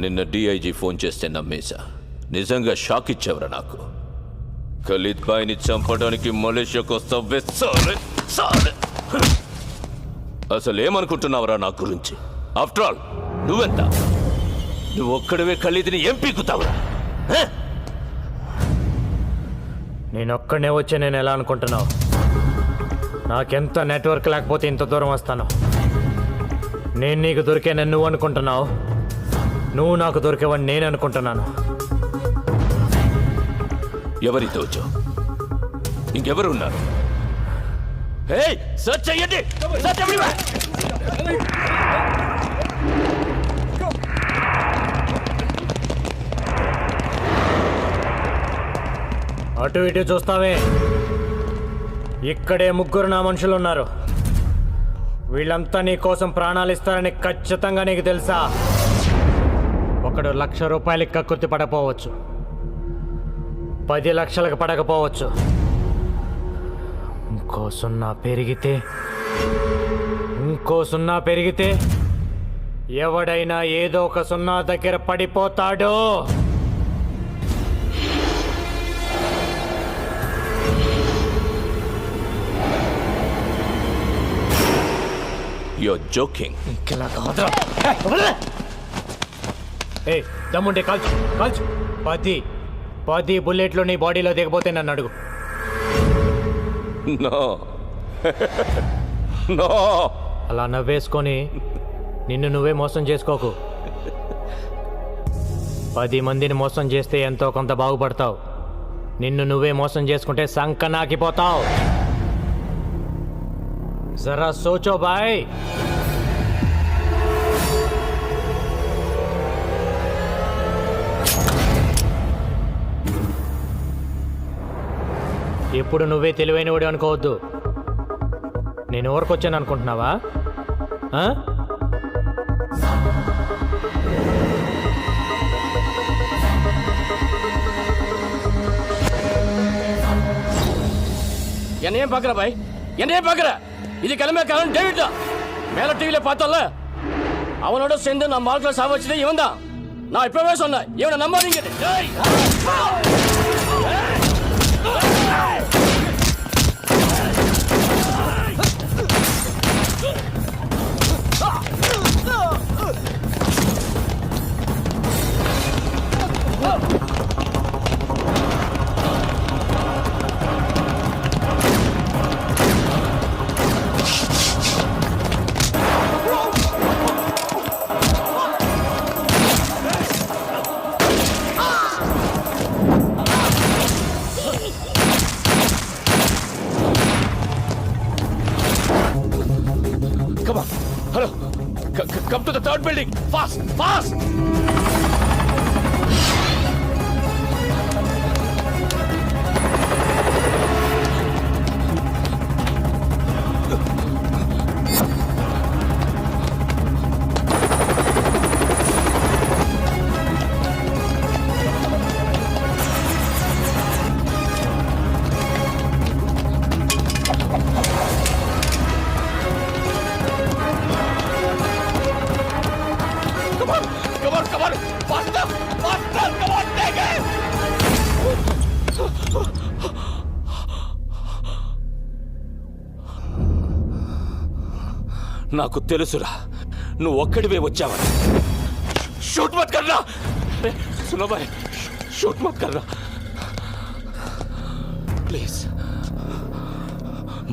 నిన్న డిఐజీ ఫోన్ చేస్తే నమ్మేశా. నిజంగా షాక్ ఇచ్చావురా నాకు. ఖలీద్ బాయ్ని చంపడానికి మలేషియాకు వస్తావే సాలే సాలే. అసలు ఏమనుకుంటున్నావురా నా గురించి? ఆఫ్టర్ ఆల్ నువ్వెంత? నువ్వు ఒక్కడవే ఖలీద్ని ఏం పీకుతావురా? నేనొక్కడనే వచ్చే నేను ఎలా అనుకుంటున్నావు? నాకెంత నెట్వర్క్ లేకపోతే ఇంత దూరం వస్తాను. నేను నీకు దొరికానని నువ్వు అనుకుంటున్నావు, నువ్వు నాకు దొరికేవని నేను అనుకుంటున్నాను. ఎవరితో ఇంకెవరు ఉన్నారు? సర్చ్ చెయ్యండి. Search everywhere. అటు ఇటు చూస్తావే, ఇక్కడే ముగ్గురు నా మనుషులు ఉన్నారు. వీళ్ళంతా నీ కోసం ప్రాణాలు ఇస్తారని ఖచ్చితంగా నీకు తెలుసా? ఒకడు 1,00,000 రూపాయలకి కక్కుర్తి పడకపోవచ్చు, 10 లక్షలకు పడకపోవచ్చు. ఇంకో సున్నా పెరిగితే ఎవడైనా ఏదో ఒక సున్నా దగ్గర పడిపోతాడో. You're joking. దమ్ముంటే కాల్చు కాల్చు. 10 బుల్లెట్లు నీ బాడీలో దిగపోతే నన్ను అడుగు. నో అలా నవ్వేసుకొని నిన్ను నువ్వే మోసం చేసుకోకు. 10 మందిని మోసం చేస్తే ఎంతో కొంత బాగుపడతావు. నిన్ను నువ్వే మోసం చేసుకుంటే సంకనాకిపోతావు. జరా సోచో బాయ్. ఎప్పుడు నువ్వే తెలివైనవాడు అనుకోవద్దు. నేను ఊరికొచ్చాను అనుకుంటున్నావా? என்னையும் பார்க்குற பாய், என்னையும் பார்க்குற. இது கிளம்ப காரணம் டேவிட் தான். மேலே டிவியில் பார்த்தோம்ல, அவனோட சேர்ந்து நம்ம வாழ்க்கையில் சாவச்சதே இவன் தான். நான் இப்பவே சொன்னேன், இவனை நம்பாதீங்க. டேய். Come on. Hello. Come to the third building. Fast, fast. Come on. Faster, faster. Come on, take it. నాకు తెలుసురా, నువ్వు ఒక్కడివే వచ్చావని. షూట్ మత్ కర్నా. సునో భాయ్, షూట్ మత్ కర్నా ప్లీజ్.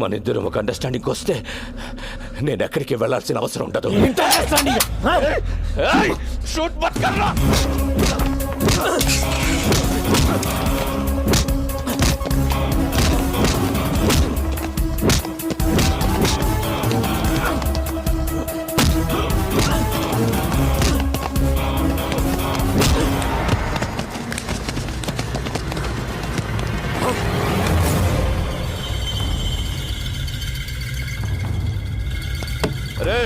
మన ఇద్దరం ఒక అండర్స్టాండింగ్ వస్తే నేను ఎక్కడికి వెళ్ళాల్సిన అవసరం ఉండదు. షూట్ మత్ కర్నా. రే,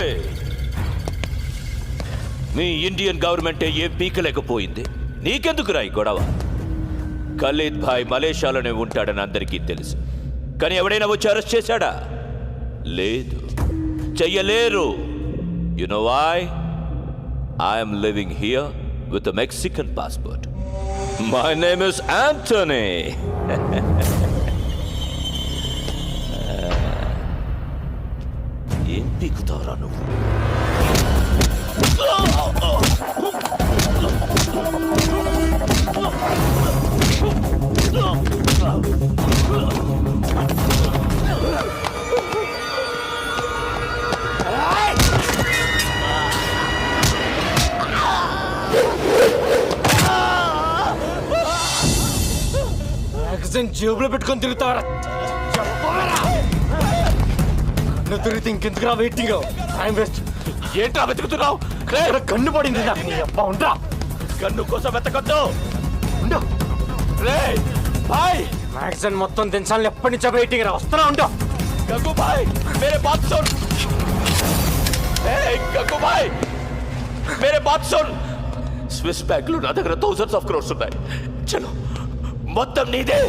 మీ ఇండియన్ గవర్నమెంటే ఏం పీకలేకపోయింది. నీకెందుకురా ఈ గొడవ? ఖలీద్ భాయ్ మలేషియాలోనే ఉంటాడని అందరికీ తెలుసు. కానీ ఎవడైనా వచ్చి అరెస్ట్ చేశాడా? లేదు, చెయ్యలేరు. You know why? I'm living here with a Mexican passport. My name is Antony. ఏం పీకుతావురా నువ్వు? జేబులో పెట్టుకొని తిరుగుతావరా? నువ్వు తిరిగితే ఇంకెందుకురా వెయిటింగ్? Time waste. ఏంట్రా వెతుకుతున్నావు? కన్ను పడింది నాకు. నీ అబ్బా ఉండరా. కన్ను కోసం వెతకొద్దు. ఉండు. రే భాయ్, మ్యాగజైన్ మొత్తం దించాలని ఎప్పటి నుంచో వెయిటింగ్ రా. వస్తున్నా ఉండు. గంగు భాయ్, మేరే బాత్ సున్. గంగు భాయ్, మేరే బాత్ సున్. స్విస్ బ్యాంకులు నా దగ్గర థౌసండ్స్ ఆఫ్ క్రోర్స్ ఉన్నాయి. చలో, మొత్తం నీదే.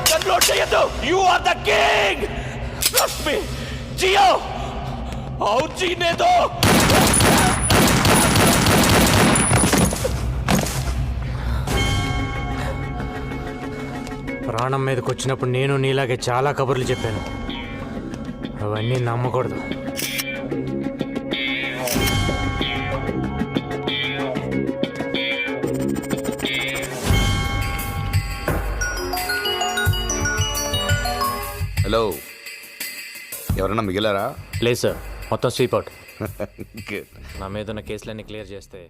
కన్లోడ్ చేయొద్దు. You are the king. Trust me. జియో और जीने दो. ప్రాణం మీదకి వచ్చినప్పుడు నేను నీలాగే చాలా కబుర్లు చెప్పాను. అవన్నీ నమ్మకూడదు. హలో, ఎవరన్నా మిగిలారా? లేదు సార్, మొత్తం స్వీప్ అవుట్. నా మీద ఉన్న కేసులన్నీ క్లియర్ చేస్తే